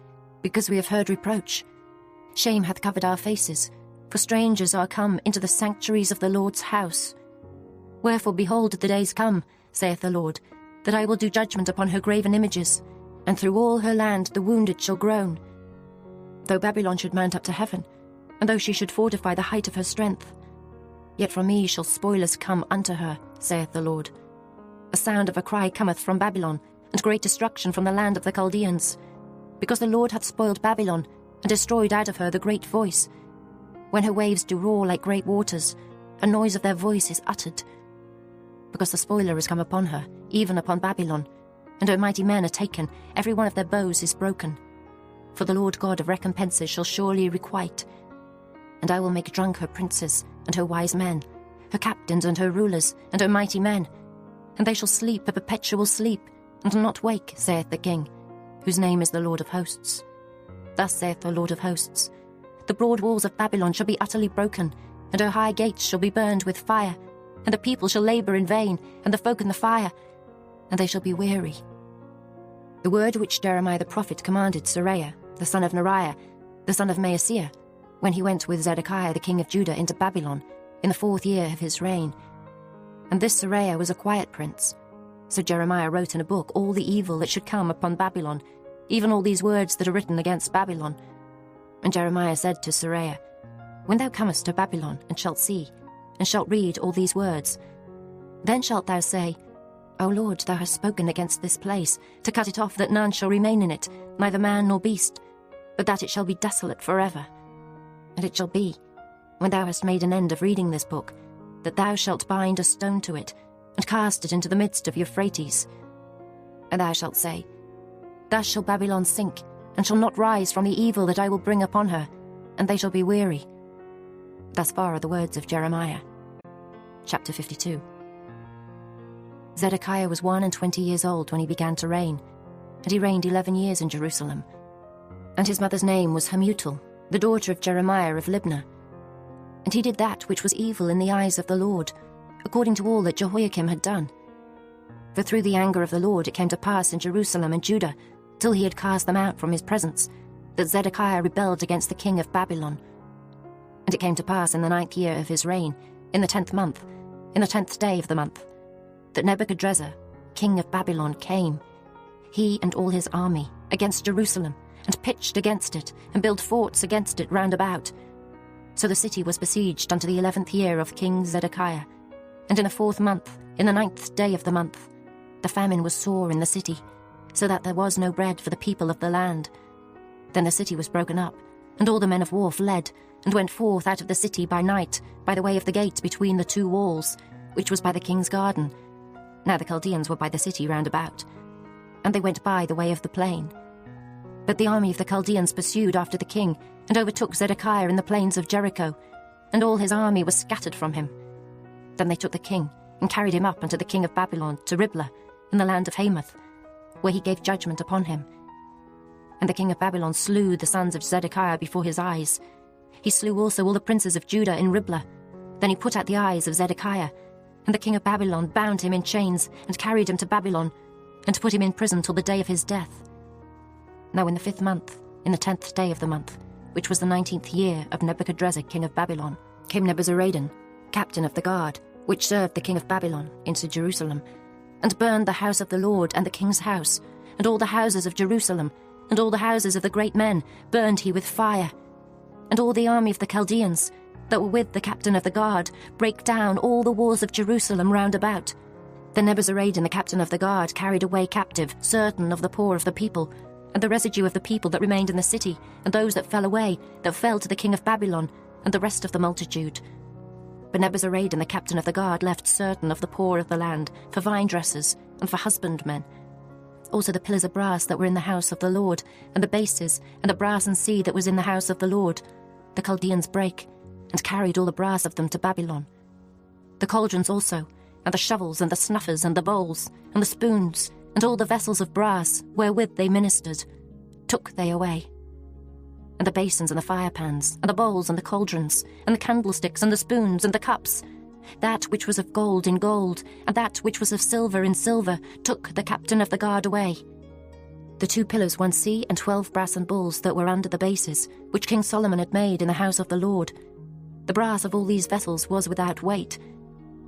because we have heard reproach. Shame hath covered our faces, for strangers are come into the sanctuaries of the Lord's house. Wherefore, behold, the days come, saith the Lord, that I will do judgment upon her graven images, and through all her land the wounded shall groan. Though Babylon should mount up to heaven, and though she should fortify the height of her strength, yet from me shall spoilers come unto her, saith the Lord. A sound of a cry cometh from Babylon, and great destruction from the land of the Chaldeans, because the Lord hath spoiled Babylon, and destroyed out of her the great voice. When her waves do roar like great waters, a noise of their voice is uttered. Because the spoiler is come upon her, even upon Babylon, and her mighty men are taken, every one of their bows is broken. For the Lord God of recompenses shall surely requite. And I will make drunk her princes, and her wise men, her captains and her rulers, and her mighty men, and they shall sleep a perpetual sleep, and not wake, saith the King, whose name is the Lord of hosts. Thus saith the Lord of hosts, the broad walls of Babylon shall be utterly broken, and her high gates shall be burned with fire, and the people shall labour in vain, and the folk in the fire, and they shall be weary. The word which Jeremiah the prophet commanded Seraiah, the son of Neriah, the son of Maaseiah, when he went with Zedekiah the king of Judah into Babylon, in the 4th year of his reign. And this Seraiah was a quiet prince. So Jeremiah wrote in a book all the evil that should come upon Babylon, even all these words that are written against Babylon. And Jeremiah said to Seraiah, When thou comest to Babylon, and shalt see, and shalt read all these words, then shalt thou say, O Lord, thou hast spoken against this place, to cut it off that none shall remain in it, neither man nor beast, but that it shall be desolate forever. And it shall be, when thou hast made an end of reading this book, that thou shalt bind a stone to it, and cast it into the midst of Euphrates. And thou shalt say, Thus shall Babylon sink, and shall not rise from the evil that I will bring upon her, and they shall be weary. Thus far are the words of Jeremiah. Chapter 52. Zedekiah was 21 years old when he began to reign, and he reigned 11 years in Jerusalem. And his mother's name was Hamutal, the daughter of Jeremiah of Libnah. And he did that which was evil in the eyes of the Lord, according to all that Jehoiakim had done. For through the anger of the Lord it came to pass in Jerusalem and Judah, till he had cast them out from his presence, that Zedekiah rebelled against the king of Babylon. And it came to pass in the 9th year of his reign, in the 10th month, in the 10th day of the month, that Nebuchadrezzar, king of Babylon, came, he and all his army, against Jerusalem, and pitched against it, and built forts against it round about. So the city was besieged unto the 11th year of King Zedekiah. And in the 4th month, in the 9th day of the month, the famine was sore in the city, so that there was no bread for the people of the land. Then the city was broken up, and all the men of war fled, and went forth out of the city by night, by the way of the gate between the 2 walls, which was by the king's garden. Now the Chaldeans were by the city round about, and they went by the way of the plain. But the army of the Chaldeans pursued after the king, and overtook Zedekiah in the plains of Jericho, and all his army was scattered from him. Then they took the king, and carried him up unto the king of Babylon to Riblah, in the land of Hamath, where he gave judgment upon him. And the king of Babylon slew the sons of Zedekiah before his eyes. He slew also all the princes of Judah in Riblah. Then he put out the eyes of Zedekiah, and the king of Babylon bound him in chains, and carried him to Babylon, and put him in prison till the day of his death. Now in the 5th month, in the 10th day of the month, which was the 19th year of Nebuchadrezzar king of Babylon, came Nebuzaradan, captain of the guard, which served the king of Babylon, into Jerusalem, and burned the house of the Lord and the king's house, and all the houses of Jerusalem, and all the houses of the great men burned he with fire. And all the army of the Chaldeans, that were with the captain of the guard, brake down all the walls of Jerusalem round about. Then Nebuzaradan the captain of the guard carried away captive certain of the poor of the people, and the residue of the people that remained in the city, and those that fell away, that fell to the king of Babylon, and the rest of the multitude. But Nebuzaradan the captain of the guard left certain of the poor of the land for vine dressers and for husbandmen. Also the pillars of brass that were in the house of the Lord, and the bases, and the brass and sea that was in the house of the Lord, the Chaldeans brake, and carried all the brass of them to Babylon. The cauldrons also, and the shovels, and the snuffers, and the bowls, and the spoons, and all the vessels of brass wherewith they ministered, took they away. And the basins, and the firepans, and the bowls, and the cauldrons, and the candlesticks, and the spoons, and the cups, that which was of gold in gold, and that which was of silver in silver, took the captain of the guard away. The 2 pillars, 1 sea, and 12 brassen bulls that were under the bases, which King Solomon had made in the house of the Lord. The brass of all these vessels was without weight.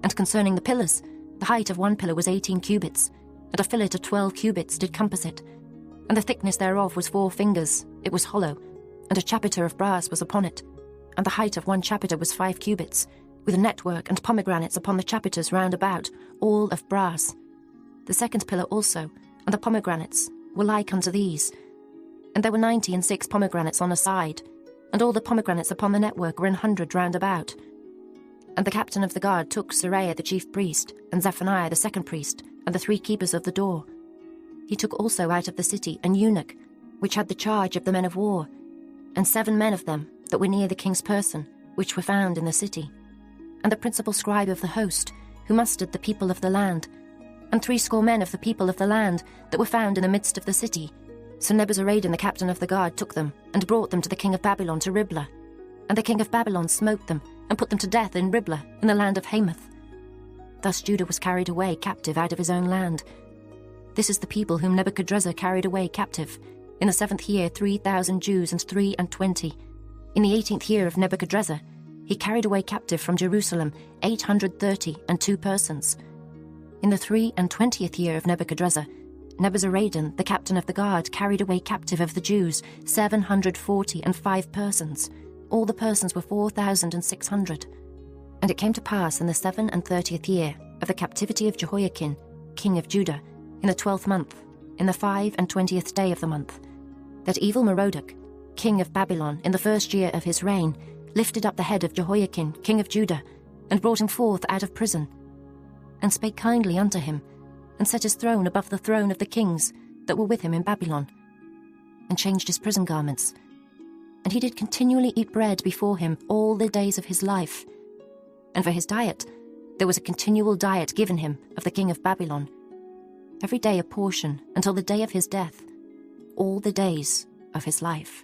And concerning the pillars, the height of 1 pillar was 18 cubits, and a fillet of 12 cubits did compass it. And the thickness thereof was 4 fingers, it was hollow, and a chapiter of brass was upon it. And the height of 1 chapiter was 5 cubits, with network and pomegranates upon the chapiters round about, all of brass. The 2nd pillar also, and the pomegranates, were like unto these. And there were 96 pomegranates on a side, and all the pomegranates upon the network were 100 round about. And the captain of the guard took Seraiah the chief priest, and Zephaniah the 2nd priest, and the 3 keepers of the door. He took also out of the city an eunuch, which had the charge of the men of war, and 7 men of them that were near the king's person, which were found in the city, and the principal scribe of the host, who mustered the people of the land, and 70 men of the people of the land that were found in the midst of the city. So Nebuzaradan the captain of the guard took them, and brought them to the king of Babylon to Riblah. And the king of Babylon smote them, and put them to death in Riblah, in the land of Hamath. Thus Judah was carried away captive out of his own land. This is the people whom Nebuchadrezzar carried away captive. In the 7th year 3,000 Jews and 23. In the 18th year of Nebuchadrezzar, he carried away captive from Jerusalem 832 persons. In the 23 year of Nebuchadrezzar, Nebuzaradan, the captain of the guard, carried away captive of the Jews 745 persons. All the persons were 4,600. And it came to pass in the 37th year of the captivity of Jehoiakim, king of Judah, in the 12th month, in the 25th day of the month, that evil Merodach, king of Babylon, in the 1st year of his reign, lifted up the head of Jehoiakim, king of Judah, and brought him forth out of prison, and spake kindly unto him, and set his throne above the throne of the kings that were with him in Babylon. and changed his prison garments. And he did continually eat bread before him all the days of his life. And for his diet, there was a continual diet given him of the king of Babylon, every day a portion until the day of his death, all the days of his life.